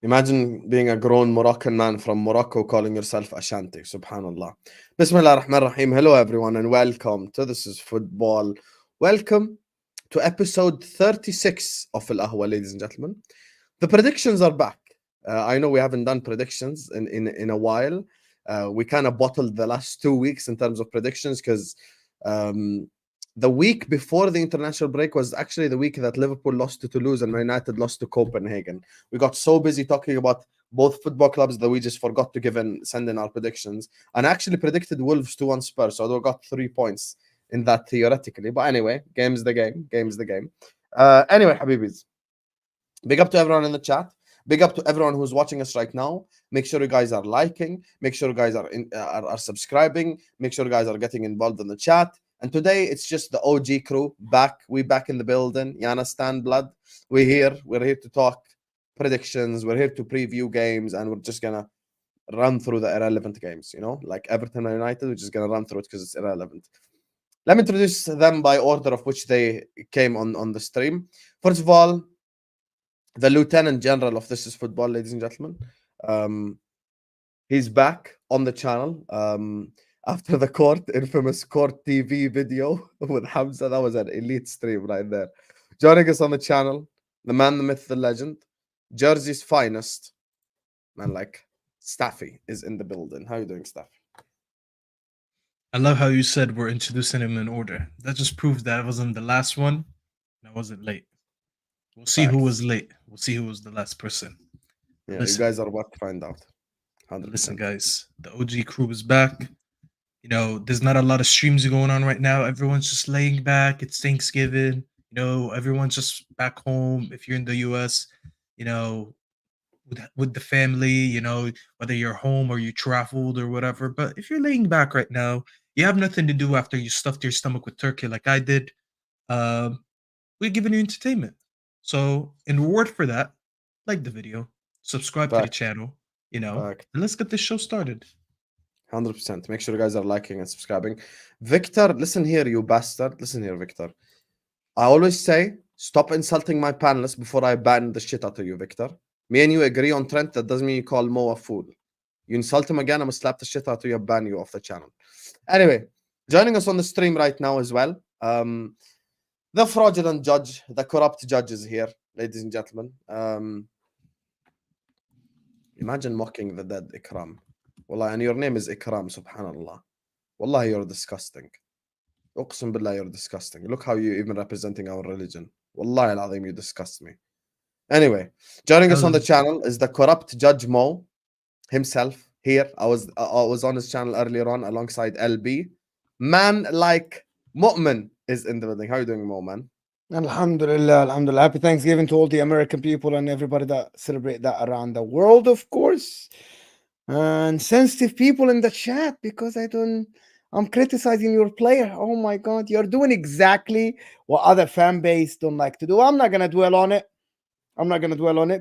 Imagine being a grown Moroccan man from Morocco calling yourself Ashanti. Subhanallah. Bismillah ar-Rahman ar-Rahim. Hello, everyone, and welcome to This is Football. Welcome to episode 36 of Ahwa, ladies and gentlemen. The predictions are back. I know we haven't done predictions in a while. We kind of bottled the last 2 weeks in terms of predictions because the week before the international break was actually the week that Liverpool lost to Toulouse and Man United lost to Copenhagen. We got so busy talking about both football clubs that we just forgot to send in our predictions. And I actually predicted Wolves to 1 Spurs, so I got 3 points in that theoretically. But anyway, game's the game. Anyway, Habibis, big up to everyone in the chat. Big up to everyone who's watching us right now. Make sure you guys are liking. Make sure you guys are subscribing. Make sure you guys are getting involved in the chat. And today it's just the OG crew back. We back in the building. You understand, blood? We're here. We're here to talk predictions. We're here to preview games, and we're just gonna run through the irrelevant games. You know, like Everton and United. We're just gonna run through it because it's irrelevant. Let me introduce them by order of which they came on the stream. First of all, the Lieutenant General of This is Football, ladies and gentlemen. He's back on the channel. After the infamous court TV video with Hamza, that was an elite stream right there. Joining us on the channel, the man, the myth, the legend, Jersey's finest, man like Staffy is in the building. How are you doing, Staffy? I love how you said we're introducing him in order. That just proves that I wasn't the last one and I wasn't late. We'll see who was late. We'll see who was the last person. Yeah, listen, you guys are about to find out. 100%. Listen, guys, the OG crew is back. You know, there's not a lot of streams going on right now. Everyone's just laying back. It's Thanksgiving. You know, everyone's just back home. If you're in the US, you know, with the family, you know, whether you're home or you traveled or whatever. But if you're laying back right now, you have nothing to do after you stuffed your stomach with turkey like I did. We're giving you entertainment. So in reward for that, like the video, subscribe to the channel, you know, and let's get this show started. 100%. Make sure you guys are liking and subscribing. Victor, listen here, you bastard. Listen here, Victor. I always say, stop insulting my panelists before I ban the shit out of you, Victor. Me and you agree on Trent. That doesn't mean you call Mo a fool. You insult him again, I'm going to slap the shit out of you and ban you off the channel. Anyway, joining us on the stream right now as well. The fraudulent judge, the corrupt judge is here, ladies and gentlemen. Imagine mocking the dead, Ikram. Wallah, and your name is Ikram, subhanallah. Wallah, you're disgusting. Uqsum billah, you're disgusting. Look how you're even representing our religion. Wallah al-azim, you disgust me. Anyway, joining us on the channel is the corrupt Judge Mo himself here. I was on his channel earlier on alongside LB. Man like Moamen is in the building. How are you doing, Moamen? Alhamdulillah, alhamdulillah. Happy Thanksgiving to all the American people and everybody that celebrate that around the world, of course. And sensitive people in the chat because I'm criticizing your player. Oh my God, you're doing exactly what other fan base don't like to do. I'm not going to dwell on it.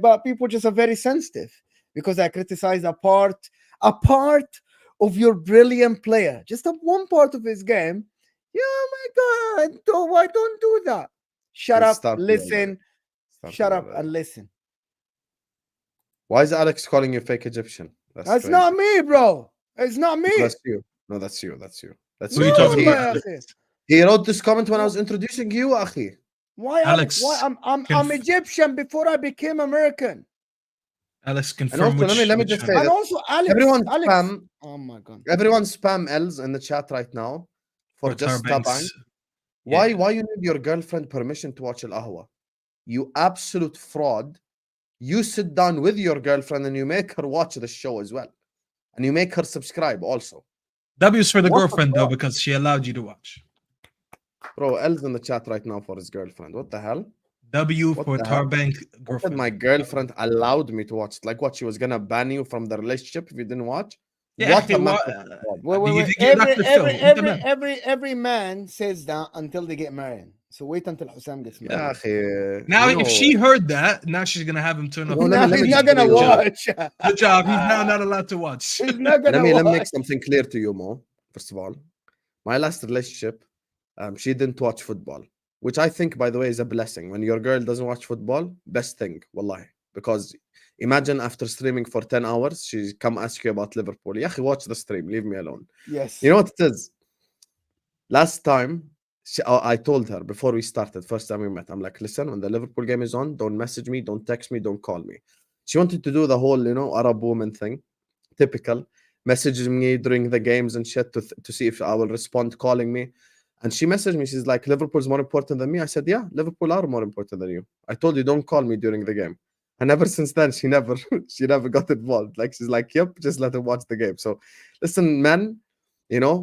But people just are very sensitive because I criticize a part of your brilliant player. Just one part of his game. Yeah, oh my God, why don't do that? Shut up, listen. Shut up and listen. Why is Alex calling you fake Egyptian? That's not me, bro. It's not me. No, that's you. No, that's you. That's you. That's who you talking about. He wrote this comment when I was introducing you, Akhi. Why, Alex? Why I'm Egyptian before I became American. Alex, confirm. And also, let me just say and also, Alex. Spam. Oh my God. Everyone spam L's in the chat right now for just Tabang. Why you need your girlfriend permission to watch Ahwa? You absolute fraud. You sit down with your girlfriend and you make her watch the show as well. And you make her subscribe also. W's for the girlfriend, though, because she allowed you to watch. Bro, L's in the chat right now for his girlfriend. What the hell? W for Tarbank girlfriend. My girlfriend allowed me to watch it. Like what? She was going to ban you from the relationship if you didn't watch? Yeah, every man says that until they get married. So wait until Hussam gets married. Now, if she heard that, now she's gonna have him turn off. No, he's not gonna watch. Good job. He's now not allowed to watch. He's not gonna let me make something clear to you, Mo. First of all, my last relationship, she didn't watch football, which I think, by the way, is a blessing. When your girl doesn't watch football, best thing, wallahi. because imagine after streaming for 10 hours, she come ask you about Liverpool. Yeah, watch the stream. Leave me alone. Yes. You know what it is? Last time, I told her before we started, first time we met, I'm like, listen, when the Liverpool game is on, don't message me, don't text me, don't call me. She wanted to do the whole, Arab woman thing. Typical. Messages me during the games and shit to see if I will respond calling me. And she messaged me. She's like, Liverpool's more important than me. I said, yeah, Liverpool are more important than you. I told you, don't call me during the game. And ever since then, she never got involved. Like, she's like, yep, just let her watch the game. So listen, men,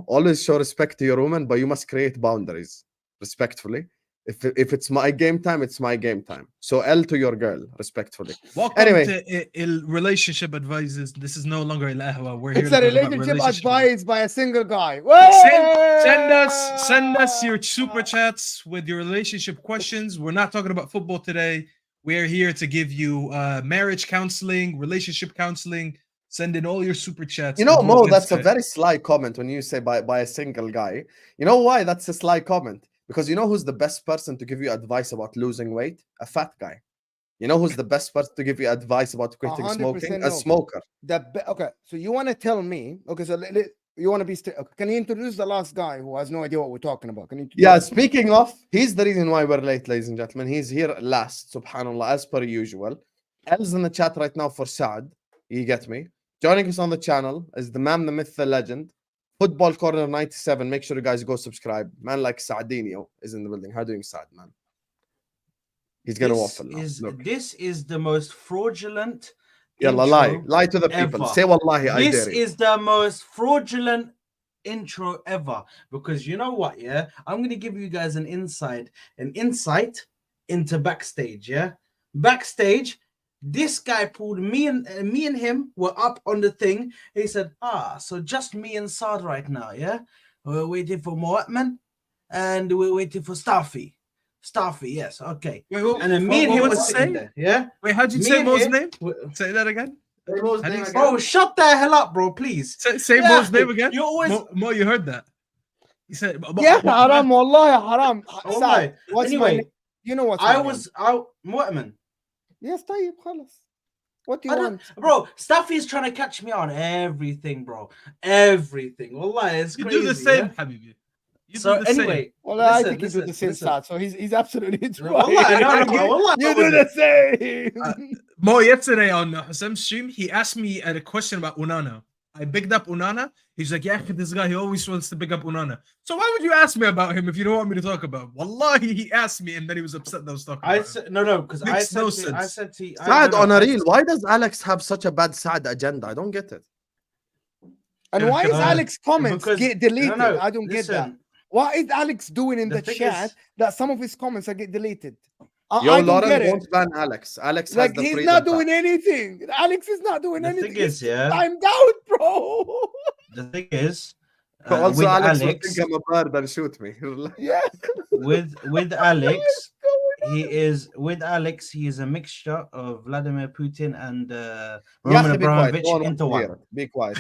always show respect to your woman, but you must create boundaries respectfully. If it's my game time, it's my game time. So L to your girl, respectfully. Welcome Anyway. to relationship advices. This is no longer El Ahwa. We're here It's to a talk about relationship advice by a single guy. Send us your super chats with your relationship questions. We're not talking about football today. We're here to give you marriage counseling, relationship counseling. Send in all your super chats. Mo, that's a very sly comment when you say by a single guy. You know why that's a sly comment? Because you know who's the best person to give you advice about losing weight? A fat guy. You know who's the best person to give you advice about quitting smoking? A smoker. Okay, so you want to tell me? Okay, so you want to be? Okay, can you introduce the last guy who has no idea what we're talking about? Can you? Yeah, speaking of, he's the reason why we're late, ladies and gentlemen. He's here last, subhanallah, as per usual. L's in the chat right now for Saad. You get me? Joining us on the channel is the man, the myth, the legend. Football Corner 97. Make sure you guys go subscribe. Man like Saadinho is in the building. How doing, Saad, man? He's going to waffle now. This is the most fraudulent Yalla, lie to the people. Ever. Say wallahi, I dare This you. is the most fraudulent intro ever. Because you know what, yeah? I'm going to give you guys an insight into backstage, yeah? Backstage, this guy pulled me and him were up on the thing. He said, so just me and Saad right now, yeah? We're waiting for Moamen and we're waiting for Staffy. Staffy, yes, okay. Wait, and then me and him was sitting there, yeah? Wait, how'd you say Mo's name? Say that again. Bro, shut the hell up, bro, please. Say Mo's name again. You always... Mo, you heard that. He said, yeah, haram, wallahi, haram. Saad, what's anyway, you know what? Moamen. Yes, طيب خلاص. What do you want? Bro, Staffy is trying to catch me on everything, bro. Everything. Wallahi, it's crazy. You do the same, yeah? Habibi. So anyway, well, I think you do the same side. So he's absolutely right. Wallah, you do the same. Mo, yesterday on Hassam's stream, he asked me a question about Unana. I bigged up Unana. He's like, yeah, this guy, he always wants to big up Unana. So why would you ask me about him if you don't want me to talk about him? Wallahi, he asked me and then he was upset that I was talking about him. No, because I said to Saad, on a reel, why does Alex have such a bad Saad agenda? I don't get it. And why is Alex comments get deleted? No, I don't get that. What is Alex doing in the chat that some of his comments are get deleted? Yo, Lauren, don't ban Alex. Alex has the he's not doing anything. Alex is not doing anything. The thing is, yeah, timed out, bro. The thing is, also Alex will think I'm a bird and shoot me. Yeah. With Alex, he is a mixture of Vladimir Putin and Roman Abramovich into one. Be quiet.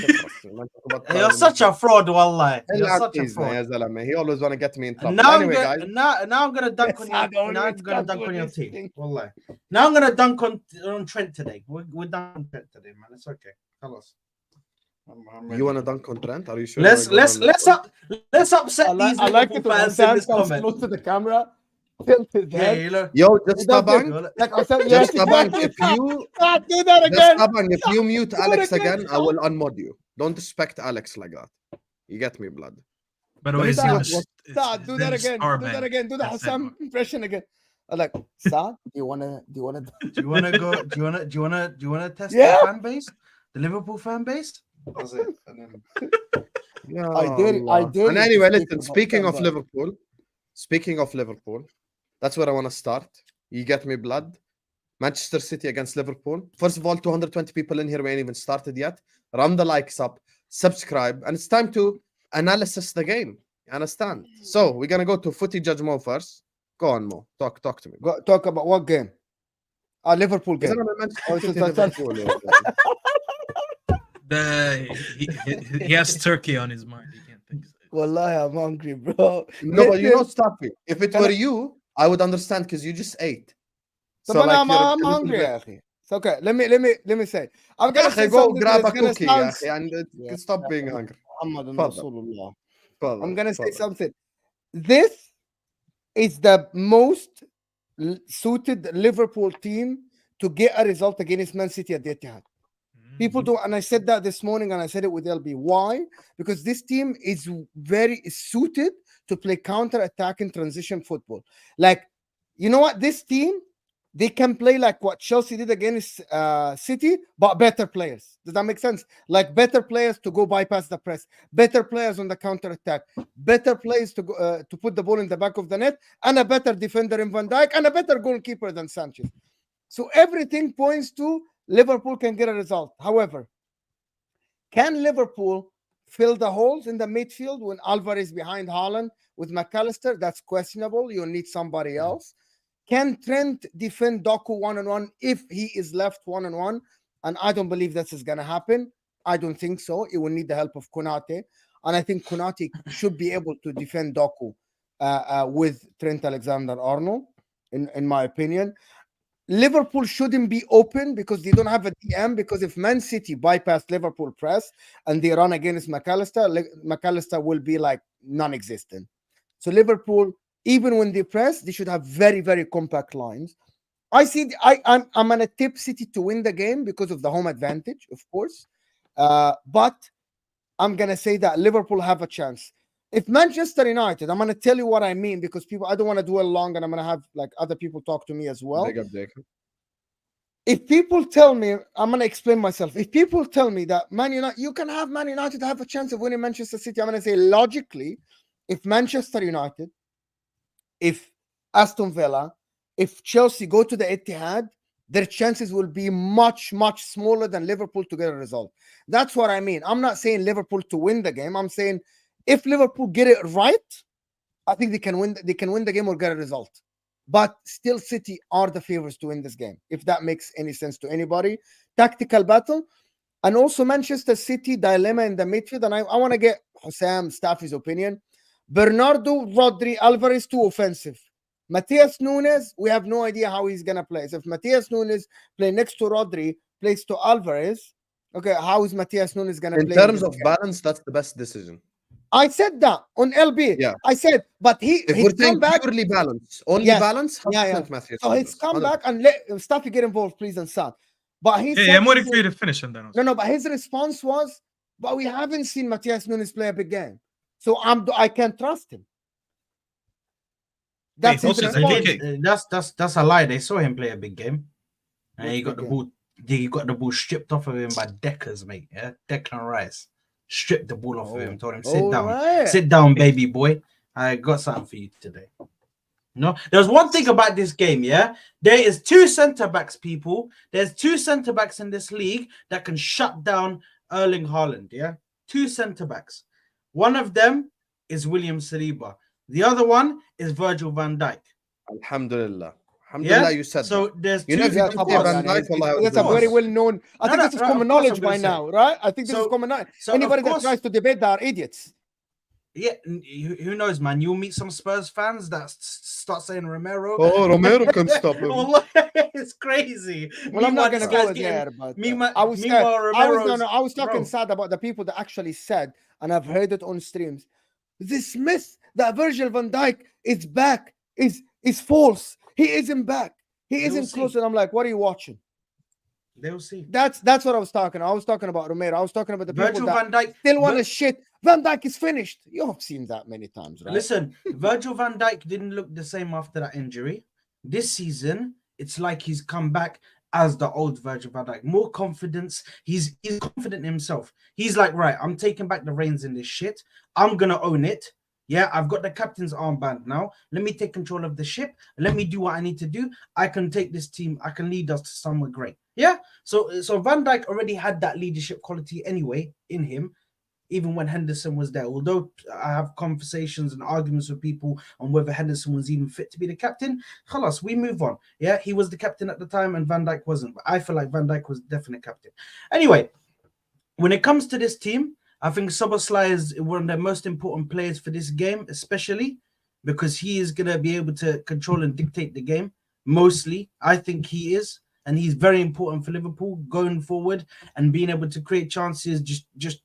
You're such a fraud, wallahi. You're such a fraud. He always want to get me in trouble. Now anyway, guys. Now I'm gonna dunk on you. Now I'm gonna dunk on your team. Wallahi. Now I'm gonna dunk on Trent today. We're dunk on Trent today, man. It's okay. Tell us. You want to dunk on Trent? Are you sure? Let's upset these Liverpool fans in this comment. Close to the camera. Tilt his head. Yo, just Tabang. Just Tabang. Do that again. If you mute Alex again, I will unmod you. Don't respect Alex like that. You get me, blood. By the way, Saad, do that again. Do that again. Do the Hassam impression again. I'm like, Saad, do you wanna go? Do you wanna test the fan base? The Liverpool fan base? That's it. Yeah, I did. And anyway, listen, speaking of Liverpool, that's where I want to start. You get me, blood? Manchester City against Liverpool. First of all, 220 people in here. We ain't even started yet. Run the likes up, subscribe, and it's time to analysis the game. You understand? So we're gonna go to Footy Judge Mo first. Go on, Mo. Talk to me. Talk about what game? Liverpool game. He has Turkey on his mind. He can't think. Wallahi, I'm hungry, bro. No, but you know, Staffy. If it were you, I would understand because you just ate. So like, I'm hungry, So okay, let me say. I'm يا gonna اخي say go something grab that's a gonna cookie sound. يا اخي and Yeah. stop being hungry. Muhammad تفضل Rasulullah. تفضل I'm gonna say تفضل. something. This is the most suited Liverpool team to get a result against Man City at the Etihad. People do, and I said that this morning, and I said it with LB. Why? Because this team is very suited to play counter-attacking transition football. Like, you know what? This team, they can play like what Chelsea did against City, but better players. Does that make sense? Like better players to go bypass the press, better players on the counter-attack, better players to go, to put the ball in the back of the net, and a better defender in Van Dijk, and a better goalkeeper than Sanchez. So everything points to Liverpool can get a result. However, can Liverpool fill the holes in the midfield when Alvarez behind Haaland with McAllister? That's questionable. You'll need somebody else. Can Trent defend Doku one-on-one if he is left one-on-one? And I don't believe this is going to happen. I don't think so. It will need the help of Konate. And I think Konate should be able to defend Doku with Trent Alexander-Arnold, in my opinion. Liverpool shouldn't be open because they don't have a DM. Because if Man City bypass Liverpool press and they run against McAllister, McAllister will be like non-existent. So Liverpool, even when they press, they should have very, very compact lines. I'm gonna tip City to win the game because of the home advantage, of course. But I'm gonna say that Liverpool have a chance. If Manchester United, I'm gonna tell you what I mean because I don't want to dwell long, and I'm gonna have like other people talk to me as well. Big up, Jacob. If people tell me, I'm gonna explain myself. If people tell me that Man United, you can have Man United have a chance of winning Manchester City, I'm gonna say logically, if Manchester United, if Aston Villa, if Chelsea go to the Etihad, their chances will be much, much smaller than Liverpool to get a result. That's what I mean. I'm not saying Liverpool to win the game. I'm saying if Liverpool get it right, I think they can win. They can win the game or get a result. But still, City are the favorites to win this game. If that makes any sense to anybody, tactical battle, and also Manchester City dilemma in the midfield. And I want to get Hussam Staffy's opinion. Bernardo, Rodri, Alvarez too offensive. Matthias Nunes, we have no idea how he's gonna play. So if Matthias Nunes play next to Rodri, plays to Alvarez, okay, how is Matthias Nunes gonna play? In terms of balance, that's the best decision. I said that on LB. Yeah. I said, but If he's we're come saying back. purely balance, only Yes. balance, 100% Yeah. Matthews. So he's come back and let Staffy get involved, please, and Saad. But he said, I'm waiting for you to finish and then. No, but his response was, but we haven't seen Matthias Nunes play a big game. So I can't trust him. That's his response. That's a lie. They saw him play a big game. And he got the ball. He got the ball stripped off of him by Deckers, mate. Yeah, Declan Rice stripped the ball off of him. Told him, sit down, sit down, baby boy. I got something for you today. No, there's one thing about this game. Yeah, there is two centre backs, people. There's two centre backs in this league that can shut down Erling Haaland. Yeah, two centre backs. One of them is William Saliba. The other one is Virgil van Dijk. Alhamdulillah. Alhamdulillah, you said so. That. There's you two. Know, Van Dijk, that's a very well known. I think this is common knowledge by now, right? I think this is common knowledge. Anybody that tries to debate that are idiots. Yeah, who knows, man? You'll meet some Spurs fans that start saying Romero. Oh, Romero can stop him. It's crazy. Well, I'm not gonna go there, but I was talking sad about the people that actually said, and I've heard it on streams. This myth that Virgil van Dijk is back is false. He isn't back. He isn't close. And I'm like, what are you watching? They'll see. That's what I was talking. I was talking about Romero. I was talking about the people Virgil that van Dijk still want to shit. Van Dijk is finished. You have seen that many times, right? Listen, Virgil van Dijk didn't look the same after that injury. This season, it's like he's come back as the old Virgil van Dijk. More confidence. He's confident in himself. He's like, right, I'm taking back the reins in this shit. I'm gonna own it. Yeah, I've got the captain's armband now. Let me take control of the ship. Let me do what I need to do. I can take this team. I can lead us to somewhere great. Yeah. So Van Dijk already had that leadership quality anyway in him, even when Henderson was there. Although I have conversations and arguments with people on whether Henderson was even fit to be the captain. Khalas, we move on. Yeah, he was the captain at the time and Van Dijk wasn't. But I feel like Van Dijk was definitely captain. Anyway, when it comes to this team, I think Szoboszlai is one of the most important players for this game, especially because he is going to be able to control and dictate the game. Mostly, I think he is. and he's very important for Liverpool going forward and being able to create chances, just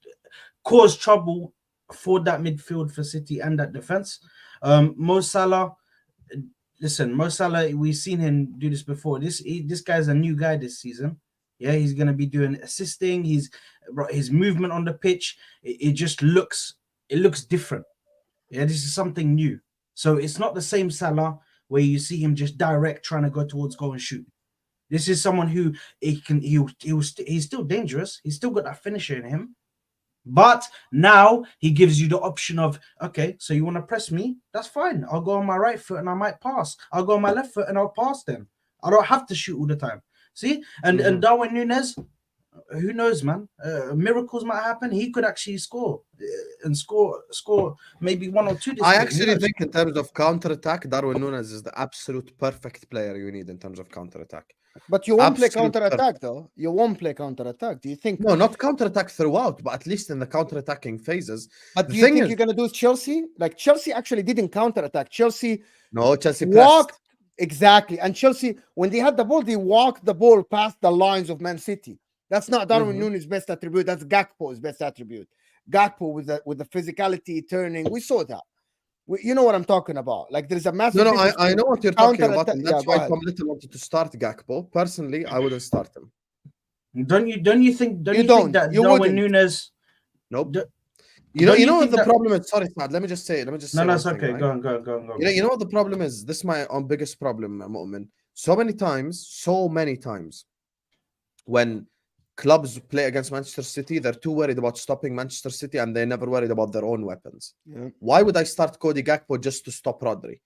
cause trouble for that midfield for City and that defense. Mo Salah, listen, Mo Salah, we've seen him do this before. This guy's a new guy this season. Yeah, he's gonna be doing assisting. His movement on the pitch, it just looks different. Yeah, this is something new. So it's not the same Salah where you see him just direct trying to go towards goal and shoot. This is someone who he's still dangerous. He's still got that finisher in him. But now he gives you the option of, okay, so you want to press me? That's fine. I'll go on my right foot and I might pass. I'll go on my left foot and I'll pass them. I don't have to shoot all the time. See? And Darwin Núñez, who knows, man? Miracles might happen. He could actually score and score maybe 1 or 2. I actually think in terms of counter-attack, Darwin Núñez is the absolute perfect player you need in terms of counter-attack. But you won't play Absolute counter-attack, though. You won't play counter-attack. Do you think? No, not counter-attack throughout, but at least in the counter-attacking phases. But The do you thing think is- you're going to do Chelsea? Like, Chelsea actually didn't counter-attack. Chelsea No, Chelsea walked. pressed. Exactly. And Chelsea, when they had the ball, they walked the ball past the lines of Man City. That's not Darwin Núñez's best attribute. That's Gakpo's best attribute. Gakpo with the physicality, turning. We saw that. You know what I'm talking about. Like, there's a massive. No, difference I know what you're talking about, counter-attack- and that's yeah, go why ahead. Tom Little wanted to start Gakpo. Personally, I wouldn't start him. Don't you think You think don't. that You Darwin wouldn't. Núñez? Nope. Do- You don't you know what think the that- problem is. Sorry, Saad. Let me just say. No, one it's thing, okay. right? Go on. You know what the problem is? This is my biggest problem, Moamen. So many times, when clubs play against Manchester City, they're too worried about stopping Manchester City, and they're never worried about their own weapons. Yeah. Why would I start Cody Gakpo just to stop Rodri?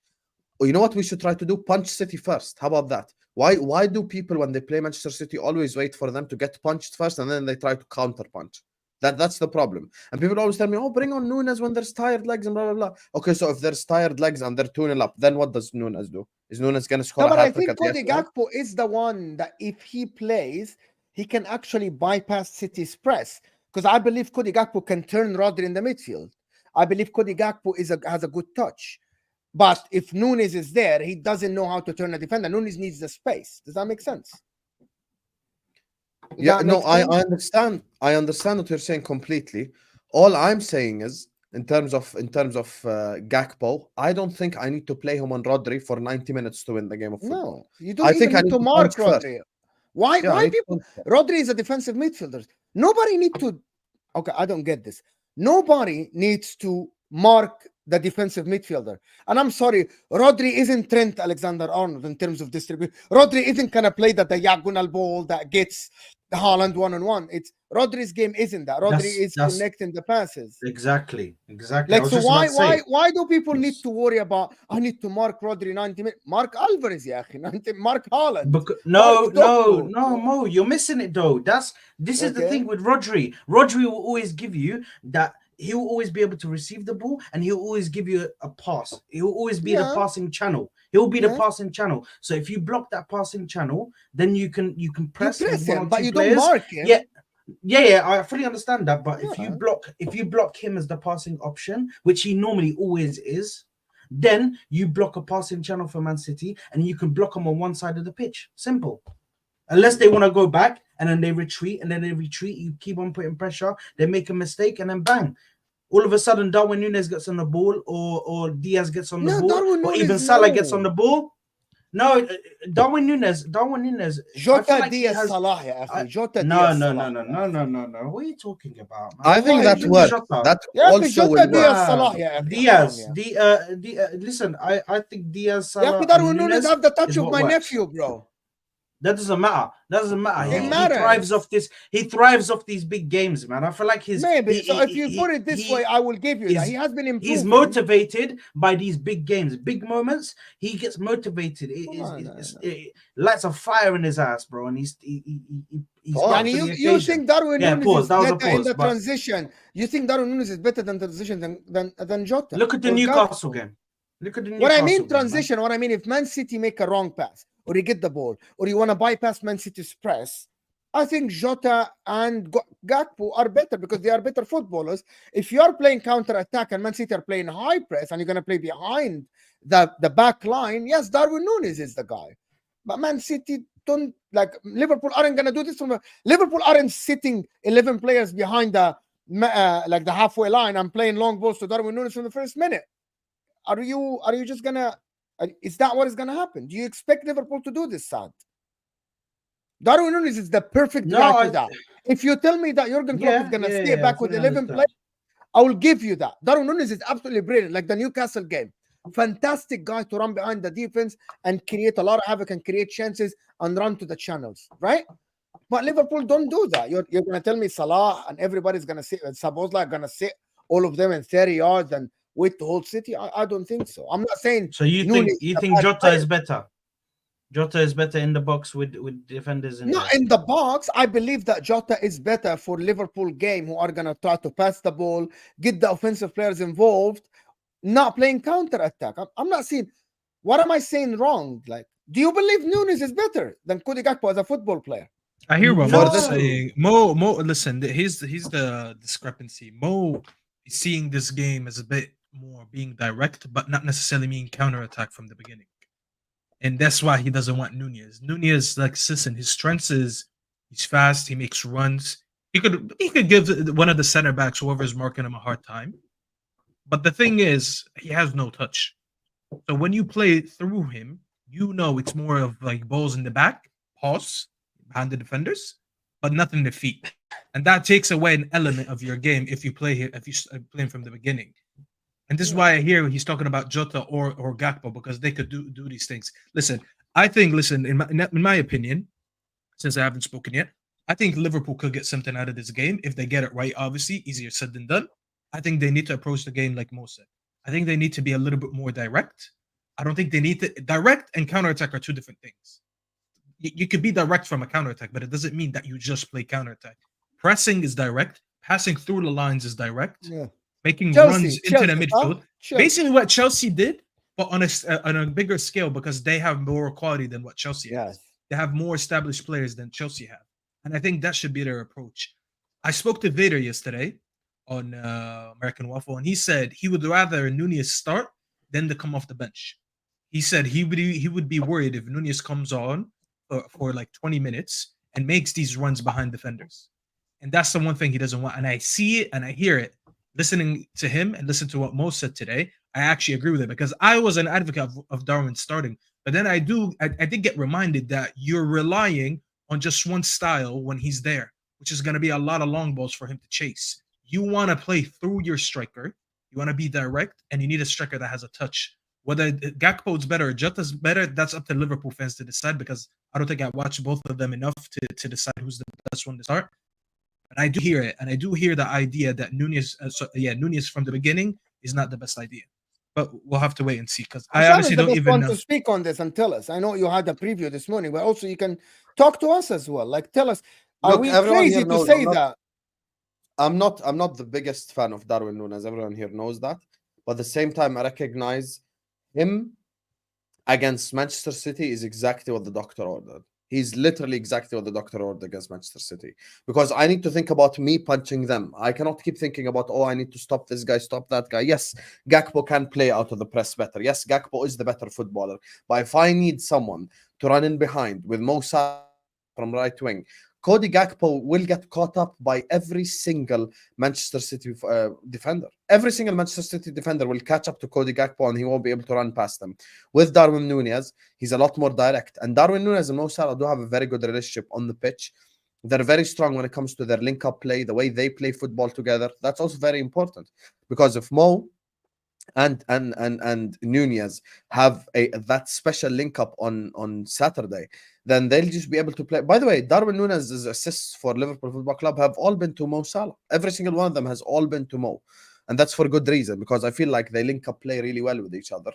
Well, you know what we should try to do? Punch City first. How about that? Why do people, when they play Manchester City, always wait for them to get punched first and then they try to counter punch? That's the problem. And people always tell me, oh, bring on Núñez when there's tired legs and blah, blah, blah. Okay, so if there's tired legs and they're 2-0 up, then what does Núñez do? Is Núñez going to score No, a but I hat-trick think at the Cody end? Gakpo is the one that if he plays, he can actually bypass City's press. Because I believe Cody Gakpo can turn Rodri in the midfield. I believe Cody Gakpo has a good touch. But if Núñez is there, he doesn't know how to turn a defender. Núñez needs the space. Does that make sense? Does Yeah, that no, make I sense? understand. I understand what you're saying completely. All I'm saying is, in terms of Gakpo, I don't think I need to play him on Rodri for 90 minutes to win the game of football. No, you don't I even think I need need to to mark punch first. Rodri. Why? Yeah, I Why need to people? punch first. Rodri is a defensive midfielder. Nobody need to. Okay, I don't get this. Nobody needs to mark the defensive midfielder. And I'm sorry, Rodri isn't Trent Alexander-Arnold in terms of distribution. Rodri isn't gonna play that diagonal ball that gets Haaland one-on-one. It's Rodri's game isn't that. Rodri is That's- connecting the passes. Exactly. I Like, was so just about to say. why do people need to worry about, I need to mark Rodri 90 minutes? Mark Alvarez, yeah, 90, Mark Haaland. No, Mark Doku. Mo, you're missing it though. This is the Okay. thing with Rodri. Rodri will always give you that. He'll always be able to receive the ball, and he'll always give you a pass. He'll always be the Yeah. passing channel. He'll be the Yeah. passing channel. So if you block that passing channel, then you can You press, press with one him, or but two you players. don't mark him. Yeah, I fully understand that. But if Yeah. you block him as the passing option, which he normally always is, then you block a passing channel for Man City, and you can block them on one side of the pitch. Simple. Unless they want to go back and then they retreat, you keep on putting pressure, they make a mistake, and then bang. All of a sudden, Darwin Núñez gets on the ball, or Diaz gets on the No, ball, Darwin or even Núñez, Salah no. gets on the ball. No, Darwin Núñez. I Jota, feel like he Diaz, has- Salah, yeah, I- Jota, No. Diaz, Salah. No. What are you talking about, man? I think Why? that Even works. Jota. That Yeah, also Jota, will work. Diaz, Salah, yeah, Diaz. yeah. Listen, I think Diaz, Yeah, Salah, Darwin and Núñez Núñez have the touch is of what my works. nephew, bro. That doesn't matter. It He matters. thrives off this. He thrives off these big games, man. I feel like Maybe. So if you put it this way, I will give you that. he's- He has been improving. He's motivated by these big games, big moments. He gets motivated. It lights a fire in his ass, bro. And he's Oh, up And to you, the you occasion. think Darwin Yeah, Núñez pause. is That was a better in pause, the but- transition? You think Darwin Núñez is better than transition than Jota? Look at the or Newcastle Gakpo? game. Look at the What I Newcastle mean game, transition, what I mean if Man City make a wrong pass or you get the ball or you want to bypass Man City's press, I think Jota and Gakpo are better because they are better footballers. If you are playing counter attack and Man City are playing high press and you're going to play behind the back line, yes, Darwin Núñez is the guy. But Man City don't, like, Liverpool aren't gonna do this. Liverpool aren't sitting 11 players behind the like the halfway line and playing long balls to Darwin Núñez from the first minute. Are you just gonna? Is that what is gonna happen? Do you expect Liverpool to do this, Saad? Darwin Núñez is the perfect guy to that. If you tell me that Jurgen Klopp is gonna stay back with 11 players, I will give you that. Darwin Núñez is absolutely brilliant, like the Newcastle game. Fantastic guy to run behind the defense and create a lot of havoc and create chances and run to the channels, right? But Liverpool don't do that. You're gonna tell me Salah and everybody's gonna sit, Sabozla gonna sit all of them in 30 yards and wait to hold City? I don't think so. I'm not saying. So you think Jota is better? Jota is better in the box with defenders in Not there. in the box. I believe that Jota is better for Liverpool game, who are gonna try to pass the ball, get the offensive players involved, not playing counter attack. I'm not saying. What am I saying wrong? Like, do you believe Núñez is better than Cody Gakpo as a football player? I hear what No. Mo's saying. Mo, listen, here's the discrepancy. Mo is seeing this game as a bit more being direct, but not necessarily being counterattack from the beginning. And that's why he doesn't want Núñez. Núñez, like, listen, his strengths is he's fast, he makes runs. He could give one of the center backs, whoever's marking him, a hard time. But the thing is, he has no touch. So when you play through him, you know it's more of like balls in the back, pause behind the defenders, but nothing to feet. And that takes away an element of your game if you play him from the beginning. And this is why I hear he's talking about Jota or Gakpo, because they could do these things. Listen, I think, in my opinion, since I haven't spoken yet, I think Liverpool could get something out of this game if they get it right. Obviously, easier said than done. I think they need to approach the game like Mo said. I think they need to be a little bit more direct. I don't think they need to. Direct and counterattack are two different things. You could be direct from a counterattack, but it doesn't mean that you just play counterattack. Pressing is direct. Passing through the lines is direct. Yeah. Making Chelsea, runs into the midfield. Chelsea. Basically what Chelsea did, but on a bigger scale, because they have more quality than what Chelsea has. They have more established players than Chelsea have. And I think that should be their approach. I spoke to Vader yesterday on American Waffle, and he said he would rather Núñez start than to come off the bench. He said he would be worried if Núñez comes on for like 20 minutes and makes these runs behind defenders. And that's the one thing he doesn't want. And I see it and I hear it. Listening to him and listen to what Mo said today, I actually agree with it, because I was an advocate of Darwin starting. But then I did get reminded that you're relying on just one style when he's there, which is going to be a lot of long balls for him to chase. You want to play through your striker. You want to be direct, and you need a striker that has a touch. Whether Gakpo's better or Jota's better, that's up to Liverpool fans to decide, because I don't think I watched both of them enough to decide who's the best one to start. But I do hear it, and I do hear the idea that Núñez from the beginning is not the best idea. But we'll have to wait and see, because I honestly don't even know. To speak on this and tell us. I know you had a preview this morning, but also you can talk to us as well. Like, tell us, are we crazy to say that? I'm not the biggest fan of Darwin Núñez. Everyone here knows that. But at the same time, I recognize him against Manchester City is exactly what the doctor ordered. He's literally exactly what the doctor ordered against Manchester City. Because I need to think about me punching them. I cannot keep thinking about, I need to stop this guy, stop that guy. Yes, Gakpo can play out of the press better. Yes, Gakpo is the better footballer. But if I need someone to run in behind with Mo Saad from right wing, Cody Gakpo will get caught up by every single Manchester City defender. Every single Manchester City defender will catch up to Cody Gakpo, and he won't be able to run past them. With Darwin Núñez, he's a lot more direct. And Darwin Núñez and Mo Salah do have a very good relationship on the pitch. They're very strong when it comes to their link-up play, the way they play football together. That's also very important, because if Mo and Núñez have that special link-up on Saturday, then they'll just be able to play. By the way, Darwin Núñez's assists for Liverpool Football Club have all been to Mo Salah. Every single one of them has all been to Mo. And that's for good reason, because I feel like they link up play really well with each other.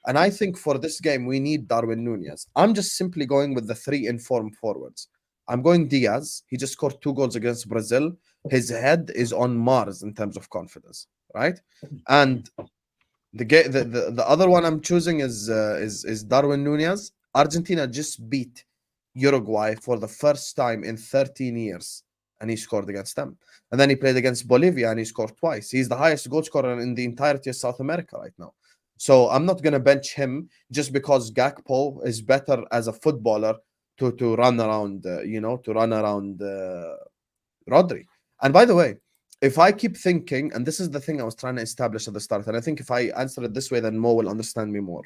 And I think for this game, we need Darwin Núñez. I'm just simply going with the 3 informed forwards. I'm going Diaz. He just scored 2 goals against Brazil. His head is on Mars in terms of confidence, right? And the other one I'm choosing is Darwin Núñez. Argentina just beat Uruguay for the first time in 13 years, and he scored against them. And then he played against Bolivia, and he scored twice. He's the highest goal scorer in the entirety of South America right now. So I'm not gonna bench him just because Gakpo is better as a footballer to run around, to run around Rodri. And by the way, if I keep thinking, and this is the thing I was trying to establish at the start, and I think if I answer it this way, then Mo will understand me more.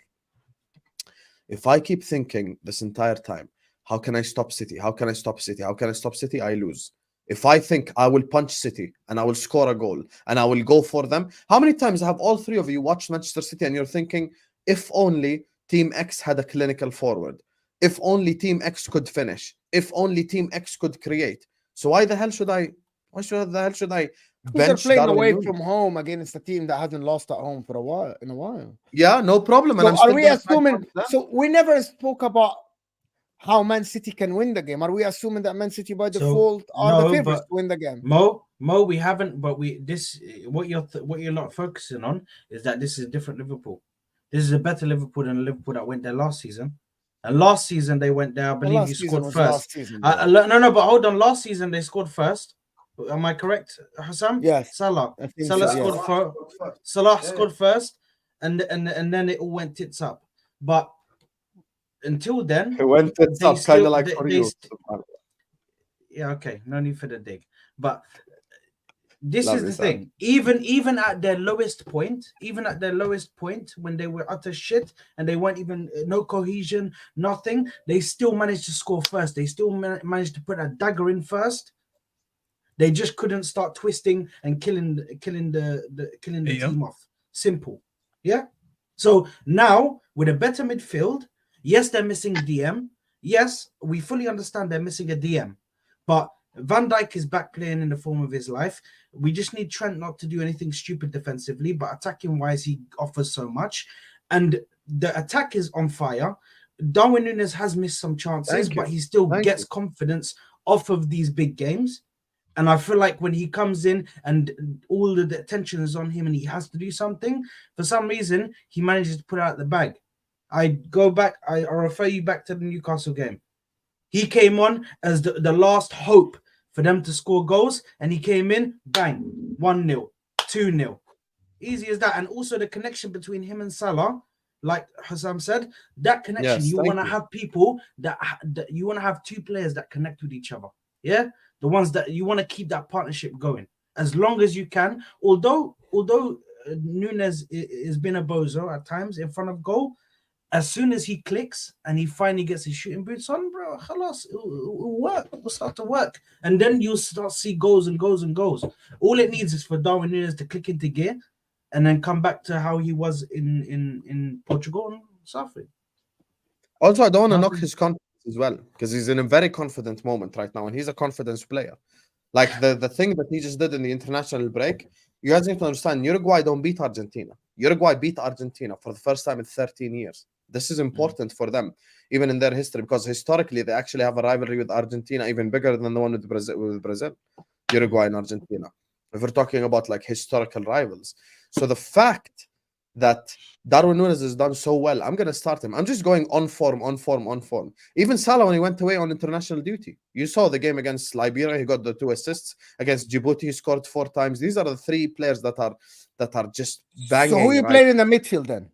If I keep thinking this entire time, how can I stop City? How can I stop City? How can I stop City? I lose. If I think I will punch City and I will score a goal and I will go for them, how many times have all three of you watched Manchester City and you're thinking, if only Team X had a clinical forward, if only Team X could finish, if only Team X could create. So why the hell should I Because they're bench playing Darwin away Núñez? from home against a team that hasn't lost at home for a while. Yeah, no problem. And So I'm are still we gonna fight assuming? for them. So we never spoke about how Man City can win the game. Are we assuming that Man City by So, default are the no, favorites but to win the game? Mo, we haven't. But what you're not focusing on is that this is a different Liverpool. This is a better Liverpool than the Liverpool that went there last season. And last season they went there. I believe last you season scored was first. last season, No, but hold on. Last season they scored first. Am I correct, Hassam? Yes, Salah. I think Salah so, scored yes. first. Salah scored first, and then it all went tits up. But until then, It went tits they up, still- kind of like they- for they you. st- yeah, okay, no need for the dig. But this Love is you, the Saad. thing. Even at their lowest point, when they were utter shit and they weren't even no cohesion, nothing, they still managed to score first. They still managed to put a dagger in first. They just couldn't start twisting and killing the Yeah. team off. Simple. Yeah. So now with a better midfield, yes, they're missing DM. Yes, we fully understand they're missing a DM, but Van Dijk is back playing in the form of his life. We just need Trent not to do anything stupid defensively, but attacking wise, he offers so much. And the attack is on fire. Darwin Núñez has missed some chances, Thank but you. he still Thank gets you. confidence off of these big games. And I feel like when he comes in and all the attention is on him and he has to do something, for some reason, he manages to put it out the bag. I refer you back to the Newcastle game. He came on as the last hope for them to score goals, and he came in, bang, 1-0, 2-0. Easy as that. And also the connection between him and Salah, like Hassam said, that connection, Yes, you thank want to you. have people that you want to have two players that connect with each other. Yeah? The ones that you want to keep that partnership going as long as you can. Although Núñez has been a bozo at times in front of goal, as soon as he clicks and he finally gets his shooting boots on, bro, khalas, it'll work. It'll start to work. And then you'll start to see goals and goals and goals. All it needs is for Darwin Núñez to click into gear and then come back to how he was in Portugal and Staffy. Also, I don't want to knock Nothing. his confidence as well, because he's in a very confident moment right now, and he's a confidence player. Like the thing that he just did in the international break, you guys need to understand, Uruguay don't beat Argentina. Uruguay beat Argentina for the first time in 13 years. This is important for them, even in their history, because historically they actually have a rivalry with Argentina even bigger than the one with Brazil, Uruguay and Argentina. If we're talking about like historical rivals. So the fact that Darwin Núñez has done so well, I'm going to start him. I'm just going on form. Even Salah, when he went away on international duty, you saw the game against Liberia, he got the 2 assists. Against Djibouti, he scored 4 times. These are the 3 players that are just banging. So who you right? playing in the midfield then?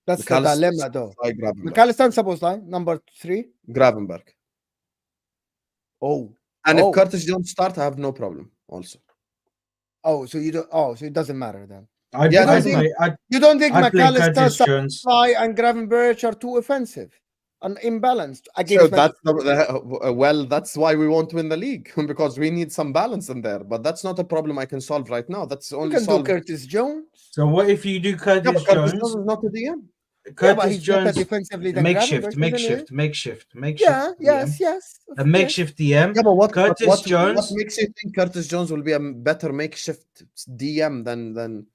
That's the McAllister, dilemma, though. Gravenberch. McAllister and Szoboszlai, number 3. Gravenberch. Oh, And Oh. if Curtis Jones start, I have no problem also. so you don't. Oh, so it doesn't matter then. I'd Yeah, play You don't think I'd play McAllister, Curtis Jones. Szoboszlai, and Gravenberch are too offensive and imbalanced So against that's that's why we won't win the league, because we need some balance in there. But that's not a problem I can solve right now. That's You only can do solved. Curtis Jones. So what if you do Yeah, Curtis but Curtis Jones? Jones is not a DM. Yeah, but Curtis he's better Jones, defensively than makeshift, Gravenberch, makeshift. Yeah, DM. yes. A makeshift DM. Yeah, but what Curtis Jones. what makes you think Curtis Jones will be a better makeshift DM than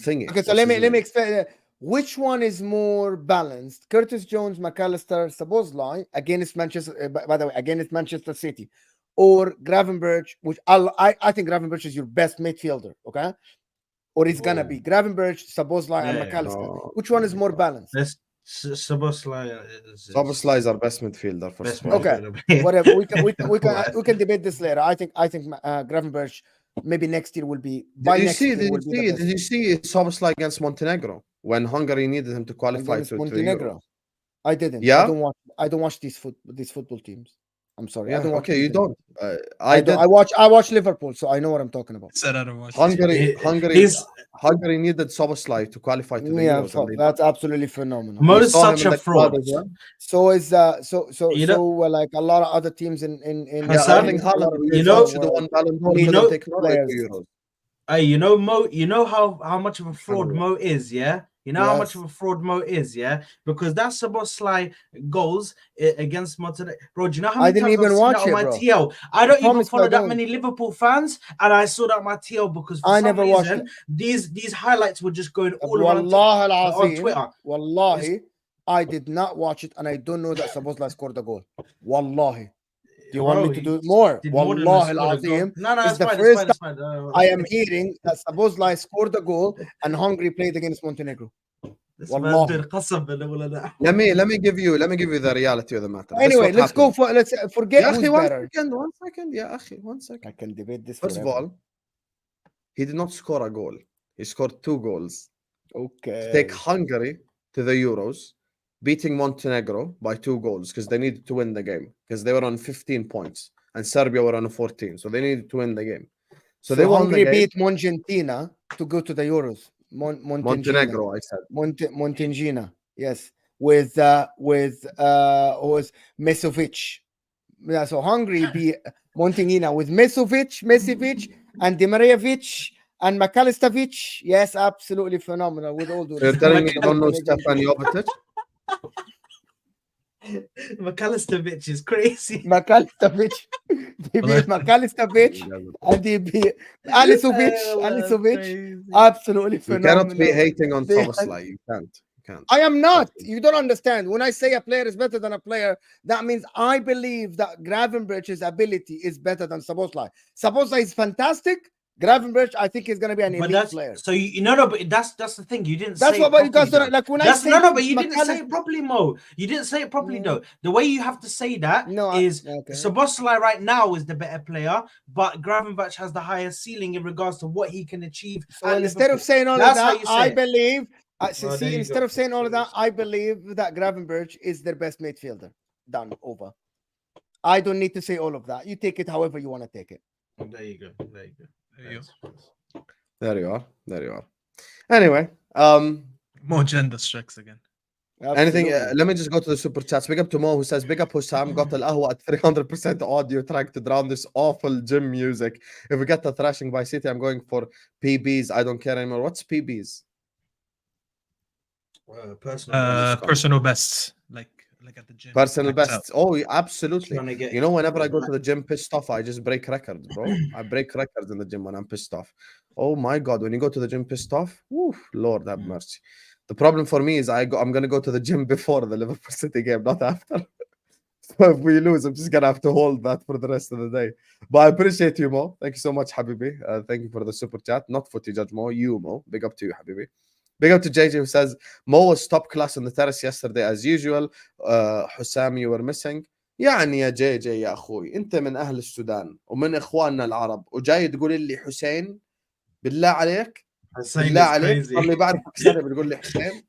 thingy? Okay, so let me explain. Which one is more balanced? Curtis Jones, McAllister, Szoboszlai against Manchester. By the way, against Manchester City, or Gravenberch, which I think Gravenberch is your best midfielder. Okay, or it's gonna be Gravenberch, Szoboszlai, and Yeah, McAllister. Which one is more balanced? That's Szoboszlai. Szoboszlai is our best midfielder for Best Spain. Okay. midfielder. Whatever. We can debate this later. I think Gravenberch maybe next year will be. Did you see Szoboszlai against Montenegro when Hungary needed him to qualify to Montenegro? Euro? I didn't. Yeah? I don't watch these football teams. I'm sorry. Yeah, I don't watch. okay, you anything. don't. I don't. I watch Liverpool, so I know what I'm talking about. Said I don't watch Hungary needed Szoboszlai to qualify to the Euros. And that's absolutely phenomenal. Mo's such a fraud. So is You know- like a lot of other teams in Hassan, Erling Haaland, you know- the one Ballon d'Or, you couldn't know- take Norway to players. Euros. Hey, you know Mo, you know how much of a fraud Mo is, yeah? You know how much Yes. of a fraud Mo is, yeah? Because that Szoboszlai goals against Montenegro. Bro, do you know how I many didn't times even I've seen watch that on it, my bro. TL? I don't even promise follow I that don't. many Liverpool fans, and I saw that on my TL because for I some never watched reason these highlights were just going all around Wallah on al-Azim, Twitter. Wallahi, I did not watch it, and I don't know that Szoboszlai scored a goal. Wallahi. Do you want me to do it more? Wallahi al-Azim. No, It's it's the fine, first it's fine, it's fine. I am hearing that Szoboszlai scored a goal and Hungary played against Montenegro. Wallahi. Let me give you the reality of the matter. Anyway, let's forget Ya who's akhi, better. one second. Ya akhi, 1 second. I can debate this First of forever. all, he did not score a goal. He scored 2 goals Okay. to take Hungary to the Euros, beating Montenegro by 2 goals because they needed to win the game because they were on 15 points and Serbia were on 14, so they needed to win the game. So they won Hungary the game. beat Montenegro to go to the Euros. Montenegro, I said. Montenegro, yes, with was Mesovic. Yeah, so Hungary beat Montenegro with Mesovic, and Demirovic and McAllistervic. Yes, absolutely phenomenal. With all You're telling me you don't know Stefan Jovetic? McAllistervic is crazy. McAllistervic. They beat McAllistervic and they beat Alisovic. Absolutely You phenomenal. cannot be hating on Szoboszlai. You can't. I am not. You don't understand. When I say a player is better than a player, that means I believe that Gravenberch's ability is better than Szoboszlai. Szoboszlai is fantastic. Gravenberch, I think, is going to be an elite player. So you no, but that's the thing. You didn't. That's say what you guys don't like. When I say but you didn't say it properly, Mo. You didn't say it properly though. The way you have to say that is Szoboszlai right now is the better player, but Gravenberch has the highest ceiling in regards to what he can achieve. So instead of saying all of that, I believe. Instead of saying all of that, I believe that Gravenberch is their best midfielder. Done. Over. I don't need to say all of that. You take it however you want to take it. There you go. There you are. Anyway, more gender strikes again. Anything? Let me just go to the super chats. Big up to Mo who says, big up Hussam, got Ahwa at 300% audio, trying to drown this awful gym music. If we get a thrashing by City, I'm going for PBs. I don't care anymore. What's PBs? Personal bests, like at the gym. Personal bests. Oh, absolutely. You know, whenever I go to the gym pissed off, I just break records, bro. I break records in the gym when I'm pissed off. Oh my God, when you go to the gym pissed off, whew, Lord have mercy. The problem for me is I'm going to go to the gym before the Liverpool City game, not after. So if we lose, I'm just going to have to hold that for the rest of the day. But I appreciate you, Mo. Thank you so much, Habibi. Thank you for the super chat. Not Footy Judge Mo, you, Mo. Big up to you, Habibi. Big up to JJ who says, Mo was top class on the terrace yesterday as usual. Hussam, you were missing. يعني يا JJ يا أخوي أنت من أهل السودان ومن إخواننا العرب وجاي تقول لي حسين بالله عليك بالله عليك صار لي بعرفك سنة بتقول لي حسين.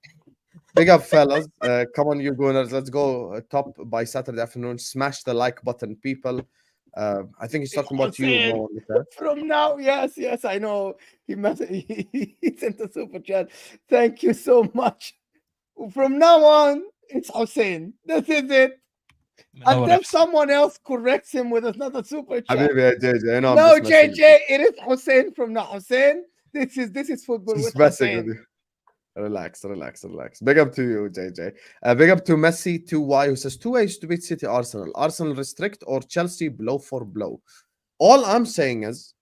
Big up fellas, come on you Gunners, let's go top by Saturday afternoon. Smash the like button, people. I think he's talking about you, Mo. From now, yes, I know. He sent a super chat. Thank you so much. From now on, it's Hussein. This is it. Until someone else corrects him with another super chat. Habibi, JJ, I know no, JJ, it is Hussein from now. Hussein, this is football with Hussein. Relax. Big up to you, JJ. Big up to Messi2Y who says 2 ways to beat City Arsenal. Arsenal restrict or Chelsea blow for blow. All I'm saying is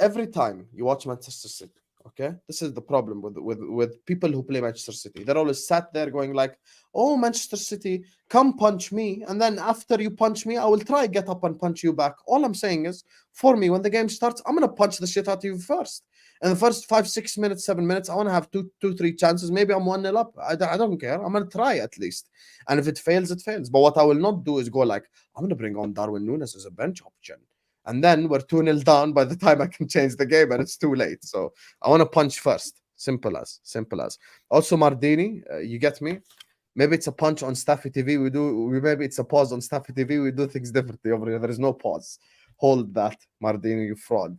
every time you watch Manchester City, okay? This is the problem with people who play Manchester City. They're always sat there going like, oh, Manchester City, come punch me. And then after you punch me, I will try get up and punch you back. All I'm saying is, for me, when the game starts, I'm going to punch the shit out of you first. In the first 5, 6 minutes, 7 minutes, I want to have 2, 3 chances. Maybe I'm 1-0 up. I don't care. I'm going to try at least. And if it fails, it fails. But what I will not do is go like, I'm going to bring on Darwin Núñez as a bench option. and then we're 2-0 down by the time I can change the game, and it's too late. So I want to punch first. Simple as. Also, Mardini, you get me? Maybe it's a punch on Staffy TV. Maybe it's a pause on Staffy TV. We do things differently over here. There is no pause. Hold that, Mardini, you fraud.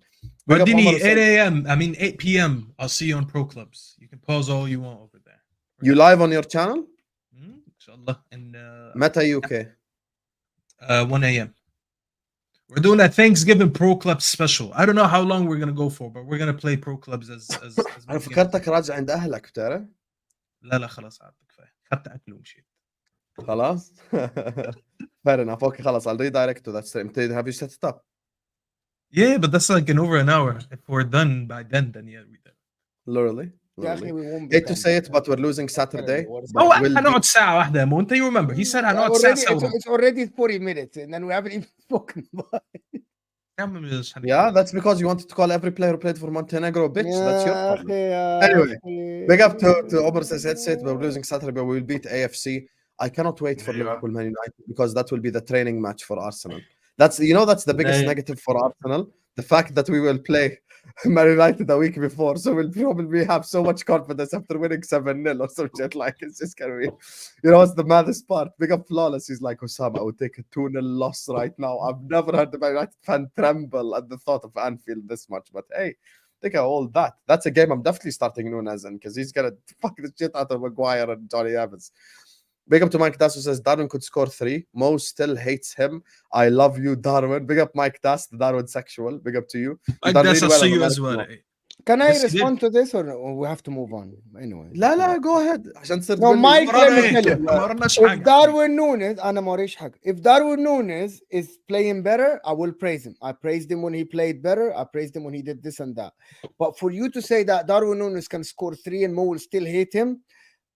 Big up Omar Mardini, Hussein. 8 a.m. I mean 8 p.m. I'll see you on Pro Clubs. You can pause all you want over there. You live on your channel? Inshallah. And Meta UK. 1 a.m. We're doing a Thanksgiving Pro Club special. I don't know how long we're gonna go for, but we're gonna play Pro Clubs as انا فكرتك راجع عند اهلك بتعرف؟ لا خلاص عاد كفايه. خدت اكل ومشيت. خلاص. Fair enough. Okay, خلاص. I'll redirect to that stream. Have you set it up? Yeah, but that's like in over an hour. If we're done by then yeah, we done. Literally. يا أخي, we won't be Hate to done. say it, but we're losing Saturday. Oh, But we'll هنقعد ساعة واحدة. Mo, انت you remember? He said هنقعد ساعة سوا. It's already 40 minutes, and then we haven't even spoken about it. Yeah, that's because you wanted to call every player who played for Montenegro a bitch. That's your يا problem. أخي, Anyway, big up to Omar says, we're losing Saturday, but we'll beat AFC. I cannot wait for Liverpool Man United because that will be the training match for Arsenal. That's the biggest negative for Arsenal. The fact that we will play Man United a week before, so we'll probably have so much confidence after winning 7-0 or some shit. Like, it's just gonna be, what's the maddest part? Big up Flawless. He's like, Osama, I would take a 2-0 loss right now. I've never heard the Man United fan tremble at the thought of Anfield this much. But hey, think of all that. That's a game I'm definitely starting Nunes in because he's gonna fuck the shit out of Maguire and Johnny Evans. Big up to Mike Das who says Darwin could score 3. Mo still hates him. I love you, Darwin. Big up Mike Das, the Darwin sexual. Big up to you. Mike Das, I'll see you as well. Can I Yes, respond to this or we have to move on? Anyway. لا go ahead. No, Mike, let me tell you. If If Darwin Nunes, أنا ما وريش حاجة. If Darwin Nunes is playing better, I will praise him. I praised him when he played better. I praised him when he did this and that. But for you to say that Darwin Nunes can score 3 and Mo will still hate him,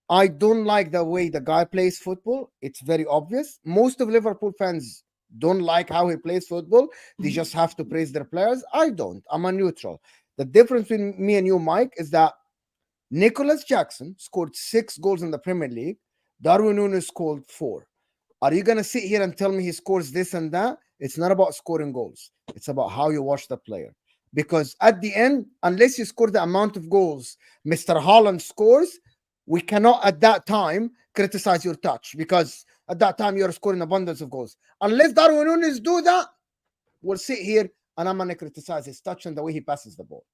I don't like the way the guy plays football. It's very obvious. Most of Liverpool fans don't like how he plays football. They just have to praise their players. I don't. I'm a neutral. The difference between me and you, Mike, is that Nicholas Jackson scored 6 goals in the Premier League. Darwin Nunes scored 4. Are you going to sit here and tell me he scores this and that? It's not about scoring goals. It's about how you watch the player. Because at the end, unless you score the amount of goals Mr. Haaland scores, we cannot at that time criticize your touch because at that time you're scoring abundance of goals. Unless Darwin Nunes do that, we'll sit here and I'm going to criticize his touch and the way he passes the ball.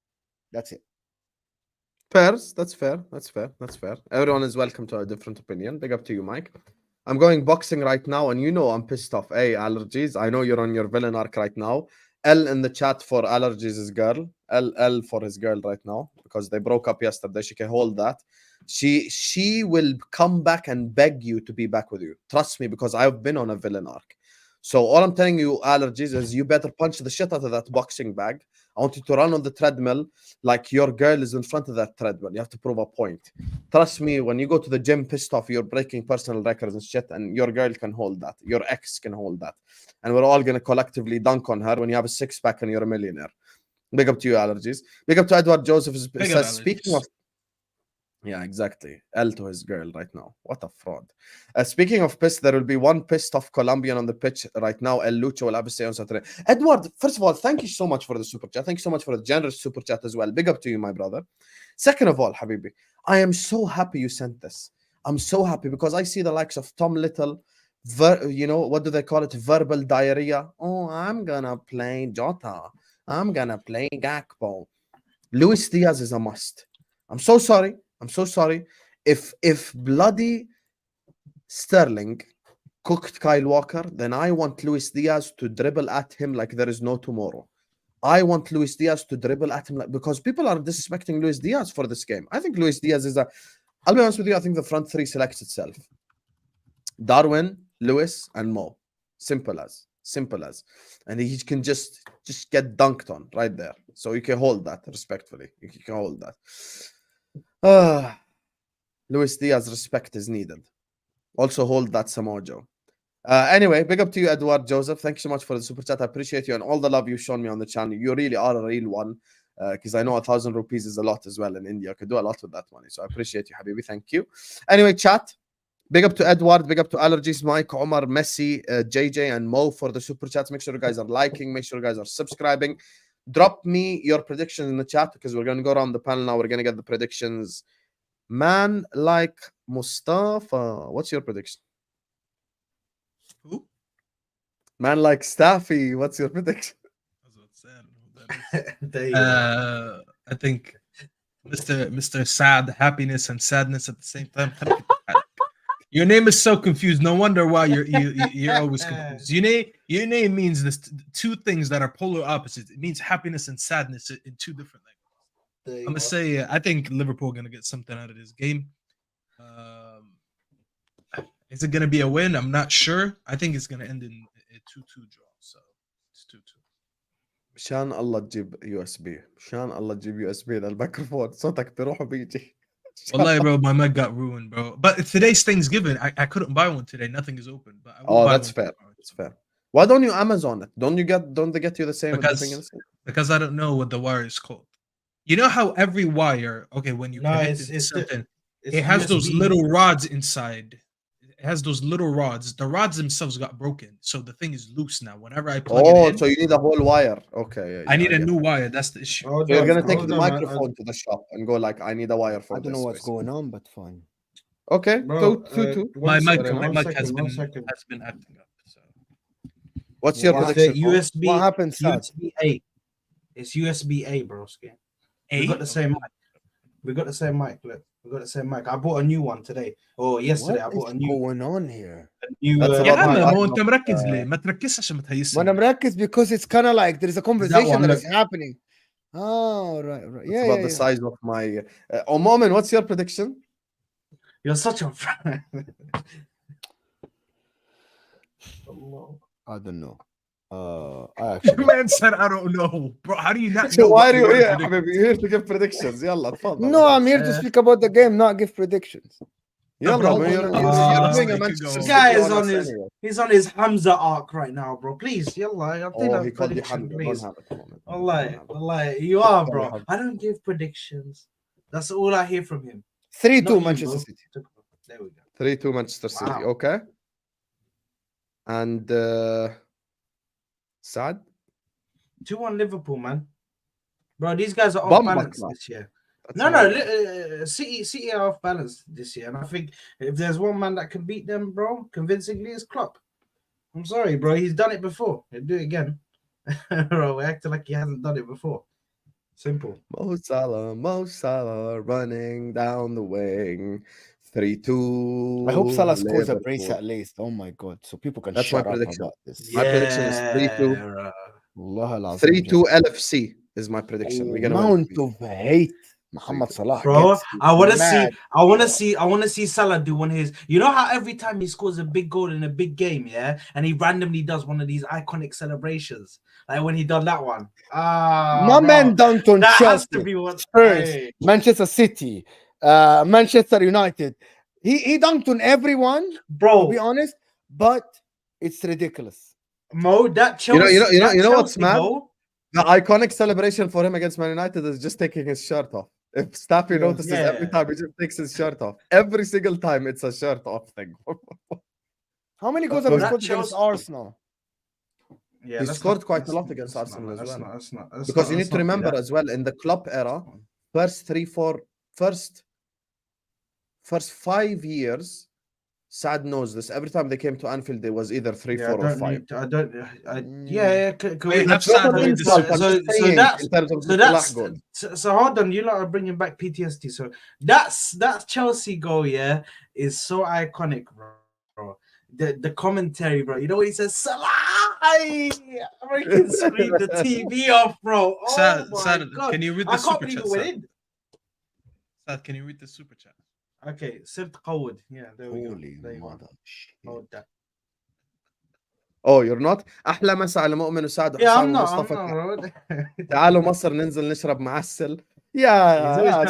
That's it. That's fair. Everyone is welcome to a different opinion. Big up to you, Mike. I'm going boxing right now, and I'm pissed off. Hey, allergies. I know you're on your villain arc right now. L in the chat for allergies is girl. L for his girl right now because they broke up yesterday. She can hold that. She will come back and beg you to be back with you. Trust me, because I've been on a villain arc. So all I'm telling you, allergies, is you better punch the shit out of that boxing bag. I want you to run on the treadmill like your girl is in front of that treadmill. You have to prove a point. Trust me, when you go to the gym pissed off, you're breaking personal records and shit, and your girl can hold that. Your ex can hold that. And we're all going to collectively dunk on her when you have a 6-pack and you're a millionaire. Big up to you, allergies. Big up to Edward Joseph. Says, speaking of... Yeah, exactly. L to his girl right now. What a fraud. Speaking of pissed, there will be one pissed off Colombian on the pitch right now. El Lucho will have a say on Saturday. Edward, first of all, thank you so much for the super chat. Thank you so much for the generous super chat as well. Big up to you, my brother. Second of all, Habibi, I am so happy you sent this. I'm so happy because I see the likes of Tom Little, what do they call it? Verbal diarrhea. Oh, I'm going to play Jota. I'm going to play Gakpo. Luis Diaz is a must. I'm so sorry. If bloody Sterling cooked Kyle Walker, then I want Luis Diaz to dribble at him like there is no tomorrow. I want Luis Diaz to dribble at him because people are disrespecting Luis Diaz for this game. I think Luis Diaz is I'll be honest with you, I think the front three selects itself. Darwin, Luis, and Mo. Simple as. And he can just get dunked on right there. So you can hold that respectfully. You can hold that. Luis Diaz, respect is needed. Also hold that Samojo. Anyway, big up to you, Edward Joseph. Thank you so much for the super chat. I appreciate you and all the love you've shown me on the channel. You really are a real one. Because I know 1,000 rupees is a lot as well in India. I could do a lot with that money. So I appreciate you, Habibi. Thank you. Anyway, chat. Big up to Edward, big up to Allergies, Mike, Omar, Messi, JJ, and Mo for the super chats. Make sure you guys are liking, make sure you guys are subscribing. Drop me your predictions in the chat because we're going to go around the panel now. We're going to get the predictions. Man like Mustafa, what's your prediction? Who? Man like Staffy, what's your prediction? There you go. I think Mr. Saad, happiness and sadness at the same time. Your name is so confused. No wonder why you're always confused. Your name means this two things that are polar opposites. It means happiness and sadness in two different languages. I'm gonna say I think Liverpool are gonna get something out of this game. Is it gonna be a win? I'm not sure. I think it's gonna end in a 2-2 draw. So it's 2-2. مشان الله تجيب USB مشان الله تجيب USB للميكروفون صوتك بيروح وبيجي. Wallahi, bro, my mic got ruined, bro. But today's Thanksgiving. I couldn't buy one today. Nothing is open. But I will buy that's one fair. tomorrow. That's fair. Why don't you Amazon it? Don't they get you the same? Because I don't know what the wire is called. You know how every wire, okay, when you connect it to something, it has those little rods inside. It has those little rods. The rods themselves got broken, so the thing is loose now. Whenever I plug it in, so you need a whole wire. Okay. I need a new wire. That's the issue. So you're gonna take the microphone to the shop and go like, I need a wire for I this. don't know what's going on, but fine. Okay, Bro, 2-2. My mic has second, been acting up. So. What's your prediction? USB. What happened, Saad? USB-A. It's USB-A, bro. We got the same mic. We got the same mic. Look, we got the same mic. I bought a new one today. Or yesterday. I bought a new. What's going on here? يا عم ما انت مركز ليه؟ ما تركزش عشان ما تهيسش. وانا مركز because it's kind of like there is a conversation that is happening. Oh, right. Yeah, it's about the size of my. Moamen, what's your prediction? You're such a friend. I don't know. I actually. Man said I don't know, bro. How do you not know? So why are you here, حبيبي? You're here to give predictions. يلا تفضل. No, I'm here to speak about the game, not give predictions. يلا, you're doing a Manchester City. Guy is on his. He's on his Hamza arc right now, bro. Please, yalla. He called you Hamza. Don't have it, Moamen. Wallahi, you are, bro. I don't give predictions. That's all I hear from him. 3-2 Manchester City. There we go. 3-2 Manchester City. Okay. And Saad? 2-1 Liverpool, man. Bro, these guys are off balance this year. City are off balance this year. And I think if there's one man that can beat them, bro, convincingly, it's Klopp. I'm sorry, bro. He's done it before. He'll do it again. Bro, we're acting like he hasn't done it before. Simple. Mo Salah running down the wing. 3-2. I hope Salah scores a brace at least. Oh my god. So people can shut up about this. My prediction is 3-2. 3-2 LFC is my prediction. We're gonna amount of hate. Muhammad Salah. Bro, I want to see Salah do one of his. You know how every time he scores a big goal in a big game, yeah, and he randomly does one of these iconic celebrations, like when he done that one. My man dunked on Chelsea, Spurs, Manchester City, Manchester United. He dunked on everyone, bro. To be honest, but it's ridiculous. Mo, that Chelsea. You know what's mad? The iconic celebration for him against Man United is just taking his shirt off. If Staffy notices every time, he just takes his shirt off. Every single time, it's a shirt off thing. How many goals have he scored against Arsenal? Yeah, he scored quite a lot against Arsenal as well. Because you need to remember as well, in the club era, first 5 years, Saad knows this. Every time they came to Anfield, there was either 3, 4, or 5. So hold on, you lot are bringing back PTSD. So that Chelsea goal, is so iconic, bro. The commentary, bro. You know what he says? Salah! I freaking scream the TV off, bro. Oh Saad, can you read the super chat? Saad, can you read the super chat? Okay, Sirt Qawd. Yeah, there we go. Oh, you're not? أحلى مساء على مؤمن وسعد وحسام ومصطفى. تعالوا مصر ننزل نشرب معسل. يا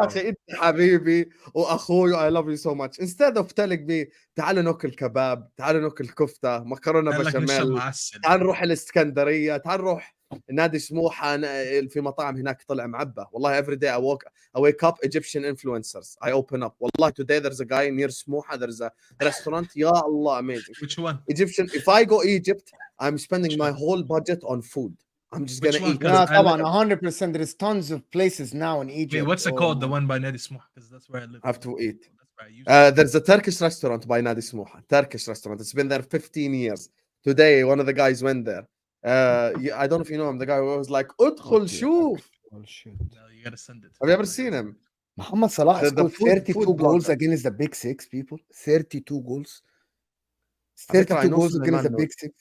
أخي أنت حبيبي وأخوي. I love you so much. Instead of telling me تعالوا ناكل كباب، تعالوا ناكل كفتة، مكرونة بشاميل، تعالوا نروح الإسكندرية، تعالوا نروح النادي سموحه في مطاعم هناك طلع معبى والله. every day I wake up Egyptian influencers. I open up والله today there's a guy near سموحه, there's a restaurant. يا الله amazing. Which one? Egyptian. If I go Egypt, I'm spending my whole budget on food. I'm just Which gonna one? eat. 'Cause Yeah, I طبعا live- 100%. There is tons of places now in Egypt. Wait, what's it called? The one by Nadi Smoh? Because that's where I live. I have to eat. That's where I used There's a Turkish restaurant by Nadi Smoha. Turkish restaurant. It's been there 15 years. Today, one of the guys went there. I don't know if you know him. The guy was like, "Udkhul Okay. shoof." Oh, shit. No, you gotta send it. Have you ever seen him? Muhammad Salah The scored food 32 goals blogger. against the Big Six, people. 32 goals. على فكرة, I 32 know goals against the سليمان Big Six.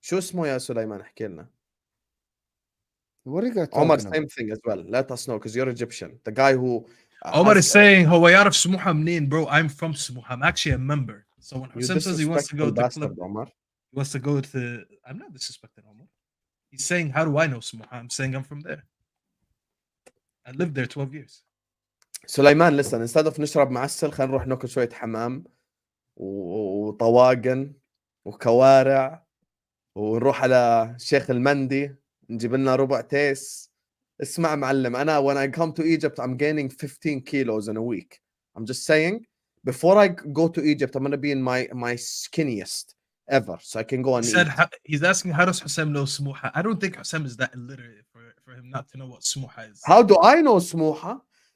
شو اسمه يا سليمان؟ احكي لنا. What are you guys Omar, talking about? same thing as well. Let us know because you're Egyptian. The guy who Omar has- is saying, "هو يعرف سموحة منين, bro? I'm from Smoha. I'm actually a member. So when you Hussein says he wants to go disrespectful to bastard, club, Omar. he wants to go to. I'm not disrespecting Omar. He's saying, how do I know Smoha? I'm saying I'm from there. I lived there 12 years. سليمان, listen, instead of نشرب معسل خلينا نروح ناكل شوية حمام وطواجن وكوارع ونروح على شيخ المندي نجيب لنا ربع تيس. اسمع معلم, أنا when I come to Egypt I'm gaining 15 kilos in a week. I'm just saying, before I go to Egypt I'm going to be in my skinniest ever so I can go and He said, eat. he's asking, how does Hussein know Smoha? I don't think Hussein is that illiterate for him not to know what Smoha is. How do I know Smoha?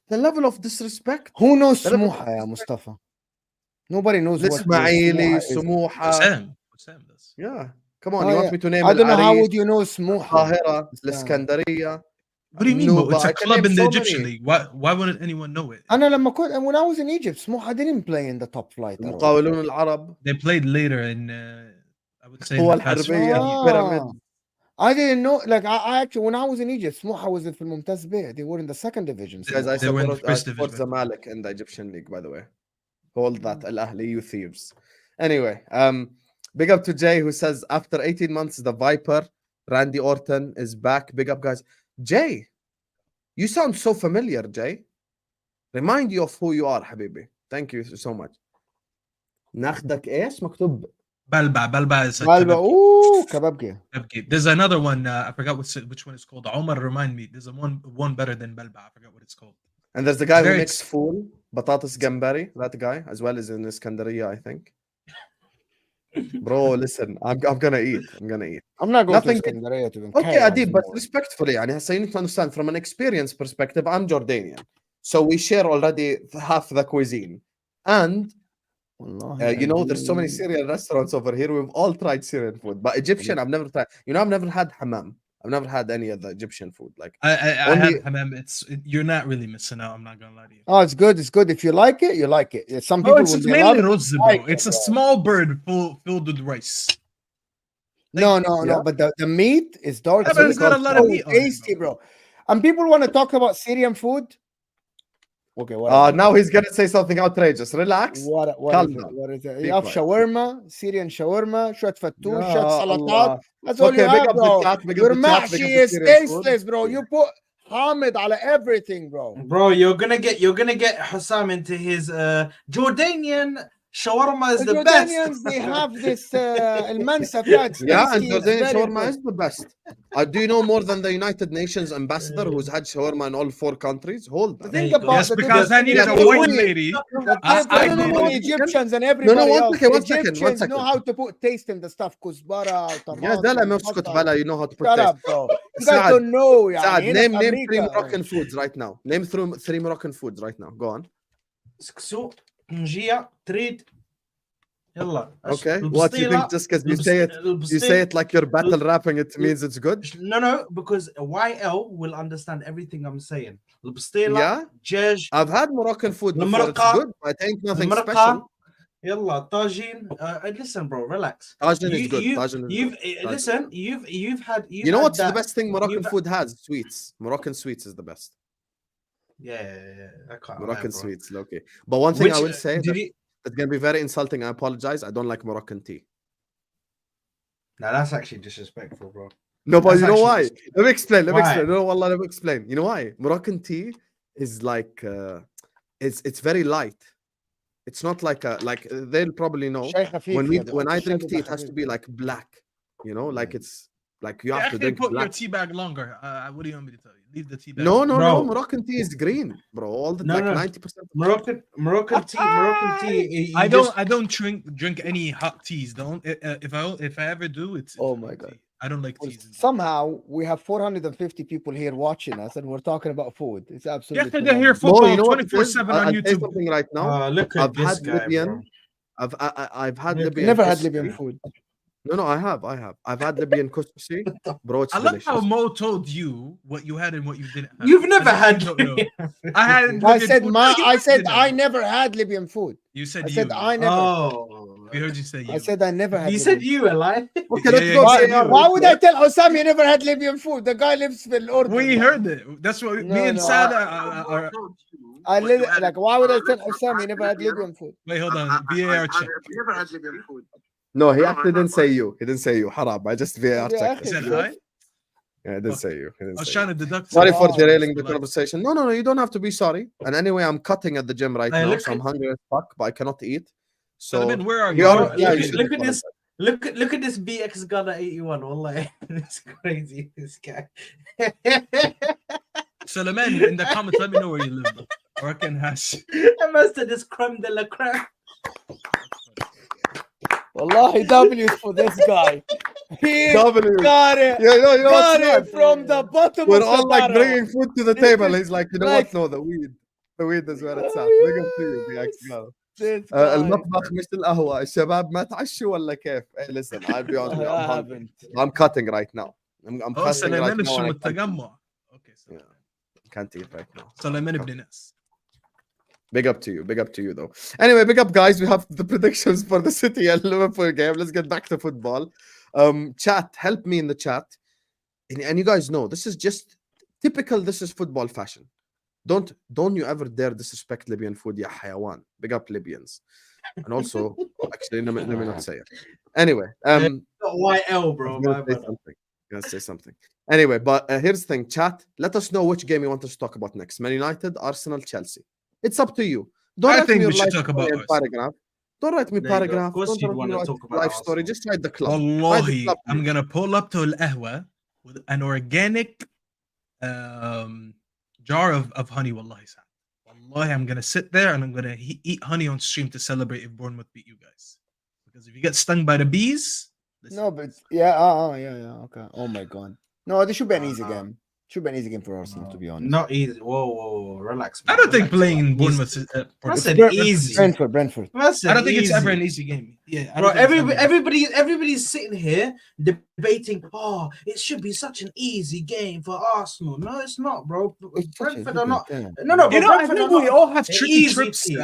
The level of disrespect. Who knows The level of Smoha, ya Mustafa? Nobody knows what الإسماعيلي, Smoha is. سموحة. Hussein does. Yeah, come on, Oh, you want yeah. me to name I don't know how العريش, would you know Smoha. القاهرة, الإسكندرية. What do you mean, bro? It's I a can club name in the so Egyptian many. league. Why wouldn't anyone know it? أنا لما كنت when I was in Egypt, Smoha didn't play in the top flight. at all. المقاولون العرب, They played later in, I would say, in هو the past الحربية, 15 years. بيراميدز. I didn't know. Like I actually, when I was in Egypt, Smoha was in في الممتاز B. They were in the second division. Guys, I They were in the support first division. Zamalek in the Egyptian league, by the way. Hold that, Al-Ahli, you thieves. Anyway, big up to Jay who says after 18 months the Viper Randy Orton is back. Big up, guys. Jay, you sound so familiar, Jay. Remind you of who you are, حبيبي. Thank you so much. ناخدك ايش مكتوب؟ Balba is a Balba, kebab ooh, kebabki. kebab. There's another one. I forgot which one it's called. Omar, remind me. There's a one better than Balba. I forgot what it's called. And there's the guy who Very makes fool, batatas gambari, that guy, as well as in Iskandariya, I think. Bro, listen, I'm gonna eat. I'm gonna eat. I'm not going Nothing- to Iskandariya to Okay, carry Adib, on but more. respectfully, يعني هسه you need to understand from an experience perspective, I'm Jordanian. So we share already half the cuisine. And والله you know, there's so many أديب. Syrian restaurants over here. We've all tried Syrian food, but Egyptian, I've never tried. You know, I've never had hammam. I've never had any of the Egyptian food. Like, I had Only- hammam. You're not really missing out. I'm not gonna lie to you. Oh, it's good. It's good. If you like it, you like it. Some Bro, people it's when just they love mainly it, rose, bro. like it, It's a bro. small bird filled with rice. No, no, Yeah. no. But the meat is dark. Yeah, but meat. it's got a lot of So meat on it, tasty, bro. And people want to talk about Syrian food. Okay, what? now he's gonna say something outrageous. Relax. what calm is it? down. What is it? Be You have quiet. shawarma, Syrian shawarma, شوية فتوش, يا شوية سلطات. الله. That's all Okay, you big have, up the bro. chat, big up Your the chat, big up mahshi the is Syrian food. tasteless, bro. You put Hamid على everything, bro. Bro, you're gonna get Hussam into his Jordanian shawarma is The the best. Jordanians, they have this المنسف, yeah, it's Yeah, and tasty. It's Jordanian very shawarma good. is the best. Do you know more than the United Nations ambassador who's had shawarma in all 4 countries? Hold The on. thing you go. about Yes, the because I difference needed between a white Egyptians- lady. the I difference did between it. Egyptians and everybody one else. second, one Egyptians second. know how to put taste in the stuff. كزبرة, يا طماطم, زلمه اسكت بصل. بلا, you know how to put Shut taste. up, bro. You guys Saad, don't know. يعني Saad, هنا في name 3 أمريكا. Moroccan foods right now. Name 3 Moroccan foods right now. Go on. سكسو نجية تريد يلا Okay. What you think just because you say it like you're battle rapping, it means it's good? No, because YL will understand everything I'm saying. البسطيلة Yeah. دجاج I've had Moroccan food before. It's المرقة. good, but it ain't nothing المرقة special. يلا طاجين. Listen, bro, relax. Tajin is good. Tajin is You've good. listen. You've had. You know had what's the that- best thing Moroccan you've- food has? Sweets. Moroccan sweets is the best. Yeah. I can't. Moroccan lie, bro. sweets, okay. But one thing I will say did you? that's gonna be very insulting. I apologize. I don't like Moroccan tea. No, that's actually disrespectful, bro. No, but That's you know why? actually- Let me explain. Let me Why? explain. No, wallah, let me explain. You know why? Moroccan tea is like it's very light. It's not like they'll probably know شاي خفيف when يا when I الشاي drink tea, it بيبقى has to خفيف. be like black. You know, like it's Like you Yeah, have to actually drink put your black. tea bag longer. What do you want me to tell you? Leave the tea bag. No, no, Bro. no. Moroccan tea is green, bro. All the No, like no. 90%. Moroccan tea. I don't drink any hot teas. Don't if I ever do, it's Oh blue my God. tea. I don't like teas. Somehow we have 450 people here watching us, and we're talking about food. It's Yeah, absolutely they hear phenomenal. No, football you know what it is? 24/7 on I'll say YouTube. something right now. Look at I've this had guy, Libyan. bro. I've had Look- Libyan. Never had couscous. Libyan food. No, I have. I've had Libyan couscous. Bro, it's I love how delicious. Mo told you what you had and what you didn't have. You've never As if had. you don't know. I had I Libyan said food. my. You I had said dinner. I never had Libyan food. You said I you. said I never. Oh, We heard you say you. I said I never had. you Libyan said food. you, Eli. Okay, Yeah, let's yeah, go. you Why, said you. why would I tell Osam you never had Libyan food? The guy lives in Urdu. We heard it. That's what No, me and no, Saad I- are. I live like. Why would I tell Osam you never had Libyan food? Wait, hold on. VAR check. never had Libyan food. No, he actually didn't say you. He didn't say you. Haram. I just VAR Yeah, checked He it. said Shit. I. Yeah, I didn't Okay. say you. He I didn't was say trying you. to deduct. Sorry for Wow. derailing the Like- conversation. No, you don't have to be sorry. And anyway, I'm cutting at the gym right Hey, now, look so I'm at- hungry as fuck, but I cannot eat. So Solomon, where are you you? are- yeah, you look, should look be at this. qualified. Look at this BX Gunner 81. Wallahi, it's crazy. This guy. Solomon, in the comments, let me know where you live, bro. Or I can hash. I must have this creme de la creme. Wallahi, W's for this guy. He W. got it. Yeah, you know Got what's it from the bottom We're of all the like barrel. bringing food to the table. He's like, you know Like- what? No, the weed. The weed is where it's at. Big up to you, BX girl. This guy. المطبخ مش القهوة. الشباب ما تعشوا ولا كيف? Hey, listen, I'll be honest with you. I I'm hungry. haven't. I'm cutting right now. I'm Oh, fasting right Solomon now. شو and I can't- التجمع. Okay, Yeah. Can't eat right now. Solomon ابن ناس. Big up to you. Big up to you, though. Anyway, big up, guys. We have the predictions for the City and Liverpool game. Let's get back to football. Chat, help me in the chat. And you guys know this is just typical. This is football fashion. Don't you ever dare disrespect Libyan food, ya hayawan. Big up Libyans. And also, actually, let me not say it. Anyway, YL, bro. I'm My gonna say brother. something. I'm gonna say something. Anyway, but here's the thing, chat. Let us know which game you want us to talk about next. Man United, Arsenal, Chelsea. It's up to you. Don't I write think me your we should life talk story about and Arsenal. paragraph. Don't write me There you go. paragraph. Of course Don't you'd write me wanna write talk about life story. Arsenal. Just write the club. Wallahi, club I'm name. gonna pull up to Ahwa with an organic jar of honey. Wallahi, Saad. Wallahi, I'm gonna sit there and I'm gonna eat honey on stream to celebrate if Bournemouth beat you guys. Because if you get stung by the bees, listen. No, but yeah, yeah, okay. Oh my god. No, this should be an easy game. Should be an easy game for Arsenal, to be honest. Not easy. Whoa, relax. I man, don't think relax, playing man. in Bournemouth is. I It's said Brent- easy. Brentford. I don't think it's ever an easy game. Yeah, I Bro, don't think it's ever- everybody's sitting here debating. Oh, it should be such an easy game for Arsenal. No, it's not, bro. It's such a Brentford good are not. game. No, You but know, I Brentford think are we not all have an tricky easy trips. team.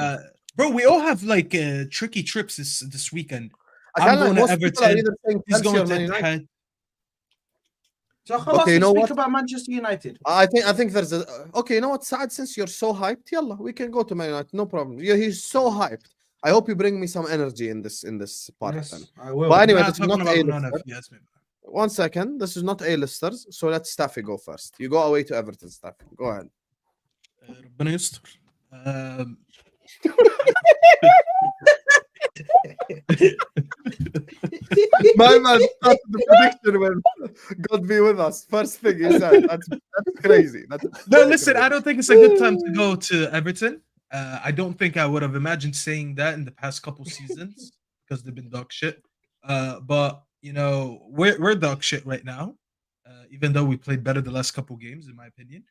Bro, we all have like tricky trips this weekend. I can't lie, going to most people are Everton. either saying He's Chelsea or going Man to United. head. So how Okay, you know speak what? about Manchester United? I think there's a okay. You know what, Saad? Since you're so hyped, yalla, we can go to Man United. No problem. Yeah, he's so hyped. I hope you bring me some energy in this part. Yes, Then. I will. But anyway, Nah, this is talking not about A none of lister. yes, man. 1 second. This is not A-listers. So let Staffy go first. You go away to Everton, Staffy. Go ahead. ربنا يستر. My man started the prediction with God be with us. First thing he said. That's crazy. No, listen, I don't think it's a good time to go to Everton. I don't think I would have imagined saying that in the past couple seasons because they've been dog shit. But you know, we're dog shit right now, even though we played better the last couple games, in my opinion.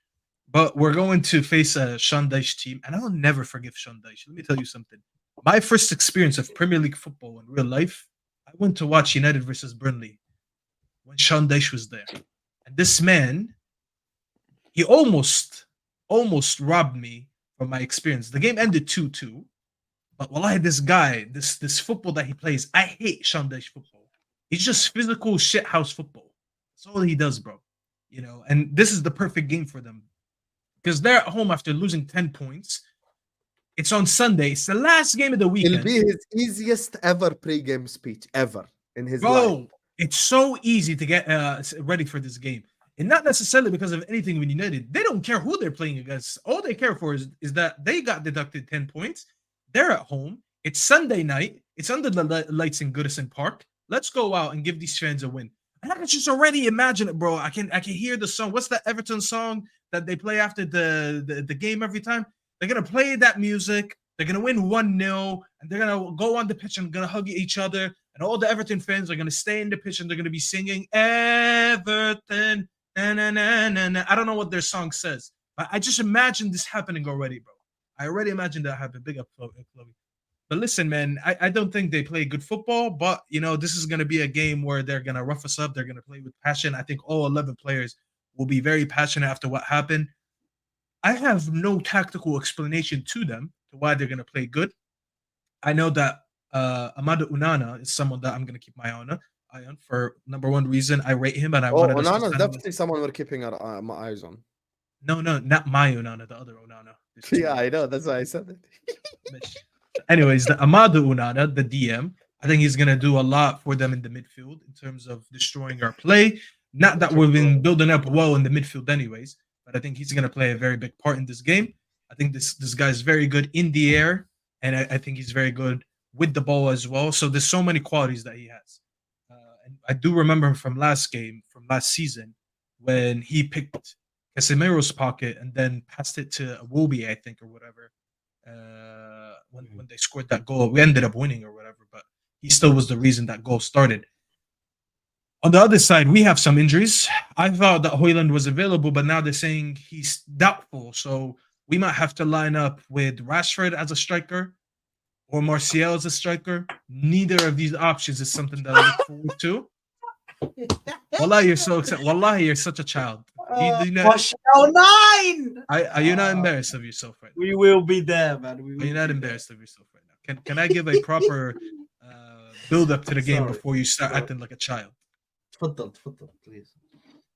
But we're going to face a Shandaish team, and I'll never forgive Shandaish. Let me tell you something. My first experience of Premier League football in real life, I went to watch United versus Burnley when Shandaish was there. And this man, he almost robbed me from my experience. The game ended 2-2. But wallahi, this guy, this football that he plays, I hate Shandaish football. He's just physical shithouse football. That's all he does, bro. You know, and this is the perfect game for them. Because they're at home after losing 10 points. It's on Sunday. It's the last game of the weekend. It'll be his easiest ever pre-game speech ever in his life. Bro, it's so easy to get ready for this game. And not necessarily because of anything with United. They don't care who they're playing against. All they care for is that they got deducted 10 points. They're at home. It's Sunday night. It's under the lights in Goodison Park. Let's go out and give these fans a win. And I can just already imagine it, bro. I can hear the song. What's that Everton song that they play after the game every time? They're gonna play that music. They're gonna win 1-0, and they're gonna go on the pitch and gonna hug each other. And all the Everton fans are gonna stay in the pitch and they're gonna be singing Everton. Na, na, na, na, na. I don't know what their song says, but I just imagine this happening already, bro. I already imagined that happen. Big up, Chloe. But listen, man, I don't think they play good football, but, this is going to be a game where they're going to rough us up. They're going to play with passion. I think all 11 players will be very passionate after what happened. I have no tactical explanation to them to why they're going to play good. I know that Ahmad Unana is someone that I'm going to keep my eye on for number one reason. I rate him, and I wanted us to Onana is sign him. definitely someone we're keeping my eyes on. No, not my Unana, the other Unana. Yeah, I know. That's why I said it. Anyways, the Ahmadu Unana, the DM, I think he's going to do a lot for them in the midfield in terms of destroying our play. Not that we've been building up well in the midfield anyways, but I think he's going to play a very big part in this game. I think this guy is very good in the air, and I think he's very good with the ball as well. So there's so many qualities that he has. And I do remember him from last season, when he picked Casemiro's pocket and then passed it to Iwobi, I think, or whatever. When they scored that goal, we ended up winning or whatever, but he still was the reason that goal started. On the other side, we have some injuries. I thought that Højlund was available, but now they're saying he's doubtful. So we might have to line up with Rashford as a striker or Martial as a striker. Neither of these options is something that I look forward to. Wallahi, you're so excited. Wallahi, you're such a child. Martial 9! Are you not embarrassed of yourself right now? We will be there, man. Are you not embarrassed of yourself right now? Can I give a proper build up to the game before you start acting like a child? Tfaddal, please.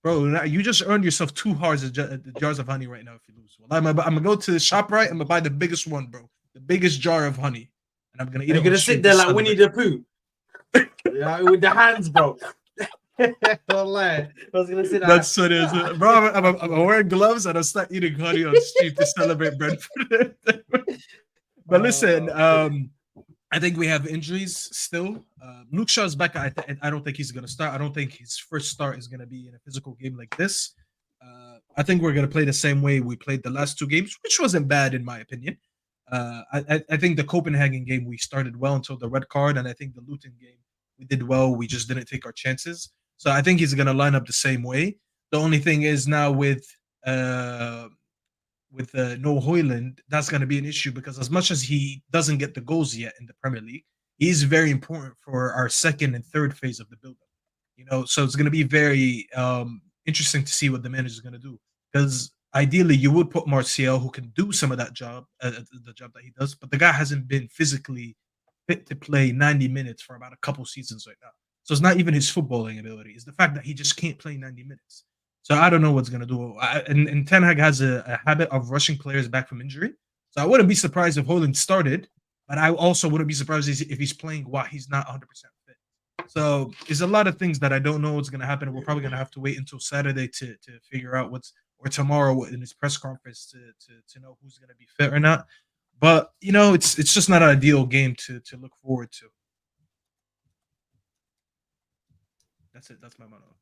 Bro, you just earned yourself 2 jars of honey right now if you lose. Well, I'm gonna go to the shop, right? I'm gonna buy the biggest one, bro. The biggest jar of honey. And I'm gonna eat it. You're gonna sit there like Winnie the Pooh. Yeah, with the hands, bro. I was gonna say that. That's so it is. Bro, I'm wearing gloves and I'll start eating honey on the street to celebrate Brentford. But listen, I think we have injuries still. Luke Shaw's back. I don't think he's going to start. I don't think his first start is going to be in a physical game like this. I think we're going to play the same way we played the last 2 games, which wasn't bad in my opinion. I think the Copenhagen game we started well until the red card, and I think the Luton game we did well. We just didn't take our chances. So I think he's going to line up the same way. The only thing is now with no Højlund, that's going to be an issue, because as much as he doesn't get the goals yet in the Premier League, he's very important for our second and third phase of the build-up. So it's going to be very interesting to see what the manager is going to do, because ideally you would put Martial, who can do some of that job, the job that he does, but the guy hasn't been physically fit to play 90 minutes for about a couple seasons right now. So it's not even his footballing ability. It's the fact that he just can't play 90 minutes. So I don't know what's going to do. And Ten Hag has a habit of rushing players back from injury. So I wouldn't be surprised if Højlund started, but I also wouldn't be surprised if he's playing while he's not 100% fit. So there's a lot of things that I don't know what's going to happen. We're probably going to have to wait until Saturday to figure out or tomorrow in his press conference to know who's going to be fit or not. But, it's just not an ideal game to look forward to. That's it. That's my monologue.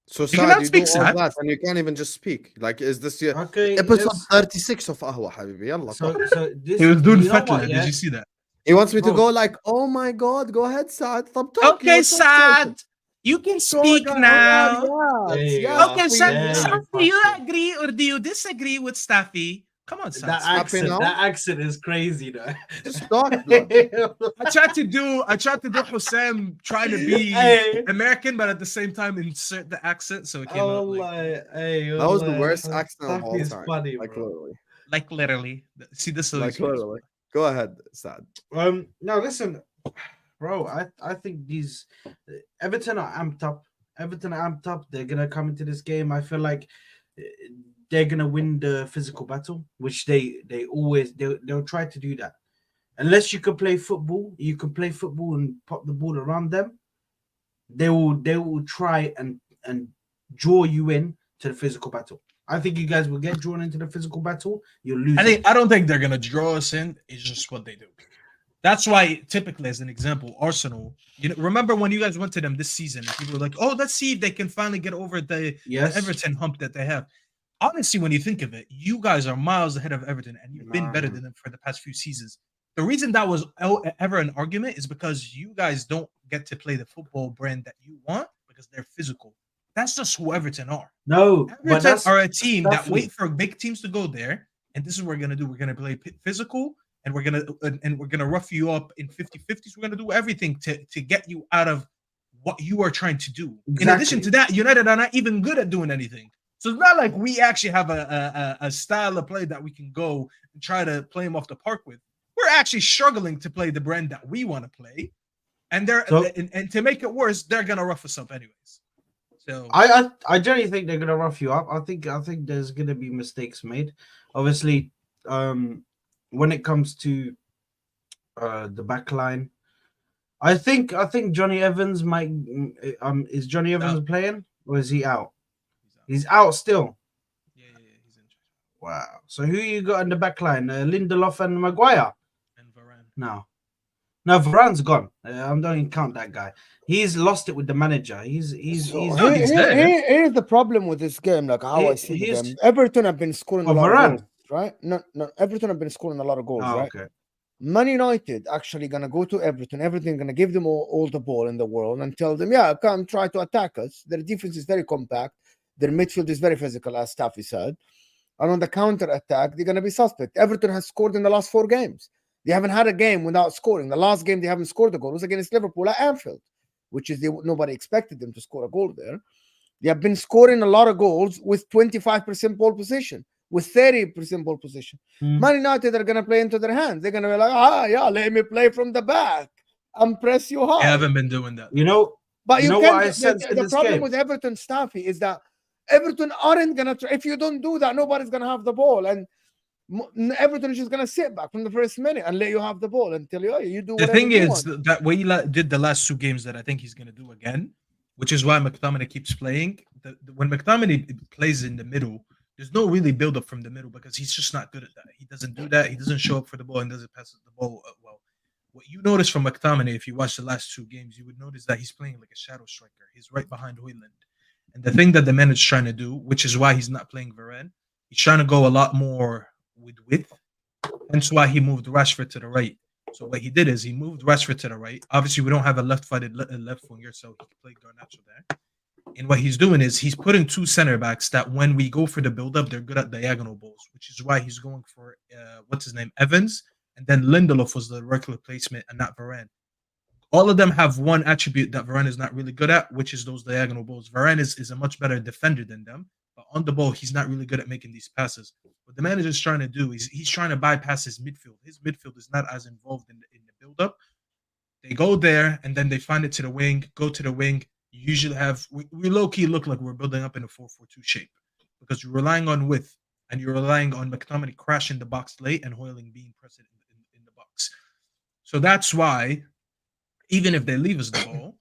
So You cannot Saad, you speak, do all Saad. that and you can't even just speak. Like, is this your Okay. episode 36 of Ahwa, Habibi? Yalla, So talk. this, He was doing you know Fatla. what, yeah? Did you see that? He wants me to Bro. go like, oh my God, go ahead, Saad. Talk, you Okay, were so Saad. excited. You can Go speak on, now. There you yes, go. Okay, please. Saad, do you fuck it. agree or do you disagree with Staffy? Come on, Saad. That That accent is crazy, though. Just talk, blood. I tried to do Hussein trying to be Hey. American, but at the same time insert the accent, so it came out That was the worst accent of all time. Funny, Like, bro. literally. like literally. See, this is Like, literally. Go ahead, Saad. No, listen, bro. I think these Everton are amped up. They're gonna come into this game. I feel like they're gonna win the physical battle, which they'll try to do that. Unless you can play football, and pop the ball around them. They will try and draw you in to the physical battle. I think you guys will get drawn into the physical battle. You'll lose. I don't think they're gonna draw us in. It's just what they do. That's why, typically, as an example, Arsenal. Remember when you guys went to them this season, and people were like, "Oh, let's see if they can finally get over the Everton hump that they have." Honestly, when you think of it, you guys are miles ahead of Everton, and you've been better than them for the past few seasons. The reason that was ever an argument is because you guys don't get to play the football brand that you want because they're physical. That's just who Everton are. No, Everton are a team that wait for big teams to go there, and this is what we're gonna do. We're gonna play physical, and we're gonna rough you up in 50-50s. We're gonna do everything to get you out of what you are trying to do. Exactly. In addition to that, United are not even good at doing anything. So it's not like we actually have a style of play that we can go and try to play them off the park with. We're actually struggling to play the brand that we want to play, and and to make it worse, they're gonna rough us up anyways. So I generally think they're gonna rough you up. I think there's gonna be mistakes made. Obviously, when it comes to the back line, I think Johnny Evans might is Johnny Evans playing or is he out? He's out still. Yeah, he's injured. Wow. So who you got in the back line? Lindelof and Maguire? And Varane. No, Varane's gone. I don't even count that guy. He's lost it with the manager. Here's the problem with this game, like how I see the game. Everton have been scoring a lot of goals, right? No, Everton have been scoring a lot of goals, right? Okay. Man United actually gonna go to Everton. Everton gonna give them all the ball in the world and tell them, yeah, come try to attack us. Their defense is very compact. Their midfield is very physical, as Staffy said. And on the counter attack, they're gonna be suspect. Everton has scored in the last 4 games. They haven't had a game without scoring. The last game they haven't scored a goal was against Liverpool at Anfield, which is nobody expected them to score a goal there. They have been scoring a lot of goals with 25% ball position, with 30% ball position. Man United are going to play into their hands. They're going to be like, let me play from the back and press you hard. They haven't been doing that. But you know what I sense in this problem game with Everton, Staffy, is that Everton aren't going to try. If you don't do that, nobody's going to have the ball. And Everton is just going to sit back from the first minute and let you have the ball and tell you, you do whatever the thing you is want. that what he did the last 2 games that I think he's going to do again, which is why McTominay keeps playing. When McTominay plays in the middle, there's no really build up from the middle because he's just not good at that. He doesn't do that. He doesn't show up for the ball and doesn't pass the ball well. What you notice from McTominay, if you watch the last 2 games, you would notice that he's playing like a shadow striker. He's right behind Højlund. And the thing that the man is trying to do, which is why he's not playing Varane, he's trying to go a lot more with width. Hence why he moved Rashford to the right. So what he did is he moved Rashford to the right. Obviously, we don't have a left-footed left winger, so he can play Garnacho there. And what he's doing is he's putting 2 center backs that when we go for the build-up, they're good at diagonal balls, which is why he's going for, Evans. And then Lindelof was the regular placement and not Varane. All of them have one attribute that Varane is not really good at, which is those diagonal balls. Varane is a much better defender than them. But on the ball, he's not really good at making these passes. What the manager is trying to do is he's trying to bypass his midfield. His midfield is not as involved in the build-up. They go there, and then they find it to the wing, go to the wing. You usually we low-key look like we're building up in a 4-4-2 shape because you're relying on width, and you're relying on McTominay crashing the box late and Højlund being pressed in the box. So that's why, even if they leave us the ball,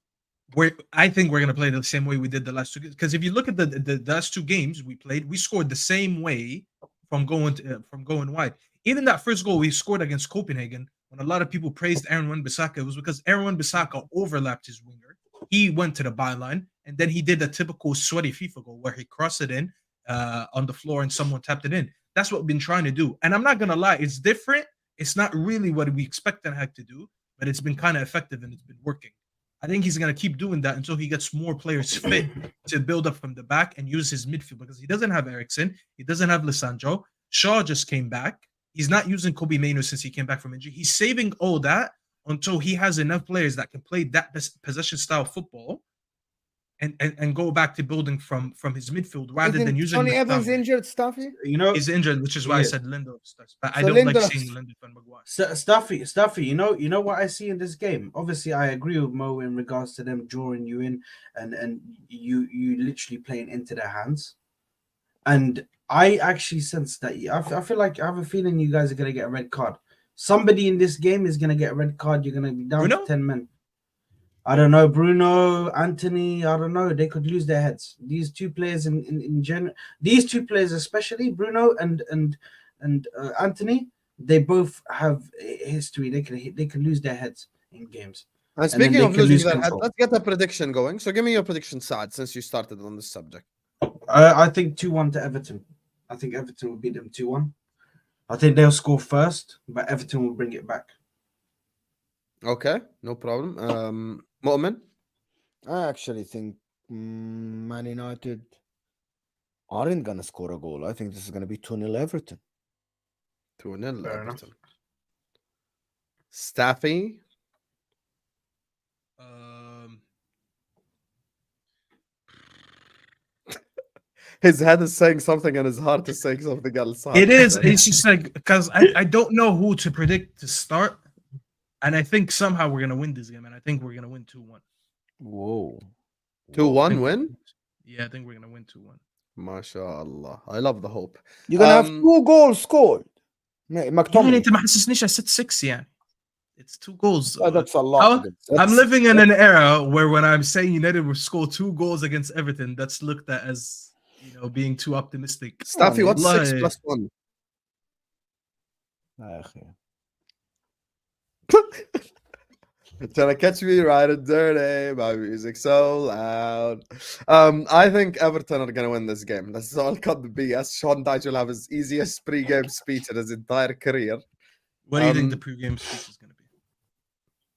I think we're going to play the same way we did the last 2 games. Because if you look at the last 2 games we played, we scored the same way from going wide. Even that first goal we scored against Copenhagen, when a lot of people praised Aaron Wan-Bissaka, it was because Aaron Wan-Bissaka overlapped his winger. He went to the byline, and then he did a typical sweaty FIFA goal where he crossed it in on the floor and someone tapped it in. That's what we've been trying to do. And I'm not going to lie, it's different. It's not really what we expect Ten Hag to do, but it's been kind of effective and it's been working. I think he's going to keep doing that until he gets more players fit to build up from the back and use his midfield because he doesn't have Eriksen. He doesn't have Lisandro. Shaw just came back. He's not using Kobe Mainoo since he came back from injury. He's saving all that until he has enough players that can play that possession style football and go back to building from his midfield rather than using Tony Evans injured, Staffy? He's injured, which is why I said Lindelof starts. But I don't like seeing Lindelof and Maguire. Staffy, you know what I see in this game? Obviously, I agree with Mo in regards to them drawing you in and you literally playing into their hands. And I actually sense that I feel like I have a feeling you guys are going to get a red card. Somebody in this game is going to get a red card. You're going to be down to 10 men. I don't know, Bruno, Anthony, I don't know. They could lose their heads. These 2 players in general, these 2 players especially, Bruno and Anthony, they both have history. They can lose their heads in games. And then speaking they of can losing lose their head, control. let's get a prediction going. So give me your prediction, Saad, since you started on this subject. I think 2-1 to Everton. I think Everton will beat them 2-1. I think they'll score first, but Everton will bring it back. Okay, no problem. Moamen? I actually think Man United aren't gonna score a goal. I think this is gonna be 2-0 Everton. 2-0 Fair enough. Everton. Staffy? His head is saying something and his heart is saying something else. It is. It's just like because I don't know who to predict to start, and I think somehow we're gonna win this game, and I think we're gonna win 2-1. Whoa. 2-1 win? Yeah, I think we're gonna win 2-1. MashaAllah. I love the hope. You're gonna have 2 goals scored. يعني McTominay. انت ما حسسنيش I said 6 يعني. It's 2 goals. That's a lot. I'm living in an era where when I'm saying United will score 2 goals against Everton, that's looked at as being too optimistic. Staffy, what's 6 plus 1? Trying to catch me right and dirty, my music so loud. I think Everton are gonna win this game. This is all cut the BS. Sean Dyche will have his easiest pre-game speech in his entire career. What do you think the pre-game speech is gonna be?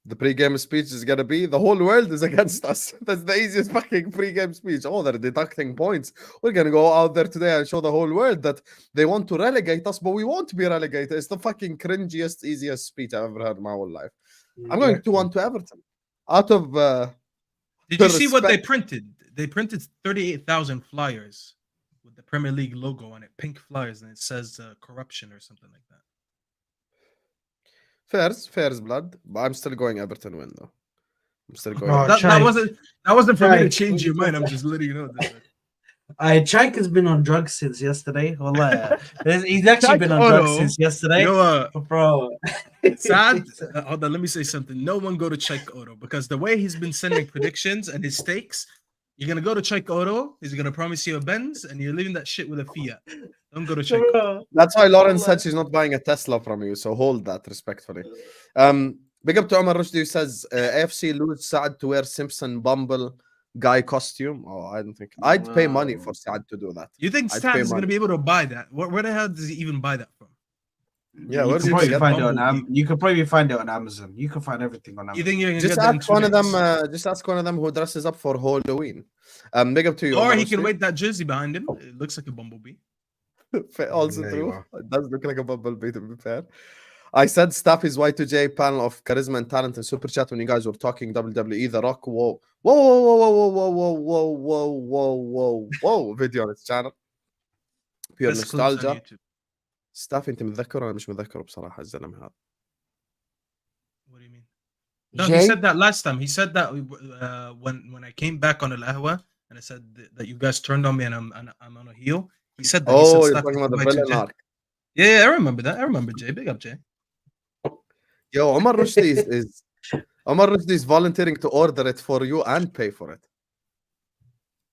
The pre-game speech is gonna be the whole world is against us. That's the easiest fucking pre-game speech. Oh, they're deducting points. We're gonna go out there today and show the whole world that they want to relegate us, but we won't be relegated. It's the fucking cringiest, easiest speech I've ever heard in my whole life. I'm going 2-1 to Everton. Out of did you see what they printed? They printed 38,000 flyers with the Premier League logo on it, pink flyers, and it says corruption or something like that. Fair's blood, but I'm still going Everton win though. I'm still going. That wasn't for me to change your mind. I'm just letting you know that. Chaik has been on drugs since yesterday. Wallah, he's actually been on drugs since yesterday. Bro. Saad, hold on, let me say something. No one go to Chaik Odo because the way he's been sending predictions and his stakes, you're gonna go to Chaik Odo, he's gonna promise you a Benz, and you're leaving that shit with a Fiat. Don't go to Chaik Odo. That's why Lauren said she's not buying a Tesla from you, so hold that respectfully. Big up to Omar Rushdie who says AFC lose Saad to wear Simpson Bumble guy costume. Oh, I don't think I'd pay money for Saad to do that. You think Saad is going to be able to buy that? Where the hell does he even buy that from? Yeah, you can probably find it on you can probably find it on Amazon. You can find everything on Amazon. You think you're gonna just get ask one of them? Just ask one of them who dresses up for Halloween. Big up to you. Or he can wait that jersey behind him. It looks like a bumblebee. Also true. It does look like a bumblebee, to be fair. I said Staffy's Y2J panel of charisma and talent in Super Chat when you guys were talking WWE. The Rock, whoa, video on its channel. Pure nostalgia. Staffy انت متذكر ولا مش متذكره بصراحة الزلمة هذا. What do you mean? No, he said that last time. He said that when I came back on Ahwa and I said that you guys turned on me and I'm on a heel. He said that. Oh, you're talking about the villain arc. Yeah, I remember that. I remember Jay. Big up, Jay. Yo, Omar Rushdie is volunteering to order it for you and pay for it.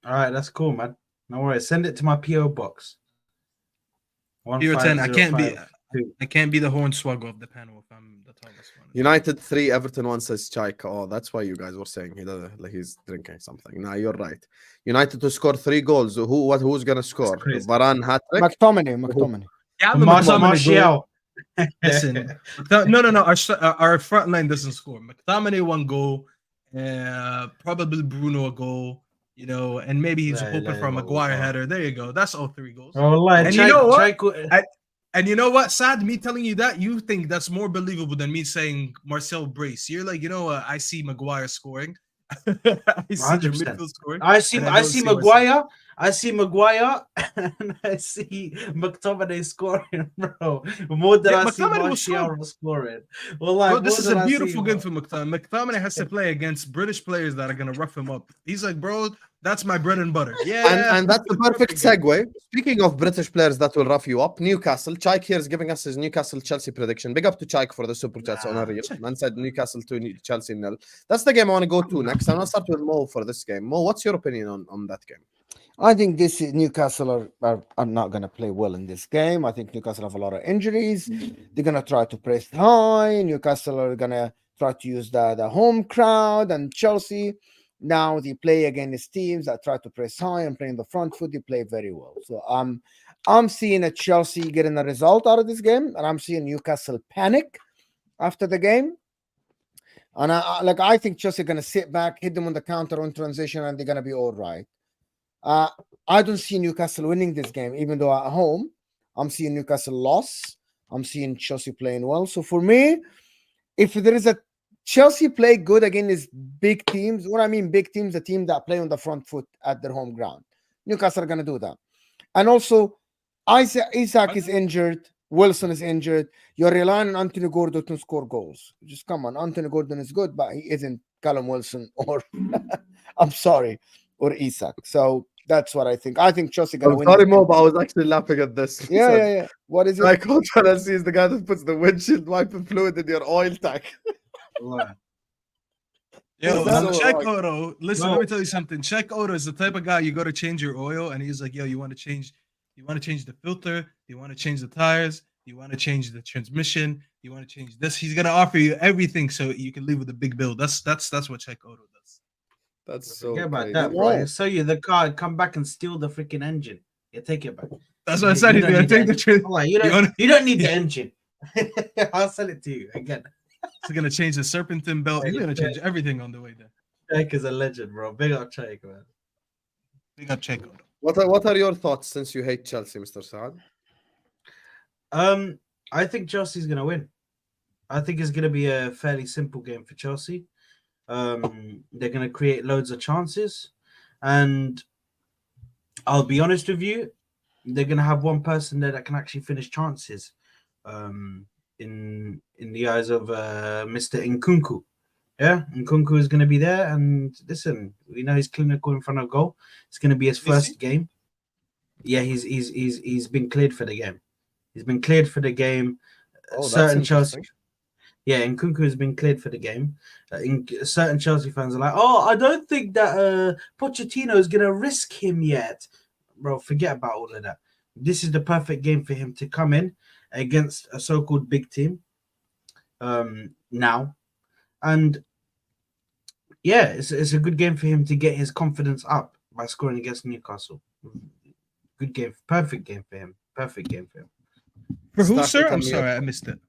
All right, that's cool, man. No worries. Send it to my PO box. 10. I can't be the hornswoggle of the panel if I'm the tallest one. United 3, Everton 1 says Chaik. Oh, that's why you guys were saying he's drinking something. Nah, you're right. United to score 3 goals. Who's gonna score? Varane hat-trick? McTominay. Yeah, Martial. Listen, no. Our front line doesn't score. McTominay 1 goal, probably Bruno a goal. You know, and maybe he's hoping for a Maguire header. There you go. That's all 3 goals. And you know what? And you know what, Saad? Me telling you that, you think that's more believable than me saying Marcel Brace. You're like, you know what? I see Maguire scoring. I see your midfield scoring. I see Maguire. I see Maguire and I see McTominay scoring, bro. More than I see Martial scoring. Bro, this is a beautiful game for McTominay. McTominay has to play against British players that are gonna rough him up. He's like, bro, that's my bread and butter. Yeah, and that's the perfect segue. Speaking of British players that will rough you up, Newcastle. Chaik here is giving us his Newcastle Chelsea prediction. Big up to Chaik for the super chats on a reel. Man said Newcastle 2, Chelsea 0. That's the game I want to go to next. I'm gonna start with Mo for this game. Mo, what's your opinion on that game? I think this Newcastle are not going to play well in this game. I think Newcastle have a lot of injuries. They're going to try to press high. Newcastle are going to try to use the home crowd, and Chelsea now they play against teams that try to press high and play in the front foot. They play very well. So I'm seeing a Chelsea getting a result out of this game, and I'm seeing Newcastle panic after the game. And I think Chelsea are going to sit back, hit them on the counter on transition, and they're going to be all right. I don't see Newcastle winning this game, even though at home, I'm seeing Newcastle loss. I'm seeing Chelsea playing well. So for me, if there is a Chelsea play good against big teams, what I mean big teams, the team that play on the front foot at their home ground, Newcastle are going to do that. And also, Isaac is injured. Wilson is injured. You're relying on Anthony Gordon to score goals. Just come on. Anthony Gordon is good, but he isn't Callum Wilson or, I'm sorry, or Isaac. So that's what I think. I think Chelsea going to win. Sorry, Mo, but I was actually laughing at this. Yeah. What is it? Like, Chelsea is the guy that puts the windshield wiper fluid in your oil tank. Yo, That's Check all right. Odo. Listen, let me tell you something. Check Odo is the type of guy you go to change your oil, and he's like, "Yo, you want to change the filter? You want to change the tires? You want to change the transmission? You want to change this?" He's gonna offer you everything so you can leave with a big bill. That's what Check Odo does. That's so. Forget about crazy. that, bro. He'll sell you the car, come back and steal the freaking engine. You take it back. That's what I said. He's gonna take the truth. You don't need the engine. I'll sell it to you again. He's gonna change the serpentine belt. He's gonna change everything on the way there. Check is a legend, bro. Big up Check, man. Big up Check Odo. What are your thoughts since you hate Chelsea, Mr. Saad? I think Chelsea's gonna win. I think it's gonna be a fairly simple game for Chelsea. They're gonna create loads of chances, and I'll be honest with you, they're gonna have one person there that can actually finish chances. In the eyes of Mr. Nkunku. Yeah, Nkunku is going to be there, and listen, we know he's clinical in front of goal. It's going to be his first game. Yeah, he's been cleared for the game. He's been cleared for the game. Certain Chelsea, yeah, Nkunku has been cleared for the game. Certain Chelsea fans are like, "Oh, I don't think that Pochettino is going to risk him yet." Bro, forget about all of that. This is the perfect game for him to come in against a so-called big team now, and yeah, it's a good game for him to get his confidence up by scoring against Newcastle. Good game, perfect game for him. Perfect game for him. For who, Staffy, sir? tell I'm me sorry, your I missed it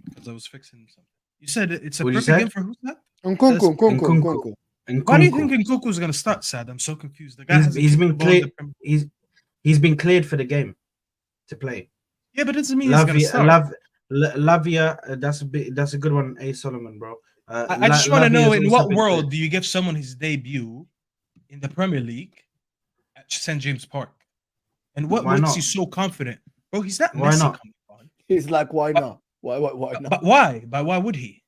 because I was fixing something. You said it's a What you perfect said? game for who's that? Nkunku. And Why do you think Nkunku is going to start, Sad? I'm so confused. The guy he's been cleared? He's been cleared for the game to play. Yeah, but it doesn't mean he's going to start. Lavia, that's a good one. A Solomon, bro. I just want to know, in what world do you give someone his debut in the Premier League at St. James Park? And what Why makes not? you so confident? Bro, he's not Why Messi not? coming on. He's like, why not? Why not? But why? But why would he?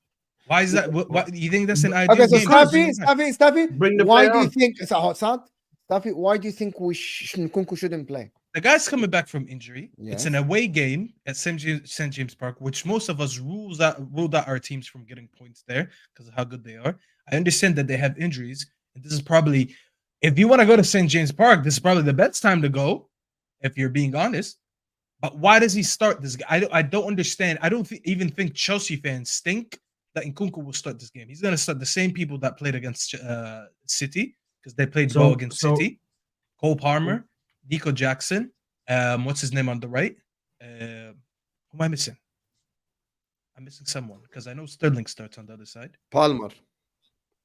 Why is that? Why, you think that's an ideal Okay, so game? Staffy, Bring the why player do you on. think it's a hot Saad? Staffy, why do you think Nkunku shouldn't play? The guy's coming back from injury. Yes. It's an away game at St. James Park, which most of us ruled out our teams from getting points there because of how good they are. I understand that they have injuries, and this is probably, if you want to go to St. James Park, this is probably the best time to go, if you're being honest. But why does he start this guy? I don't understand. I don't even think Chelsea fans think that Nkunku will start this game. He's going to start the same people that played against City, because they played well against City. Cole Palmer, Nico Jackson, what's his name on the right? Who am I missing? I'm missing someone because I know Sterling starts on the other side. Palmer.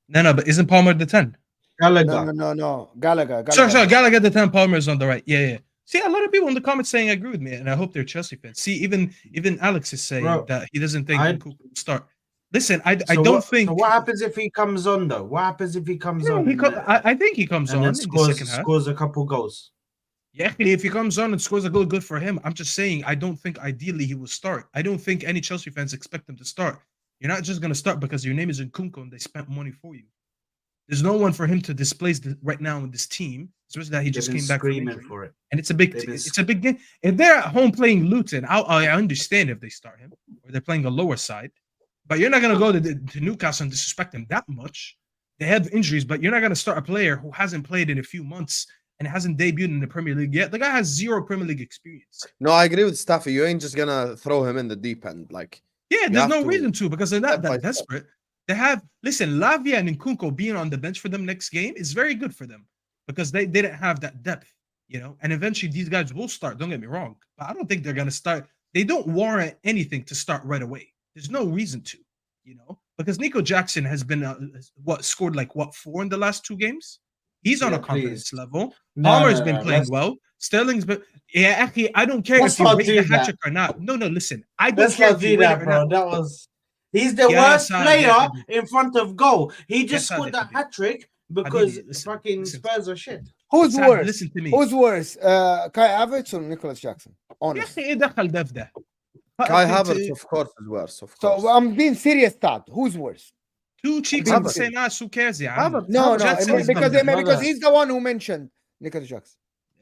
No, but isn't Palmer the 10? Gallagher. No. Gallagher. Sorry, Gallagher the 10, Palmer is on the right. Yeah. See, a lot of people in the comments saying I agree with me, and I hope they're Chelsea fans. See, even Alex is saying that he doesn't think Nkunku will start. Listen, I don't think. So what happens if he comes on though? What happens if he comes on? I think he comes on and in the second half. Scores a couple goals. Yeah, if he comes on and scores a goal, good for him. I'm just saying, I don't think ideally he will start. I don't think any Chelsea fans expect him to start. You're not just going to start because your name is Nkunku and they spent money for you. There's no one for him to displace right now in this team, especially that he just came back from injury. For it. And it's a big game. If they're at home playing Luton, I understand if they start him or they're playing a lower side. But you're not going to go to Newcastle and disrespect them that much. They have injuries, but you're not going to start a player who hasn't played in a few months and hasn't debuted in the Premier League yet. The guy has 0 Premier League experience. No, I agree with Staffy. You ain't just gonna throw him in the deep end. Like, Yeah, You there's have no to reason to because they're not step by that step. desperate. They have Lavia and Nkunku being on the bench for them next game is very good for them because they didn't have that depth, and eventually these guys will start. Don't get me wrong, but I don't think they're gonna start. They don't warrant anything to start right away. There's no reason to, because Nico Jackson has been scored 4 in the last 2 games. He's on Yeah, a confidence please. level. No, Palmer's no, been no, playing let's- well. Sterling's been. Yeah, actually, I don't care Let's if you not rate do the that. hat trick or not. No, listen. I don't Let's care not if you do rate it that, or bro. not. That was he's the Yeah, worst Saad, player yeah, in front of goal. He just Yes, scored Saad, that hat trick because listen, fucking listen. Spurs are shit. Who's Saad, worse? listen to me. Who's worse? Kai Havertz or Nicholas Jackson? يا Honest. اخي ايه دخل ده في ده؟ Kai Havertz, of course, is worse. Of course. So I'm being serious, Tad. Who's worse? 2 cheeks Havertz. of the same ass. Who cares, يا عم? Havertz. No, Jackson is because better. because he's the one who mentioned Nicholas Jackson.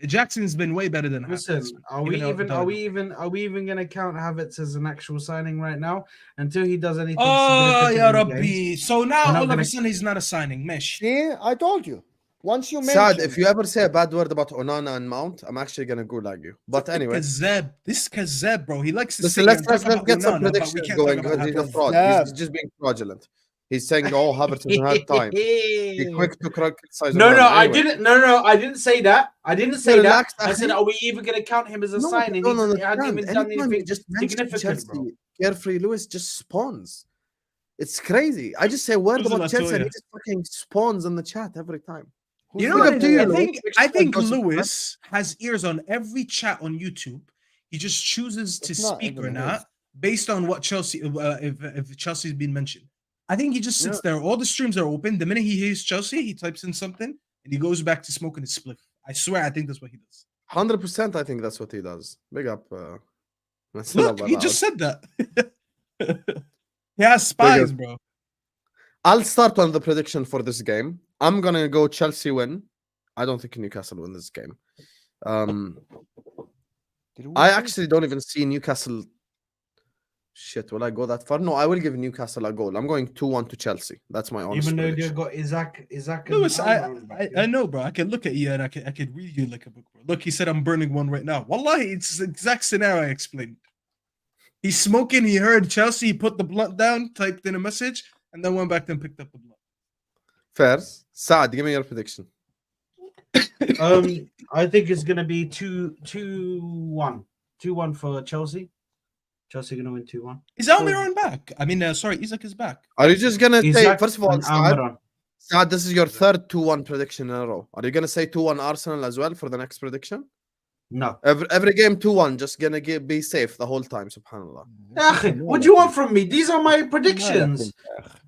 Jackson's been way better than Listen, Havertz. are we even gonna count Havertz as an actual signing right now until he does anything? Oh, significant ya in games? Rabbi. So now We're not all of gonna- a sudden he's not a signing. Mesh. See, I told you. Once you Sad, mentioned, if you ever say a bad word about Onana and Mount, I'm actually gonna go like you. But anyway, Kazab. This Kazab, bro. He likes to listen, sit here let's and talk about get some Onana, but we predictions can't going talk about because he's a Havertz. fraud. Kazab. He's just being fraudulent. He's saying, "Oh, Havertz hasn't had time." He's quick to criticize. No, Onana. I Anyway, didn't. No, I didn't say that. I didn't say that. relax, I said, Akhi. are we even gonna count him as a No, signing? I He don't hasn't even understand. done Anytime you anything just mention significant, bro. Chelsea, Carefree Lewis just spawns. It's crazy. I just say a word Who's about Chelsea and he Latoya? just fucking spawns in the chat every time. You know Big what? up to you, I Lewis. think Make sure I think go subscribe. Lewis has ears on every chat on YouTube. He just chooses to It's not speak even or his. not based on what Chelsea, if Chelsea's been mentioned. I think he just sits there. All the streams are open. The minute he hears Chelsea, he types in something and he goes back to smoking his spliff. I swear, I think that's what he does. 100%, I think that's what he does. Big up. That's Look, not he allowed. just said that. He has spies, bro. I'll start on the prediction for this game. I'm gonna go Chelsea win. I don't think Newcastle win this game. I actually don't even see Newcastle. Shit, will I go that far? No, I will give Newcastle a goal. I'm going 2-1 to Chelsea. That's my honest Even though prediction. they've got Isaac. Lewis, and Omar on back, I know, bro. I can look at you and I could read you like a book, bro. Look, he said I'm burning one right now. Wallahi, it's the exact scenario I explained. He's smoking. He heard Chelsea. He put the blunt down, typed in a message, and then went back and picked up the blunt. Fair. Saad, give me your prediction. I think it's gonna be 2-1. 2-1 for Chelsea. Chelsea gonna win 2-1. Is Almiron back? I mean, sorry, Isaac is back. Are you just gonna say Isaac first of all, and Saad, Almiron. Saad, this is your third 2-1 prediction in a row. Are you gonna say 2-1 Arsenal as well for the next prediction? No. Every game 2-1, just gonna be safe the whole time, subhanallah. What do you want from me? These are my predictions.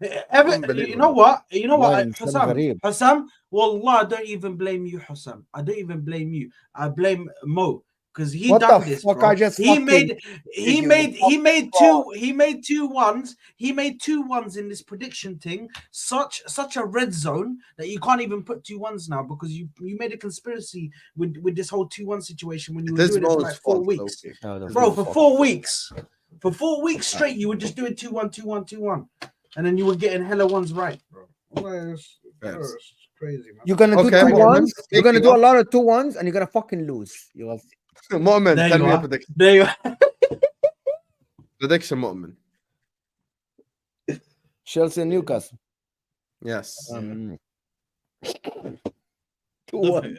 You know what? Hussam, wallah, I don't even blame you, Hussam. I don't even blame you. I blame Mo because he What done the this. fuck? Bro. I just He fucking made two ones. He made 2-1s in this prediction thing. Such a red zone that you can't even put 2-1s now because you made a conspiracy with this whole 2-1 situation when you were It is doing it for Mo's like 4 fault, weeks. though. Bro, for 4 weeks. For 4 weeks straight, you were just doing 2-1, 2-1, 2-1. And then you were getting hella ones right, bro. It's crazy, man. You're gonna do Okay, 2-1s. You're gonna speaking do a of- lot of 2-1s, and you're gonna fucking lose. You will. Moamen, There tell you me a are. prediction. There you are. Prediction, Moamen. Chelsea and Newcastle. Yes. 2-1.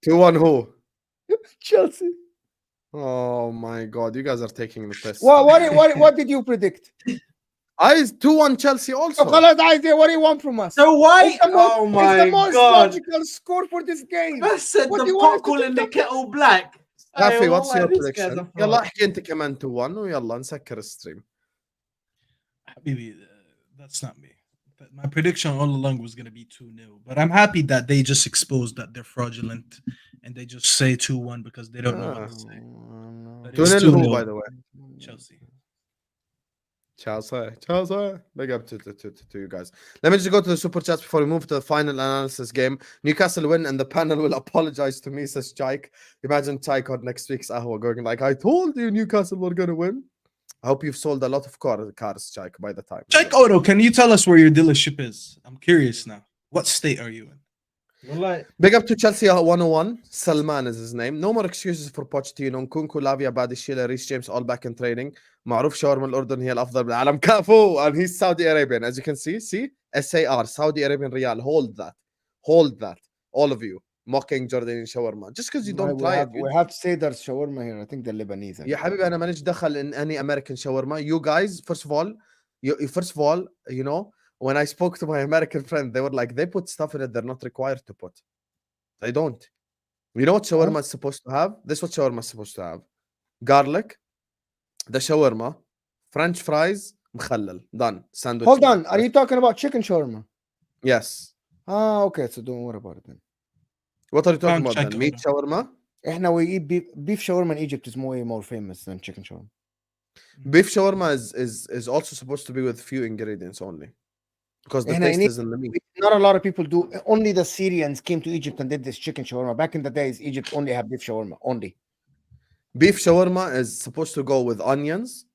2-1 who? Chelsea. Oh my god, you guys are taking the piss. What did you predict? I 2-1 Chelsea So, also. خلاص, Isaiah, what do you want from us? So why? It's the most, Oh it's my the most god! logical score for this game. I said What do the you want us pot to calling do? the kettle black. Staffy, Hey, what's والله your these guys prediction? are يلا fraud. احكي انت كمان 2-1 ويلا نسكر الستريم. Habibi, that's not me. But my prediction all along was going to be 2-0. But I'm happy that they just exposed that they're fraudulent and they just say 2-1 because they don't know what to say. But it's 2-0 who, by the way? Chelsea. Chelsea. Big up to you guys. Let me just go to the super chats before we move to the final analysis game. Newcastle win and the panel will apologize to me, says Chaik. Imagine Chaik on next week's Ahwa going like, I told you Newcastle were going to win. I hope you've sold a lot of cars, Chaik, by the time. Check Odo, can you tell us where your dealership is? I'm curious now. What state are you in? Wallahi. Big up to Chelsea 101. Salman is his name. No more excuses for Pochettino. Nkunku, Lavia, Badishile, Reece James all back in training. معروف شاورما الأردن هي الأفضل بالعالم. كفو. And he's Saudi Arabian. As you can see, SAR, Saudi Arabian Riyal. Hold that. All of you mocking Jordanian shawarma. Just because you don't we try have, it. we have to say there's shawarma here. I think the Lebanese. يا حبيبي أنا ماليش دخل in any American shawarma. You guys, first of all, you know, when I spoke to my American friend, they were like, they put stuff in it they're not required to put. They don't. You know what shawarma is supposed to have? This is what shawarma is supposed to have. Garlic, the shawarma, French fries, مخلل. Done. Sandwich. Hold on. Are you talking about chicken shawarma? Yes. Ah, okay. So don't worry about it then. What are you talking Can't about check then? Meat order. shawarma? We eat beef shawarma in Egypt is way more famous than chicken shawarma. Beef shawarma is also supposed to be with few ingredients only. Because the taste is in the meat. Not a lot of people do. Only the Syrians came to Egypt and did this chicken shawarma. Back in the days, Egypt only had beef shawarma. Only. Beef shawarma is supposed to go with onions,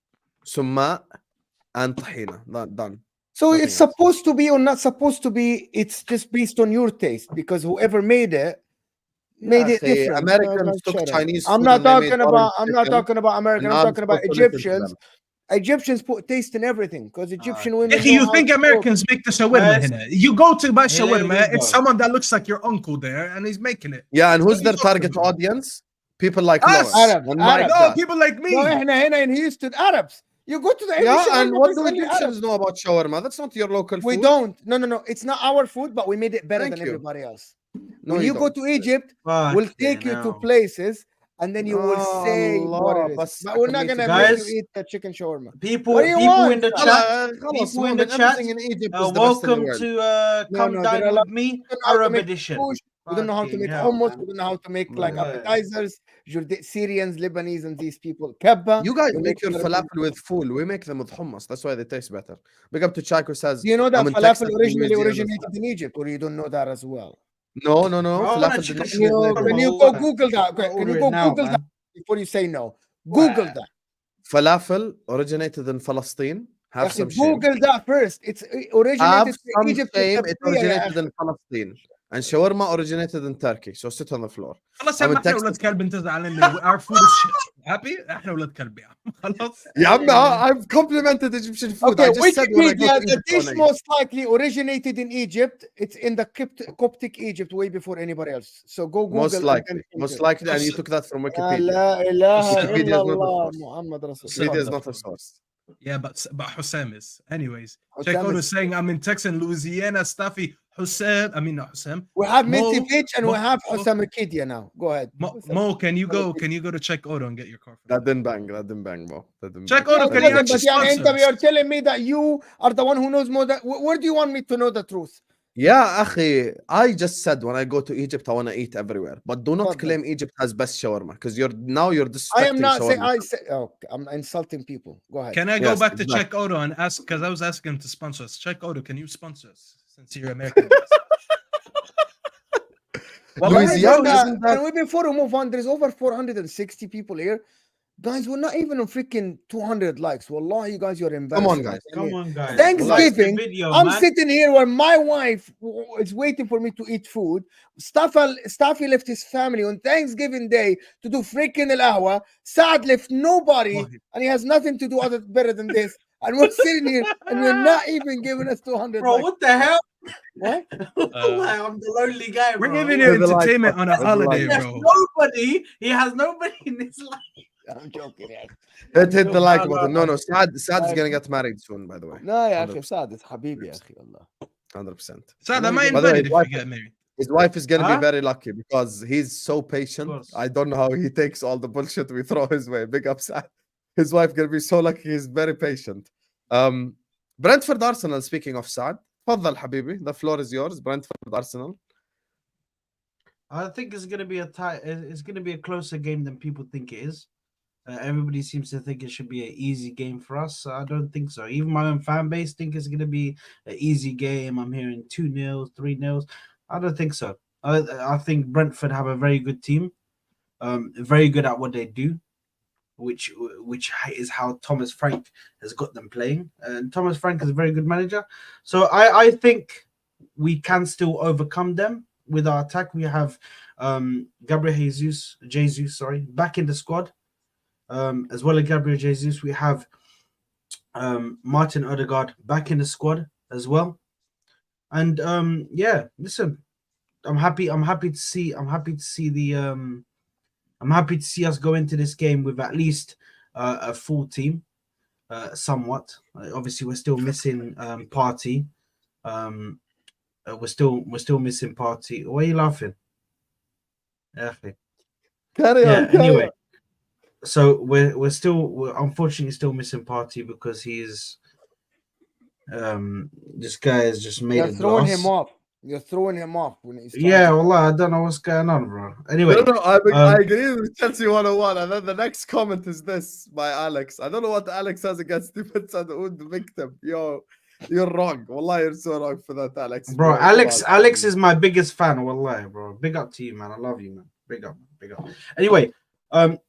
summa, and tahina. Done. So Nothing it's else. supposed to be or not supposed to be. It's just based on your taste because whoever made it made it different. Americans took Shut up. Chinese I'm food not and they made talking orange about. I'm not chicken, talking about American. and I'm now talking about supposed to listen to Egyptians. them. Egyptians put taste in everything because Egyptian women. If know you how think to cook. Americans make the shawarma Guys, هنا, you go to buy here we shawarma, go. it's someone that looks like your uncle there and he's making it. Yeah, and What who's are you their talking target about? audience? People like Us! Lawrence. Arabs, And Mike Arabs. No, that. people like me. No, إحنا in Houston, Arabs. You go to the every Yeah, shawarma and what place, do only Arabs. Egyptians know about shawarma? That's not your local food. We don't. No. It's not our food, but we made it better Thank than you. everybody else. No, When you go don't. to Egypt, we'll take you to places and then you will say what it is. بس But we're not حكمية gonna Guys, make you eat the chicken shawarma. People, What do you people want, in the son? chat. خلاص People in the Moamen, chat. everything in Egypt is the best in the Welcome world. to come No, dine they're with me, We don't know how to Arab make edition. kush, we don't know how to make Fucking hummus. hell, We don't know how to make like Wallahi. appetizers. Syrians, Lebanese, and these people. Kebba. You guys we make your better than falafel with fool. We make them with hummus. That's why they taste better. Big up to Chaco says, Do you know that I'm in falafel Texas, originally Louisiana. originated in Egypt, or you don't know that as well? No. I want Falafel a did chicken not shawarma. originate in Can you Egypt. go Google that? Okay, can you Order go it now, Google that man. before you say no? Google that. Falafel originated in Palestine. Have some shame. Google that first. It's Have originated in some Egypt. shame. It originated in Palestine. And shawarma originated in Turkey. So sit on the floor. خلاص يا I'm عم in احنا Texas. ولاد كلب انت زعلان our food is shit. Happy؟ احنا ولاد كلب يا عم خلاص. يا عم I've complimented Egyptian food. Okay, I just said when I go Wikipedia, to the Egypt, dish most likely originated in Egypt. It's in the Coptic Egypt way before anybody else. So go Google. most likely, and you took that from Wikipedia. لا إله Wikipedia إلا is not a الله source. محمد رسول الله. Wikipedia is not a source. Yeah, but Hussam is. Anyways, Hussam check out is- saying I'm in Texas and Louisiana. Staffy, Hussam. I mean not Hussam. We have Mo- Mitivich and we Mo- have Hussam Akidia now. Go ahead. Mo, can you go to check auto and get your car? That didn't bang, bro. That didn't Check bang. auto, No, it can you doesn't, actually but يعني sponsor أنت you're us? telling me that you are the one who knows more. Where do you want me to know the truth? Yeah, أخي, I just said when I go to Egypt, I want to eat everywhere. But do not Tafadhal. claim Egypt has best shawarma because you're disrespecting I am not saying. shawarma. I'm insulting people. Go ahead. Can I go Yes, back to exactly. Check Auto and ask, because I was asking him to sponsor us. Check Auto, can you sponsor us since you're American? Louisiana, And before we move on, there's over 460 people here. Guys, we're not even on freaking 200 likes. Wallah, you guys, you're embarrassing. Come on, guys. Come on, guys. Thanksgiving, Like the video, I'm man. sitting here where my wife is waiting for me to eat food. Staffy left his family on Thanksgiving Day to do freaking Ahwa. Saad left nobody, and he has nothing to do better than this. And we're sitting here, and you're not even giving us 200 Bro, likes. what the hell? What? Wallahi, I'm the lonely guy, bro. We're giving you With the like entertainment on a button, with the holiday, like He has bro. nobody. He has nobody in his life. I'm joking. Yeah. Hit the like No, button. no. No, Saad's gonna get married soon, by the way. No, يا 100%. أخي Saad, it's حبيبي يا أخي الله. 100%. Sad, I might By the way, invite it if you get married. His wife is gonna Huh? be very lucky because he's so patient. course. I don't know how he takes all the bullshit we throw his way. Big up, Saad. His wife gonna be so lucky. He's very patient. Brentford Arsenal. Speaking of Saad, تفضل حبيبي. The floor is yours. Brentford Arsenal. I think it's gonna be it's gonna be a closer game than people think it is. Everybody seems to think it should be an easy game for us. I don't think so. Even my own fan base think it's gonna be an easy game. I'm hearing 2-0, 3-0. I don't think so. I think Brentford have a very good team, very good at what they do, which is how Thomas Frank has got them playing. And Thomas Frank is a very good manager. So I think we can still overcome them. with our attack, we have Gabriel Jesus, back in the squad. As well as Gabriel Jesus, we have Martin Odegaard back in the squad as well. And yeah, listen, I'm happy to see us go into this game with at least a full team. Somewhat. Obviously, we're still missing Party. We're still missing Party. Why are you laughing? Okay. Carry on. Anyway, so we're unfortunately still missing Party because he's this guy has just made You're a throwing glass. him off. You're throwing him off when he's Well, I don't know what's going on, bro. Anyway, No, I agree with Chelsea 101. And then the next comment is this by Alex. I don't know what Alex has against Stephen Saad victim. Yo, you're wrong. Wallah, you're so wrong for that, Alex. bro, Alex is my biggest fan. Wallahi, bro. Big up to you, man. I love you, man. Big up. Anyway,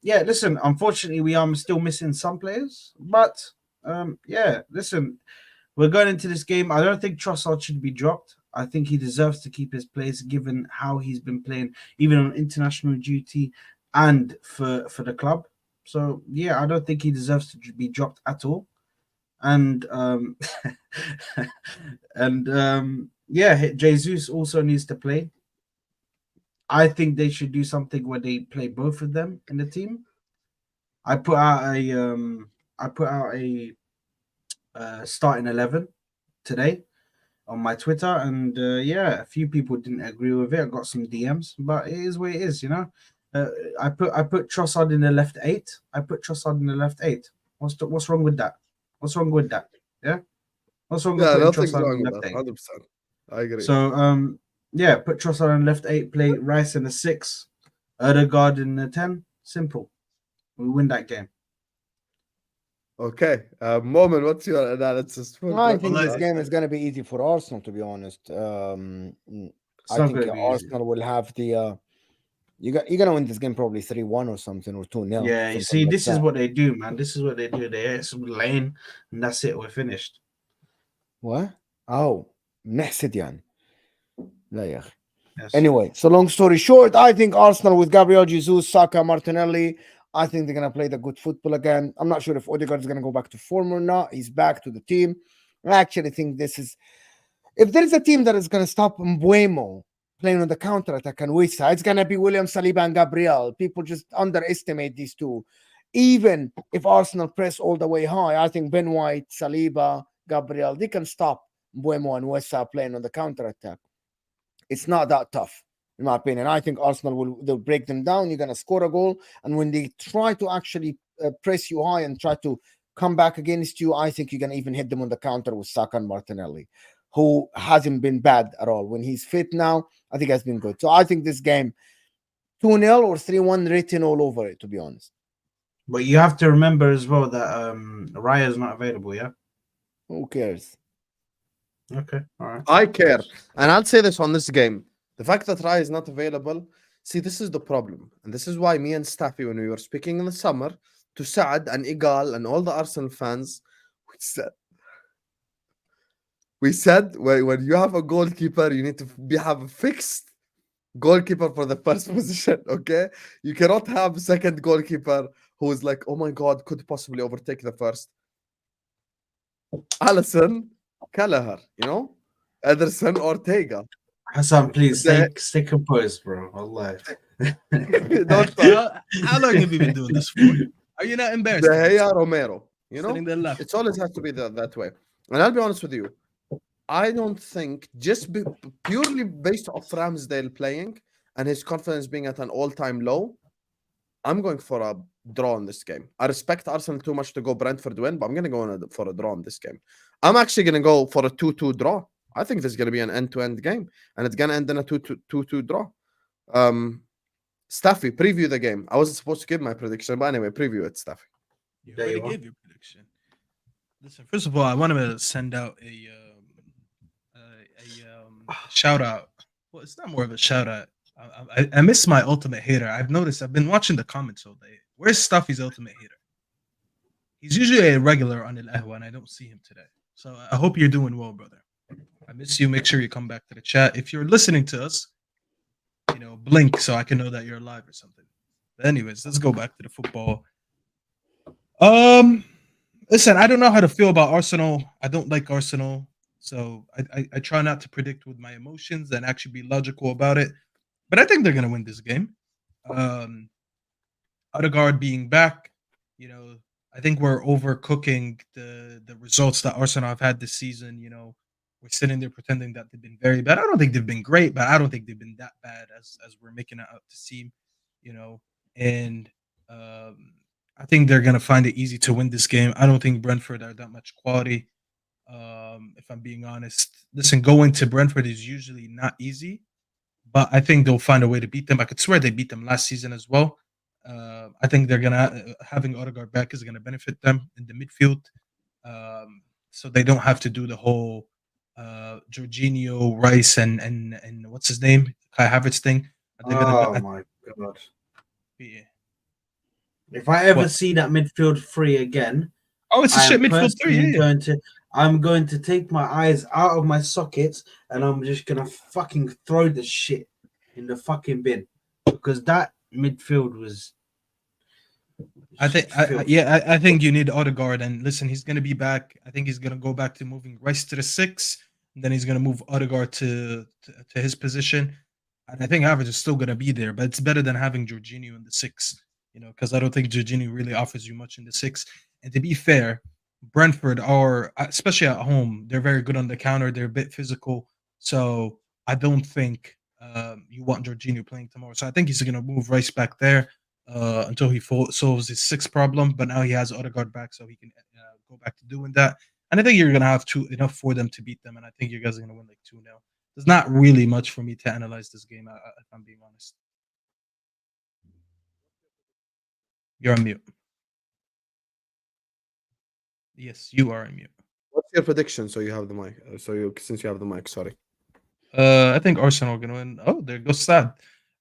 yeah, listen, unfortunately, we are still missing some players, but yeah, listen, we're going into this game. I don't think Trossard should be dropped. I think he deserves to keep his place given how he's been playing, even on international duty and for the club. So yeah, I don't think he deserves to be dropped at all. And yeah, Jesus also needs to play. I think they should do something where they play both of them in the team. I put out a starting 11 today on my Twitter, and yeah, a few people didn't agree with it. I got some DMs, but it is what it is, you know. I put Trossard in the left 8. What's wrong with that? What's wrong with that? Yeah. What's wrong with putting nothing's Trossard wrong in the with left that. 8? 100%. I agree. So yeah, put Trossard in left 8, play Rice in the 6, Odegaard in the 10. Simple. We win that game. Okay. Moamen, what's your analysis? I think this game is going to be easy for Arsenal, to be honest. I think Arsenal will have the. You're going to win this game probably 3-1 or something, or 2-0. Yeah, you see, this is what they do, man. This is what they do. They hit some lane, and that's it. We're finished. What? Oh, نحسد يعني. لا يا أخي. Yes. Anyway, so long story short, I think Arsenal with Gabriel Jesus, Saka, Martinelli, I think they're going to play the good football again. I'm not sure if Odegaard is going to go back to form or not. He's back to the team. I actually think this is, if there is a team that is going to stop Mbuemo playing on the counter-attack and Wissa, it's going to be William Saliba and Gabriel. People just underestimate these two. Even if Arsenal press all the way high, I think Ben White, Saliba, Gabriel, they can stop Mbuemo and Wissa playing on the counter-attack. It's not that tough, in my opinion. I think Arsenal they'll break them down. You're going to score a goal. And when they try to actually press you high and try to come back against you, I think you're going to even hit them on the counter with Saka and Martinelli, who hasn't been bad at all. When he's fit now, I think has been good. So I think this game, 2-0 or 3-1 written all over it, to be honest. But you have to remember as well that Raya is not available, yeah? Who cares? Okay, all right. I care. And I'll say this on this game. The fact that Raya is not available, see, this is the problem. And this is why me and Staffy, when we were speaking in the summer to Saad and Igal and all the Arsenal fans, we said when you have a goalkeeper, you need to have a fixed goalkeeper for the first position, okay? You cannot have a second goalkeeper who is like, oh my God, could possibly overtake the first. Alisson, Kelleher, you know? Ederson, Ortega. Hassan, please stay composed, bro. Allah. How long have you been doing this for? Are you not embarrassed? De Gea, Romero. You know? Sitting there left. It always has to be that way. And I'll be honest with you. I don't think purely based off Ramsdale playing and his confidence being at an all-time low, I'm going for a draw in this game. I respect Arsenal too much to go Brentford win, but I'm going to go for a draw in this game. I'm actually going to go for a 2-2 draw. I think this is going to be an end-to-end game, and it's going to end in a 2-2 draw. Staffy, preview the game. I wasn't supposed to give my prediction, but anyway, preview it, Staffy. You already gave your prediction. Listen, first of all, I wanted to send out a shout out. Well, it's not more of a shout out. I miss my ultimate hater. I've noticed. I've been watching the comments all day. Where's Staffy's ultimate hater? He's usually a regular on El Ahwa, and I don't see him today. So I hope you're doing well, brother. I miss you. Make sure you come back to the chat. If you're listening to us, blink so I can know that you're alive or something. But anyways, let's go back to the football. Listen, I don't know how to feel about Arsenal. I don't like Arsenal, so I try not to predict with my emotions and actually be logical about it. But I think they're gonna win this game. Odegaard being back, I think we're overcooking the results that Arsenal have had this season. We're sitting there pretending that they've been very bad. I don't think they've been great, but I don't think they've been that bad as we're making it out to seem. And I think they're gonna find it easy to win this game. I don't think Brentford are that much quality. If I'm being honest, listen, going to Brentford is usually not easy, but I think they'll find a way to beat them. I could swear they beat them last season as well. I think they're gonna having Odegaard back is gonna benefit them in the midfield, so they don't have to do the whole Jorginho, Rice, and what's his name, Kai Havertz thing. My god! Yeah. If I ever see that midfield free again, it's a shit midfield three. I'm going to take my eyes out of my sockets and I'm just gonna fucking throw the shit in the fucking bin because that midfield was. I think you need Odegaard, and listen, he's gonna be back. I think he's gonna go back to moving Rice to the 6, and then he's gonna move Odegaard to his position. And I think Havertz is still gonna be there, but it's better than having Jorginho in the 6. Because I don't think Jorginho really offers you much in the 6. And to be fair, Brentford are, especially at home, they're very good on the counter. They're a bit physical. So I don't think you want Jorginho playing tomorrow. So I think he's going to move Rice back there until he solves his 6 problem. But now he has Odegaard back, so he can go back to doing that. And I think you're going to have enough for them to beat them. And I think you guys are going to win like 2-0. There's not really much for me to analyze this game, if I'm being honest. You're on mute. Yes, you are on mute. What's your prediction? So you have the mic. Since you have the mic, sorry. I think Arsenal are gonna win. Oh, there goes Saad.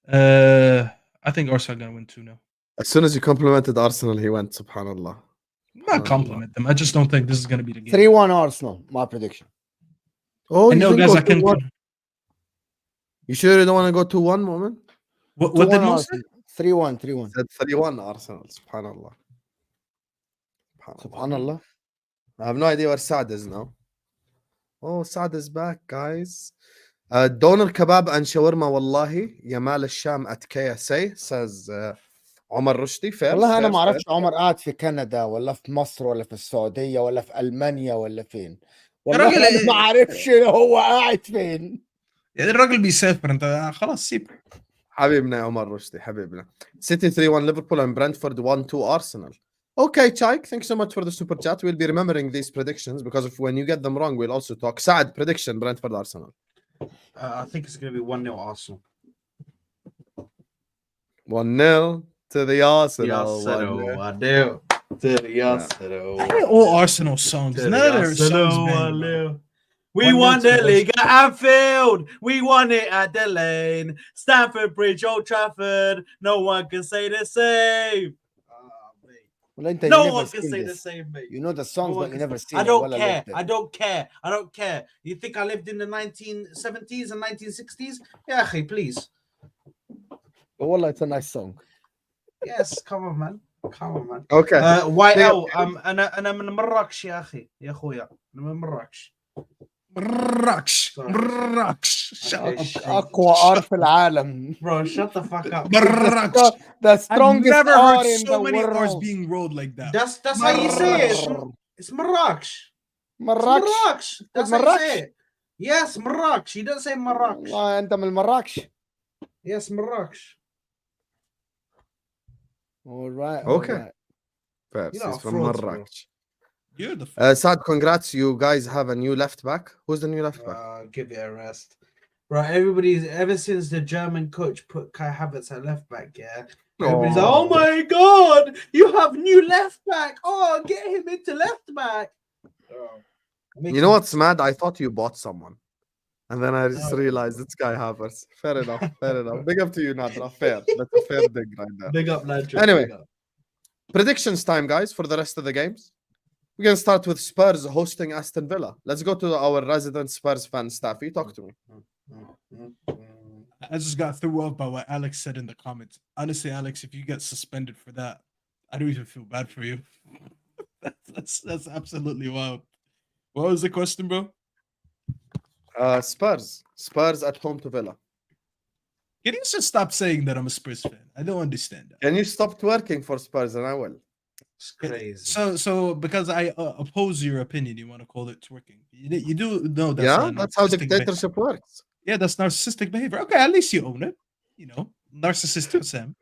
I think Arsenal are gonna win 2-0. As soon as you complimented Arsenal, he went, subhanallah. Not compliment them. I just don't think this is gonna be the game. 3-1 Arsenal, my prediction. Oh, I know, guys. I can. You sure you don't want to go 2-1, Moamen? What did Mo say? 3-1. Said 3-1 Arsenal. Subhanallah. Subhanallah. I have no idea where Saad is now. Oh, Saad is back, guys. Doner kebab and shawarma wallahi. Yamal al-Sham at KSA, says Omar Rushdie. Fair. والله انا ما اعرفش عمر قاعد في كندا ولا في مصر ولا في السعوديه ولا في المانيا ولا فين. والله انا ما اعرفش هو قاعد فين. يا الراجل بيسافر انت خلاص سيب. حبيبنا عمر رشدي حبيبنا. City 3-1 Liverpool and Brentford 1-2 Arsenal. Okay, Chaik, thanks so much for the super chat. We'll be remembering these predictions because when you get them wrong, we'll also talk. Saad, prediction, Brentford, Arsenal. I think it's going to be 1-0 Arsenal. 1-0 to the Arsenal. 1-0 to the Arsenal. I hate all Arsenal songs. None of their songs. We won the league at Anfield. We won it at the Lane. Stamford Bridge, Old Trafford. No one can say the same. No one can say the same, mate. You know the songs, but you never seen it. I don't care. I don't care. You think I lived in the 1970s and 1960s? Yeah, please. But wallah, it's a nice song. Yes, come on, man. Okay. YL أنا من مراكش يا أخي يا أخويا أنا من مراكش. مراكش أقوى R في العالم. Bro, shut the fuck up. مراكش. The strongest I've never R heard in so the many world. R's being rolled like that. That's how you say it. It's Marrakech. مراكش. That's how you say it. Yes, Marrakech. You don't say Marrakech. والله أنت من مراكش. Yes, Marrakech. All right. Okay. First, he's from Marrakech. Beautiful. Saad, congrats. You guys have a new left back. Who's the new left back? Give it a rest. Right, everybody's ever since the German coach put Kai Havertz at left back, yeah. Everybody's like, oh my god, you have new left back. Oh, get him into left back. You know what's mad? I thought you bought someone. And then I just realized it's Kai Havertz. Fair enough. Big up to you, Nadra. Fair. That's a fair dig right there. Big up, Nadra. Anyway, predictions time, guys, for the rest of the games. We're going to start with Spurs hosting Aston Villa. Let's go to our resident Spurs fan, Staffy. Talk to me. I just got threw off by what Alex said in the comments. Honestly, Alex, if you get suspended for that, I don't even feel bad for you. That's absolutely wild. What was the question, bro? Spurs at home to Villa. Can you just stop saying that I'm a Spurs fan? I don't understand that. Can you stop twerking for Spurs and I will? It's crazy. So because I oppose your opinion, you want to call it twerking. You do know that's Yeah, that's how narcissistic dictatorship works. Yeah, that's narcissistic behavior. Okay, at least you own it. You know, narcissist Sam.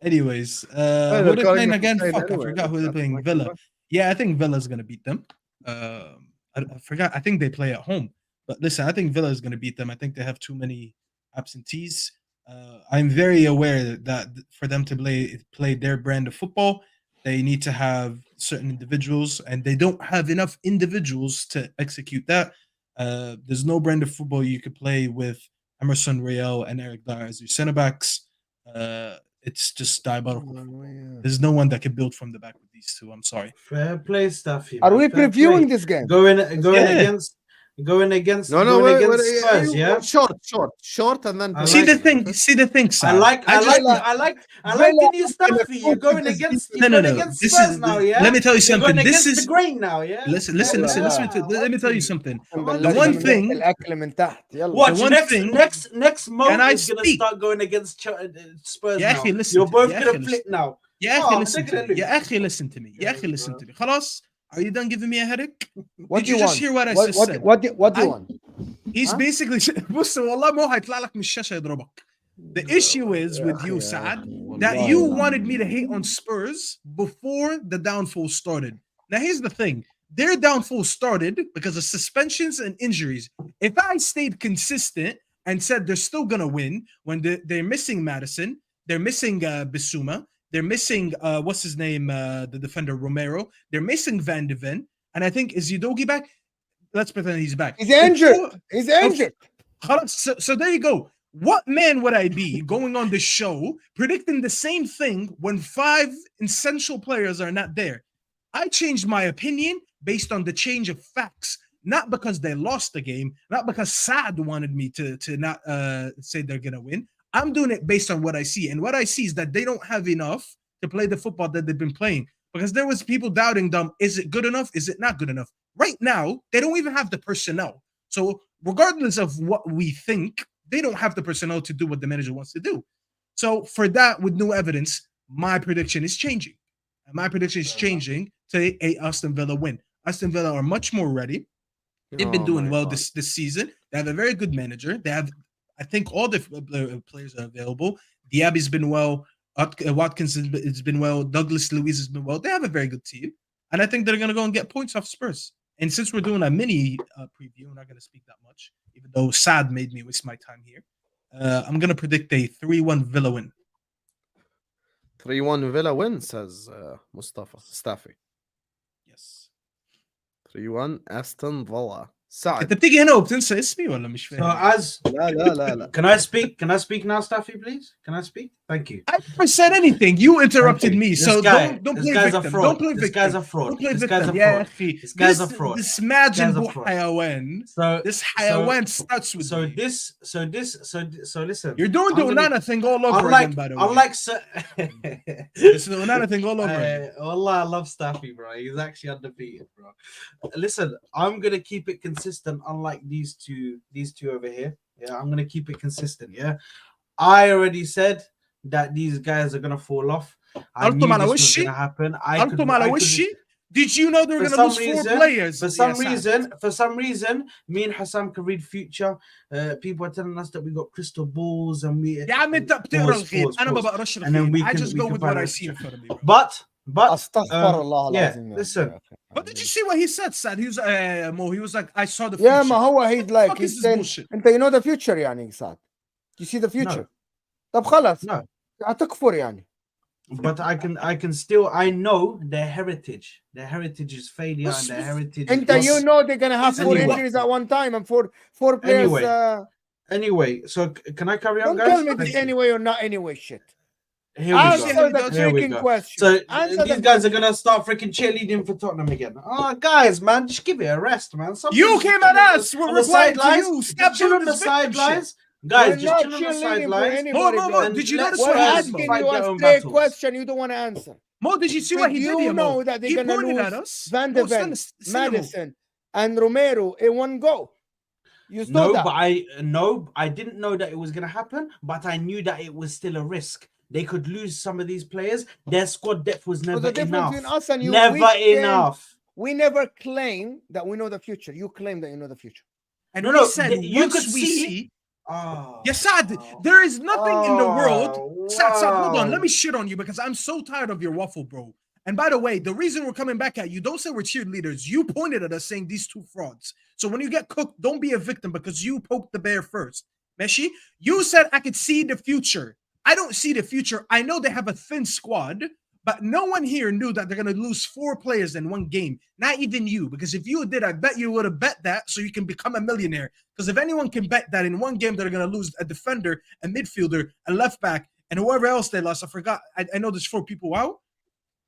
Anyways, who are they playing again? Fuck, I forgot who they're playing. Villa. Yeah, I think Villa's gonna beat them. I forgot. I think they play at home. But listen, I think Villa is gonna beat them. I think they have too many absentees. I'm very aware that for them to play their brand of football, they need to have certain individuals, and they don't have enough individuals to execute that. There's no brand of football you could play with Emerson Royale and Eric Dyer as your center backs. It's just diabolical. There's no one that can build from the back with these two. I'm sorry. Fair play, Staffy. Are we Fair previewing play. this game? Going against Spurs, yeah. Short, and then See the thing, Saad. I like the new Staffy. You're going against Spurs now, yeah. Let me tell you something. This is the grain now, yeah. Listen. Let me tell you something. The one thing. Watch next Can I Moamen is gonna speak? start going against Spurs يا now. أخي listen You're to both me. gonna flip now. يا Oh, أخي I'm listen taking to a me. look. يا أخي listen to me. يا أخي listen to me. خلاص. Are you done giving me a headache? What Did do you just want? hear what I just said? What do you want? He's basically بص والله مو هيطلع لك من الشاشة يضربك. The issue is with you, Saad, that you wanted me to hate on Spurs before the downfall started. Now, here's the thing. Their downfall started because of suspensions and injuries. If I stayed consistent and said they're still going to win when they're missing Madison, they're missing Bissouma, they're missing, what's his name, the defender, Romero, they're missing Van de Ven, and I think, is Udogie back? Let's pretend he's back. He's injured. He's injured. So there you go. What man would I be going on the show predicting the same thing when 5 essential players are not there? I changed my opinion based on the change of facts, not because they lost the game, not because Saad wanted me to not say they're going to win. I'm doing it based on what I see. And what I see is that they don't have enough to play the football that they've been playing, because there was people doubting them. Is it good enough? Is it not good enough? Right now, they don't even have the personnel. So regardless of what we think, they don't have the personnel to do what the manager wants to do. So for that, with no evidence, my prediction is changing. And my prediction is changing to a Aston Villa win. Aston Villa are much more ready. They've been doing well this season. They have a very good manager. They have, I think, all the players are available. Diaby's been well. Watkins has been well. Douglas Luiz has been well. They have a very good team. And I think they're going to go and get points off Spurs. And since we're doing a mini preview, we're not going to speak that much, even though Saad made me waste my time here. I'm going to predict a 3-1 Villa win. 3-1 Villa win, says Mustafa Staffy. Yes. 3-1 Aston Villa. Saad. انت بتيجي هنا وبتنسى اسمي ولا مش فاهم؟ لا. Can I speak? Can I speak now, Staffy, please? Can I speak? Thank you. I never said anything. You interrupted me. So don't play victim. Don't play victim. This guy's a fraud. Don't play This victim. guy's a Yeah, fraud. أخي. This guy's a fraud. This imagine This guy's a fraud. حيوان. This حيوان starts with me. So listen. You're doing the Onana thing all over again, by the way. This is the Onana thing all over again. Wallah, I love Staffy, bro. He's actually undefeated, bro. Listen, I'm gonna keep it consistent, unlike these two over here. Yeah, I'm gonna keep it consistent. Yeah, I already said that these guys are gonna fall off. I knew this was gonna happen. Did you know they were gonna lose 4 players? For some reason, me and Hassan can read future. People are telling us that we got crystal balls and we. يا عم انت بتقرا الخير انا ما بقراش الخير. I just go with what I see in front of me. But listen. But did you see what he said, Saad? He was Mo, he was like, I saw the future. Yeah, ما هو he's like he's saying, انت you know the future يعني Saad. You see the future. طب خلاص. No. هتكفر يعني. But I can still, I know their heritage. Their heritage is failure and their heritage And is you know they're gonna have 4 Anyway. injuries at one time and four players. Anyway, so can I carry on, Don't guys? tell me this anyway or not anyway shit. Here we Answer go. the Here we freaking go. question. So Answer these guys are gonna start freaking cheerleading for Tottenham again. Oh, guys, man, just give it a rest, man. You came at us. We're on the replying to sidelines. you. Stop chill on the sidelines. Guys, We're just not chill on the cheerleading for sidelines. anybody, Mo, bro. did you let notice We're what he did, Spurs Mo? asking fight you their a own straight battles. question you don't want to answer. Mo, did you see what he did You here, Mo? know that they're He gonna pointed at lose us. Van Mo, de Ven, Mo. Madison, and Romero in one go. You saw No, that. but I didn't know that it was gonna happen, but I knew that it was still a risk. They could lose some of these players. Their squad depth was So never the difference between enough. us and you, Never enough. we never claim that we know the future. You claim that you know the future. And No, we no, said you could once we see. Oh, Yes, Saad, there is nothing in the world. Oh, Saad, hold on. wow. Let me shit on you because I'm so tired of your waffle, bro. And by the way, the reason we're coming back at you, don't say we're cheerleaders. You pointed at us saying these two frauds. So when you get cooked, don't be a victim because you poked the bear first. Meshi, you said I could see the future. I don't see the future. I know they have a thin squad, but no one here knew that they're going to lose 4 players in one game. Not even you, because if you did, I bet you would have bet that so you can become a millionaire. Because if anyone can bet that in one game they're going to lose a defender, a midfielder, a left back, and whoever else they lost, I forgot. I know there's 4 people out.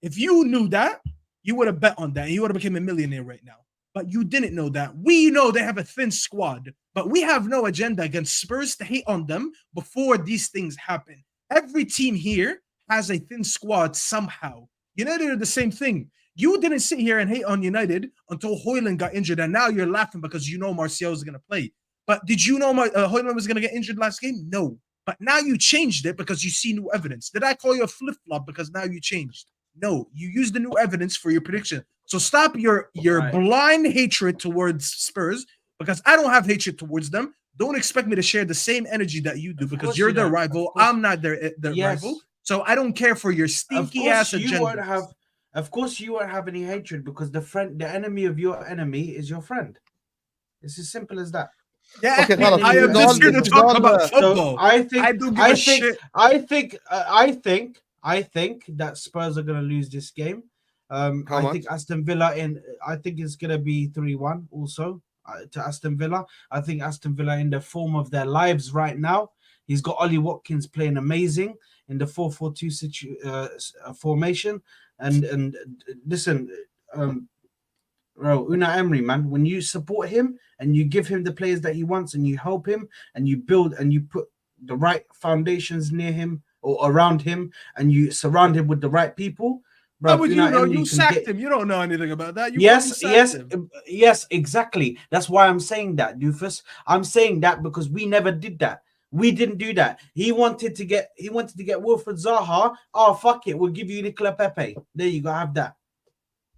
If you knew that, you would have bet on that and you would have become a millionaire right now. But you didn't know that. We know they have a thin squad, but we have no agenda against Spurs to hate on them before these things happen. Every team here has a thin squad somehow. United are the same thing. You didn't sit here and hate on United until Højlund got injured, and now you're laughing because you know Martial is going to play. But did you know Højlund was going to get injured last game? No. But now you changed it because you see new evidence. Did I call you a flip-flop because now you changed? No, you used the new evidence for your prediction. So stop your blind hatred towards Spurs because I don't have hatred towards them. Don't expect me to share the same energy that you do because you're their rival. I'm not their rival. So I don't care for your stinky ass agenda. Of course, you won't have any hatred because the enemy of your enemy is your friend. It's as simple as that. Yeah, Okay, I am just here to talk about football. So I think I don't give a shit. I think that Spurs are going to lose this game. I think Aston Villa I think it's going to be 3-1 also to Aston Villa. I think Aston Villa in the form of their lives right now. He's got Ollie Watkins playing amazing in the 4-4-2 formation. And listen, bro, Unai Emery, man, when you support him and you give him the players that he wants and you help him and you build and you put the right foundations near him or around him and you surround him with the right people, bro. How would you know? You sacked him. You don't know anything about that. Yes, exactly. That's why I'm saying that, Doofus. I'm saying that because we never did that. We didn't do that. He wanted to get Wilfred Zaha. Oh, fuck it. We'll give you Nicola Pepe. There you go. Have that.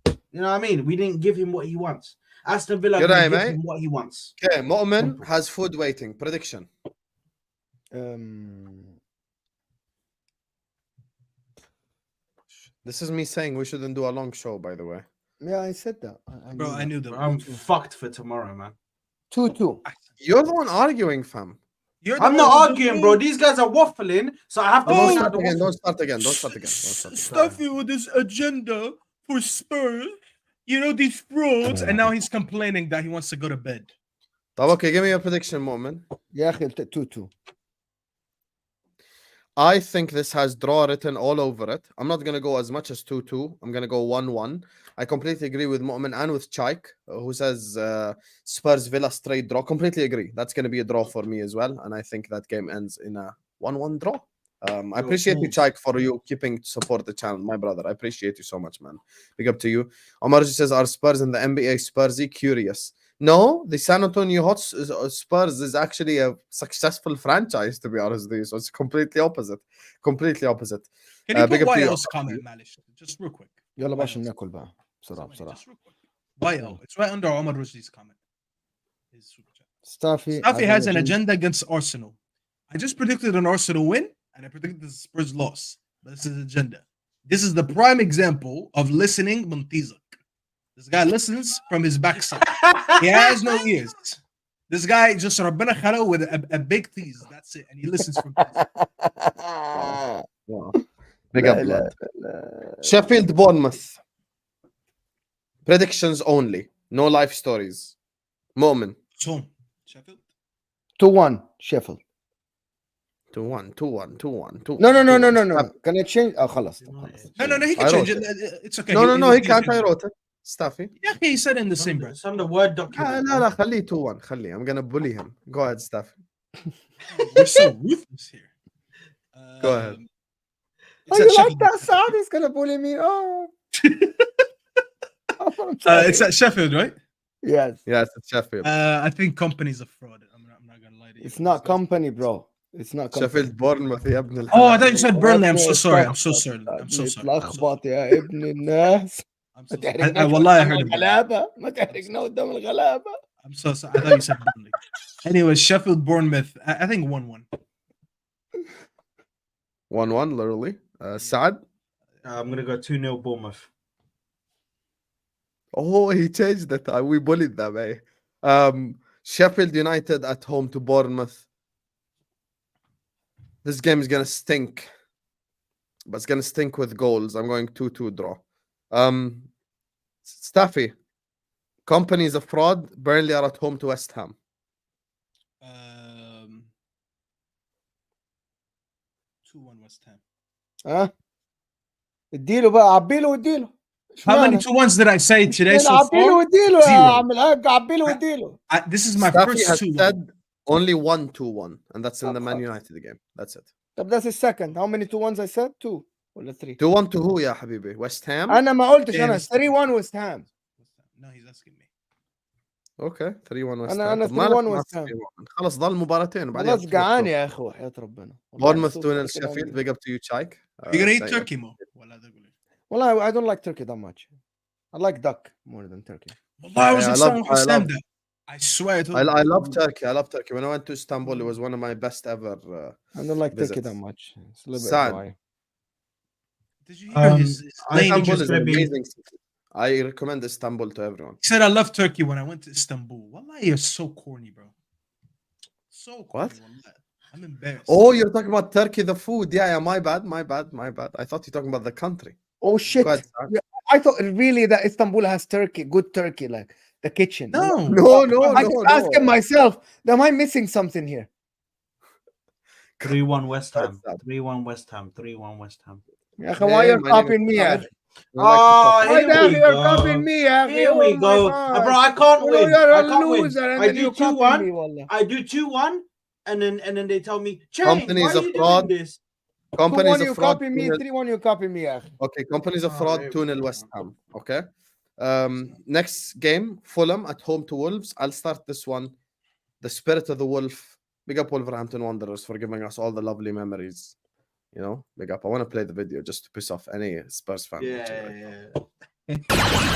You know what I mean? We didn't give him what he wants. Aston Villa give him what he wants. Okay, Moamen has food waiting. Prediction. This is me saying we shouldn't do a long show, by the way. Yeah, I said that. I knew that. I'm fucked for tomorrow, man. 2-2. You're the one arguing, fam. I'm not arguing, bro. These guys are waffling, so I have to Don't start again. Staffy with this agenda for Spurs. You know, these frauds. And now he's complaining that he wants to go to bed. Okay, give me a prediction, Moamen. Yeah, 2-2. I think this has draw written all over it. I'm not going to go as much as 2-2. I'm going to go 1-1. I completely agree with Moamen and with Chaik, who says Spurs Villa straight draw. Completely agree. That's going to be a draw for me as well. And I think that game ends in a 1-1 draw. I appreciate you, Chaik, for you keeping to support the channel. My brother, I appreciate you so much, man. Big up to you. Omar says, are Spurs in the NBA Spursy? Curious. No, the San Antonio Spurs is actually a successful franchise, to be honest with you. So it's completely opposite. Completely opposite. Can you put YL's comment, Malish? Just real quick. يلا باش ناكل بقى بسرعة. YL. It's right under Omar Rushdi's comment. Staffy has an agenda against Arsenal. I just predicted an Arsenal win and I predicted the Spurs loss. But this is agenda. This is the prime example of listening Montizak. This guy listens from his backside. He has no ears. This guy just Rabbana Khala with a big tease. That's it. And he listens from Big up, blood. Sheffield Bournemouth. Predictions only. No life stories. Moamen. Sheffield. 2-1 Sheffield. 2-1. No. Can I change? خلاص. No, he can change it. It's okay. No, he can't. I wrote it. Staffy. Yeah, he said in the same breath. It's on the Word document. لا خليه 2-1. I'm gonna bully him. Go ahead, Staffy. We're so ruthless here. Go ahead. It's Oh, at you like Sheffield. that, Saad? He's gonna bully me. Oh, I'm It's sorry. at Sheffield, right? Yes. Yes, it's Sheffield. I think company's a fraud. I'm not gonna lie to you. It's not These guys- company, bro. It's not company. Sheffield Bournemouth يا ابن Oh, I الحلال. thought you said Burnley. I'm so ابني sorry. I'm so اتلخبط. sorry. I'm so ابني sorry. I'm so اتلخبط يا ابن الناس. I'm ما so sorry. تحرقناش والله I قدام heard him. الغلابة. ما تحرقنا قدام الغلابة. I'm so sorry. I thought you said Burnley. Anyway, Sheffield Bournemouth. I think 1-1. 1-1 literally. Saad. I'm gonna go 2-0 Bournemouth. Oh, he changed it. We bullied them, eh? Sheffield United at home to Bournemouth. This game is gonna stink, but it's gonna stink with goals. I'm going 2-2 draw. Staffy. Company is a fraud. Burnley are at home to West Ham. 2-1 West Ham. ها؟ اديله بقى عبيله واديله. How many 2-1s did I say today so عبيله far? واديله يا Zero. عم الحاج عبيله واديله. This is my Staffy first has 2-1. said only 1-2-1, and that's in the Man United game. That's it. طب that's his second. How many 2-1s I said? 2 ولا 3؟ 2-1 to who يا حبيبي? West Ham. انا ما قلتش Yeah, انا this- 3-1 ويست هام. No, he's asking me. Okay, 3-1 West أنا Ham. طب 3-1 مالك West Ham. 3-1. خلص ضل مباراتين وبعدين خلاص جعان يا اخي وحياة ربنا. Bournemouth 2-0 Sheffield. Big up to you, Chaik. You're gonna eat say- turkey, Mo. والله I don't like turkey that much. I like duck more than turkey. I was Yeah, I in love- San I love- Jose. I swear to I love Turkey. I love Turkey. When I went to Istanbul, it was one of my best ever. I don't like turkey that visits. much. It's a little bit Sad. dry. Did you hear his I lady think Istanbul it's is gonna an be- amazing city. I recommend Istanbul to everyone. He said, I love Turkey when I went to Istanbul. Wallah, you're so corny, bro. So corny. What? Wallah. I'm embarrassed. Oh, you're talking about Turkey, the food. Yeah, my bad. I thought you're talking about the country. Oh shit! Go ahead, Saad. Yeah, I thought really that Istanbul has turkey, good turkey, like the kitchen. No. No, I keep asking myself, am I missing something here? 3-1 West Ham. That's sad. 3-1 West Ham. 3-1 West Ham. يا أخي, why you're my name copying is me? يا Saad. أخي? I like to Oh, talk. Why here the hell we you're go. copying me? يا أخي? Here we Oh my go. God. Bro, I can't You know win. you're I a can't win. loser, and I then do you copy 2-1. me, wallah. I do 2-1, and then they tell me, change. Company Why is are a you fraud. doing this? 2-1 you fraud. copy me, 3-1 you copy me, يا أخي. Okay, company's a Oh, fraud. here we 2-0 go. West Ham. Okay. Next game, Fulham at home to Wolves. I'll start this one. The spirit of the wolf. Big up Wolverhampton Wanderers for giving us all the lovely memories. You know, big up. I want to play the video just to piss off any Spurs fan. watching right now.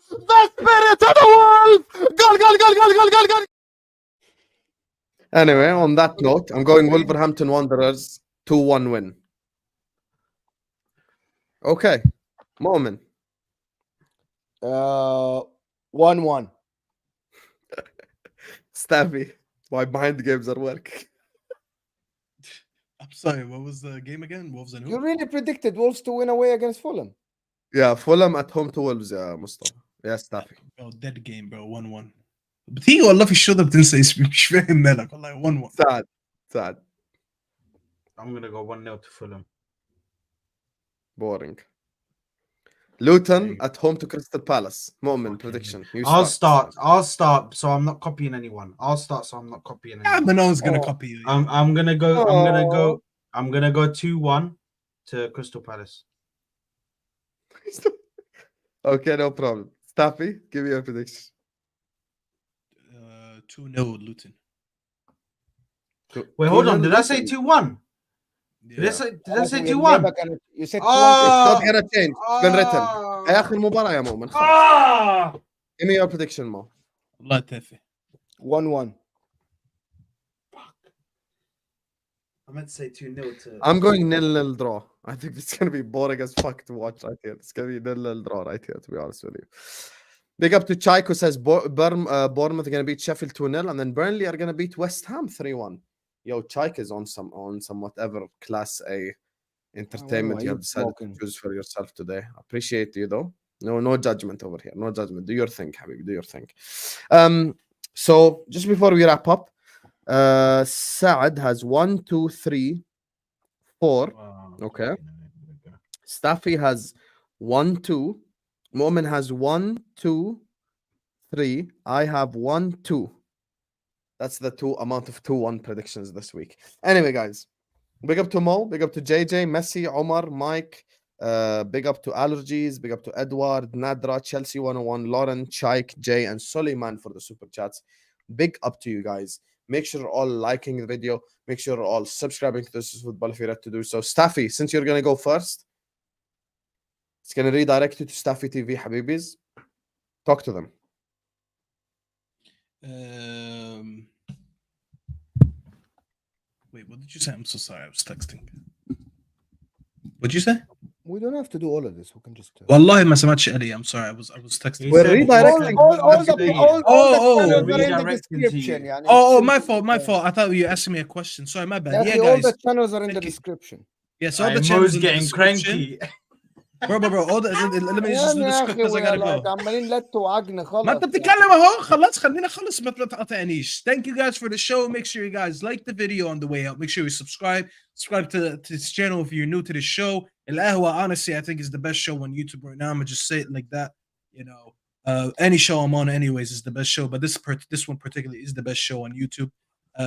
The spirit of the wolf! Goal! Anyway, on that note, I'm going Wolverhampton Wanderers 2-1 win. Okay. Moamen. 1-1. Staffy. My mind games are working. I'm sorry, what was the game again? Wolves and who? You really predicted Wolves to win away against Fulham. Yeah, Fulham at home to Wolves, yeah, Mustafa. Yeah, Staffy. Bro, dead game, bro. 1-1. But he والله في الشوط بتنسى مش فاهم مالك والله 1-1. Sad. I'm gonna go 1-0 to Fulham. Boring. Luton at home to Crystal Palace. Moamen prediction. You I'll start, so I'm not copying anyone. I'll start, so I'm not copying Yeah, anyone. but no one's gonna Oh. copy you. I'm gonna go. I'm gonna go 2-1 to Crystal Palace. Okay, no problem. Staffy, give me your prediction. 2-0 Luton. Wait, hold on. 2-0 Did I say Luton. 2-1? Did I Yeah. say You 2-1? You said 2-1. It's Oh, not gonna change. It's been written. هي آخر مباراة يا مؤمن. خلاص. ah! Give me your prediction, Mo. والله تافه. 1-1. I meant to say 2-0 to. I'm going 0-0 draw. I think it's gonna be boring as fuck to watch right here. It's gonna be 0-0 draw right here, to be honest with you. Big up to Chaik who says Bournemouth are gonna beat Sheffield 2-0 and then Burnley are gonna beat West Ham 3-1. Yo, Chaik is on some whatever class A entertainment are you have you decided talking? to choose for yourself today. Appreciate you though. No judgment over here. No judgment. Do your thing, Habibi. Do your thing. So just before we wrap up, Saad has 1, 2, 3, 4, Wow. Okay. Staffy has 1, 2. Moamen has 1, 2, 3. I have 1, 2. That's the amount of 2-1 predictions this week. Anyway, guys, big up to Mo, big up to JJ, Messi, Omar, Mike, big up to Allergies, big up to Edward, Nadra, Chelsea 101, Lauren, Chaik, Jay, and Suleiman for the super chats. Big up to you guys. Make sure you're all liking the video. Make sure you're all subscribing to This Is Football if you're ready to do so. Staffy, since you're going to go first, it's going to redirect you to Staffy TV, Habibis. Talk to them. Wait, what did you say? I'm so sorry. I was texting. What'd you say? We don't have to do all of this. We can just. Wallahi ma samatsh Ali. I'm sorry. I was texting. We're said redirecting. all the channels are in the Redirecting to you. description. Yani. Oh, my fault. I thought you were asking me a question. Sorry, my bad. Yeah, Yeah, all guys. the channels are in the Thank you. description. Yes, all the channels Mo's in the getting description. cranky. Bro. All the, let me just do this quick because I gotta go. عمالين لا توعقنا خلاص. ما انت بتتكلم اهو خلاص خلينا نخلص ما تقاطعنيش. Thank you guys for the show. Make sure you guys like the video on the way out. Make sure you subscribe to this channel if you're new to the show. Ahwa, honestly, I think is the best show on YouTube right now. I'm gonna just say it like that. You know, any show I'm on anyways is the best show, but this one particularly is the best show on YouTube.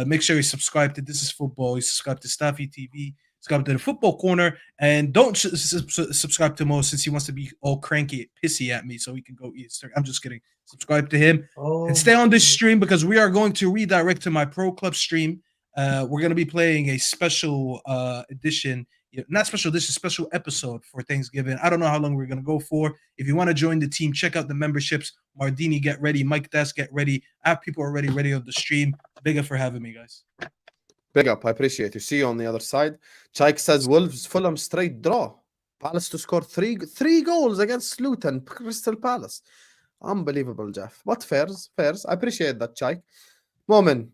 Make sure you subscribe to This Is Football. You subscribe to Staffy TV. Subscribe to the Football Corner, and don't subscribe to Mo since he wants to be all cranky, pissy at me, so he can go eat. I'm just kidding. Subscribe to him and stay on this stream because we are going to redirect to my Pro Club stream. We're going to be playing a special edition, not special edition, special episode for Thanksgiving. I don't know how long we're going to go for. If you want to join the team, check out the memberships. Mardini, get ready. Mike Das, get ready. I have people already ready on the stream. Big up for having me, guys. Big up. I appreciate you. See you on the other side. Chaik says Wolves, Fulham straight draw. Palace to score three goals against Luton, Crystal Palace. Unbelievable, Jeff. But fairs. I appreciate that, Chaik. Moamen,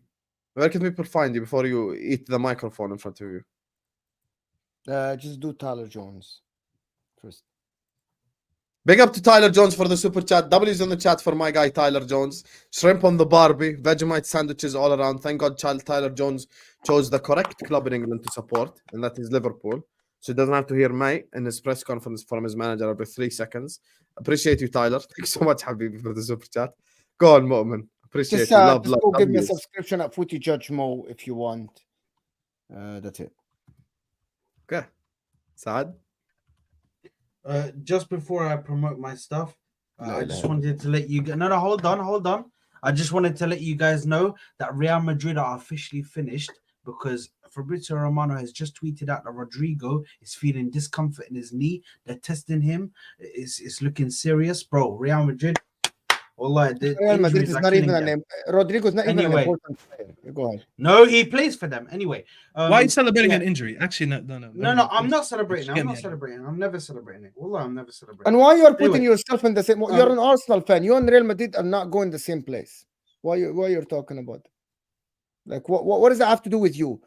where can people find you before you eat the microphone in front of you? Just do Tyler Jones first. Big up to Tyler Jones for the super chat. W's in the chat for my guy Tyler Jones. Shrimp on the Barbie. Vegemite sandwiches all around. Thank God Tyler Jones chose the correct club in England to support, and that is Liverpool. So he doesn't have to hear mate in his press conference from his manager every 3 seconds. Appreciate you, Tyler. Thanks so much, Habibi, for the super chat. Go on, Moamen. Appreciate Just, you. Love, just go give me a W's. subscription at Footy Judge Mo if you want. That's it. Okay. Saad? Just before I promote my stuff, I just wanted to let you go. No, hold on. I just wanted to let you guys know that Real Madrid are officially finished because Fabrizio Romano has just tweeted out that Rodrigo is feeling discomfort in his knee. They're testing him. It's looking serious, bro. Real Madrid. Wallah, Real Madrid is not even a name. Rodrigo's not even an important player. Go ahead. No, he plays for them anyway. Why are you celebrating an injury? Actually, no. I'm not celebrating. I'm never celebrating it. Wallah, I'm never celebrating. And why you're putting yourself in the same? You're an Arsenal fan. You and Real Madrid are not going the same place. Why you're talking about? Like what does that have to do with you?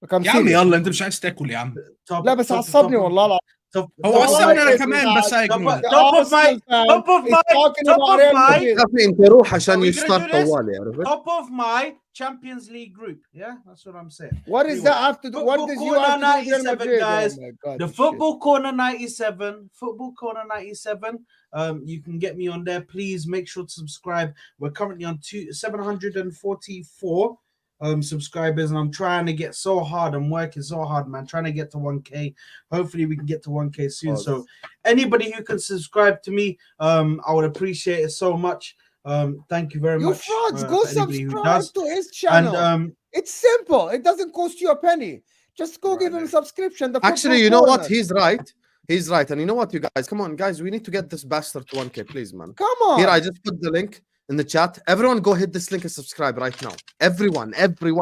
Like I'm يا عمي يلا انت مش عايز تاكل يا عم. لا بس عصبني والله العظيم. هو عصبني انا كمان بس top of my top of my Champions League group. Yeah, that's what I'm saying. What does that have to do? What does you have to do with Real Madrid, guys? Oh God, the Football Corner 97. Football Corner 97. You can get me on there. Please make sure to subscribe. We're currently on 744 subscribers, and I'm trying to get so hard. I'm working so hard, man. Trying to get to 1K. Hopefully, we can get to 1K soon. So, anybody who can subscribe to me, I would appreciate it so much. Thank you very much. You frauds, go subscribe to his channel. And, it's simple. It doesn't cost you a penny. Just go give him a subscription. Actually, you know what? He's right. He's right. And you know what, you guys? Come on, guys. We need to get this bastard to 1K, please, man. Come on. Here, I just put the link in the chat. Everyone go hit this link and subscribe right now. Everyone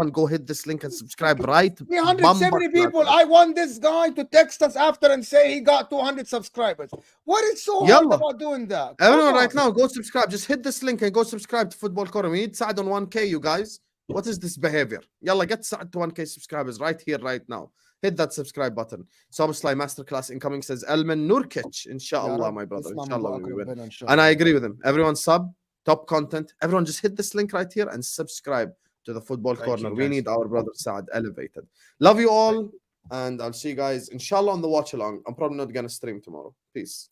go hit this link and subscribe right. 370 people. I want this guy to text us after and say he got 200 subscribers. What is so hard about doing that? Everyone right now, go subscribe. Just hit this link and go subscribe to Football Corner. We need Saad on 1K, you guys. What is this behavior? Yalla, get Saad to 1K subscribers right here, right now. Hit that subscribe button. Soberslay Masterclass incoming, says Elman Nurkic. Inshallah, my brother. Inshallah, we will win. And I agree with him. Everyone sub. Top content. Everyone just hit this link right here and subscribe to the Football Corner. We need our brother Saad elevated. Love you all. And I'll see you guys, inshallah, on the watch along. I'm probably not going to stream tomorrow. Peace.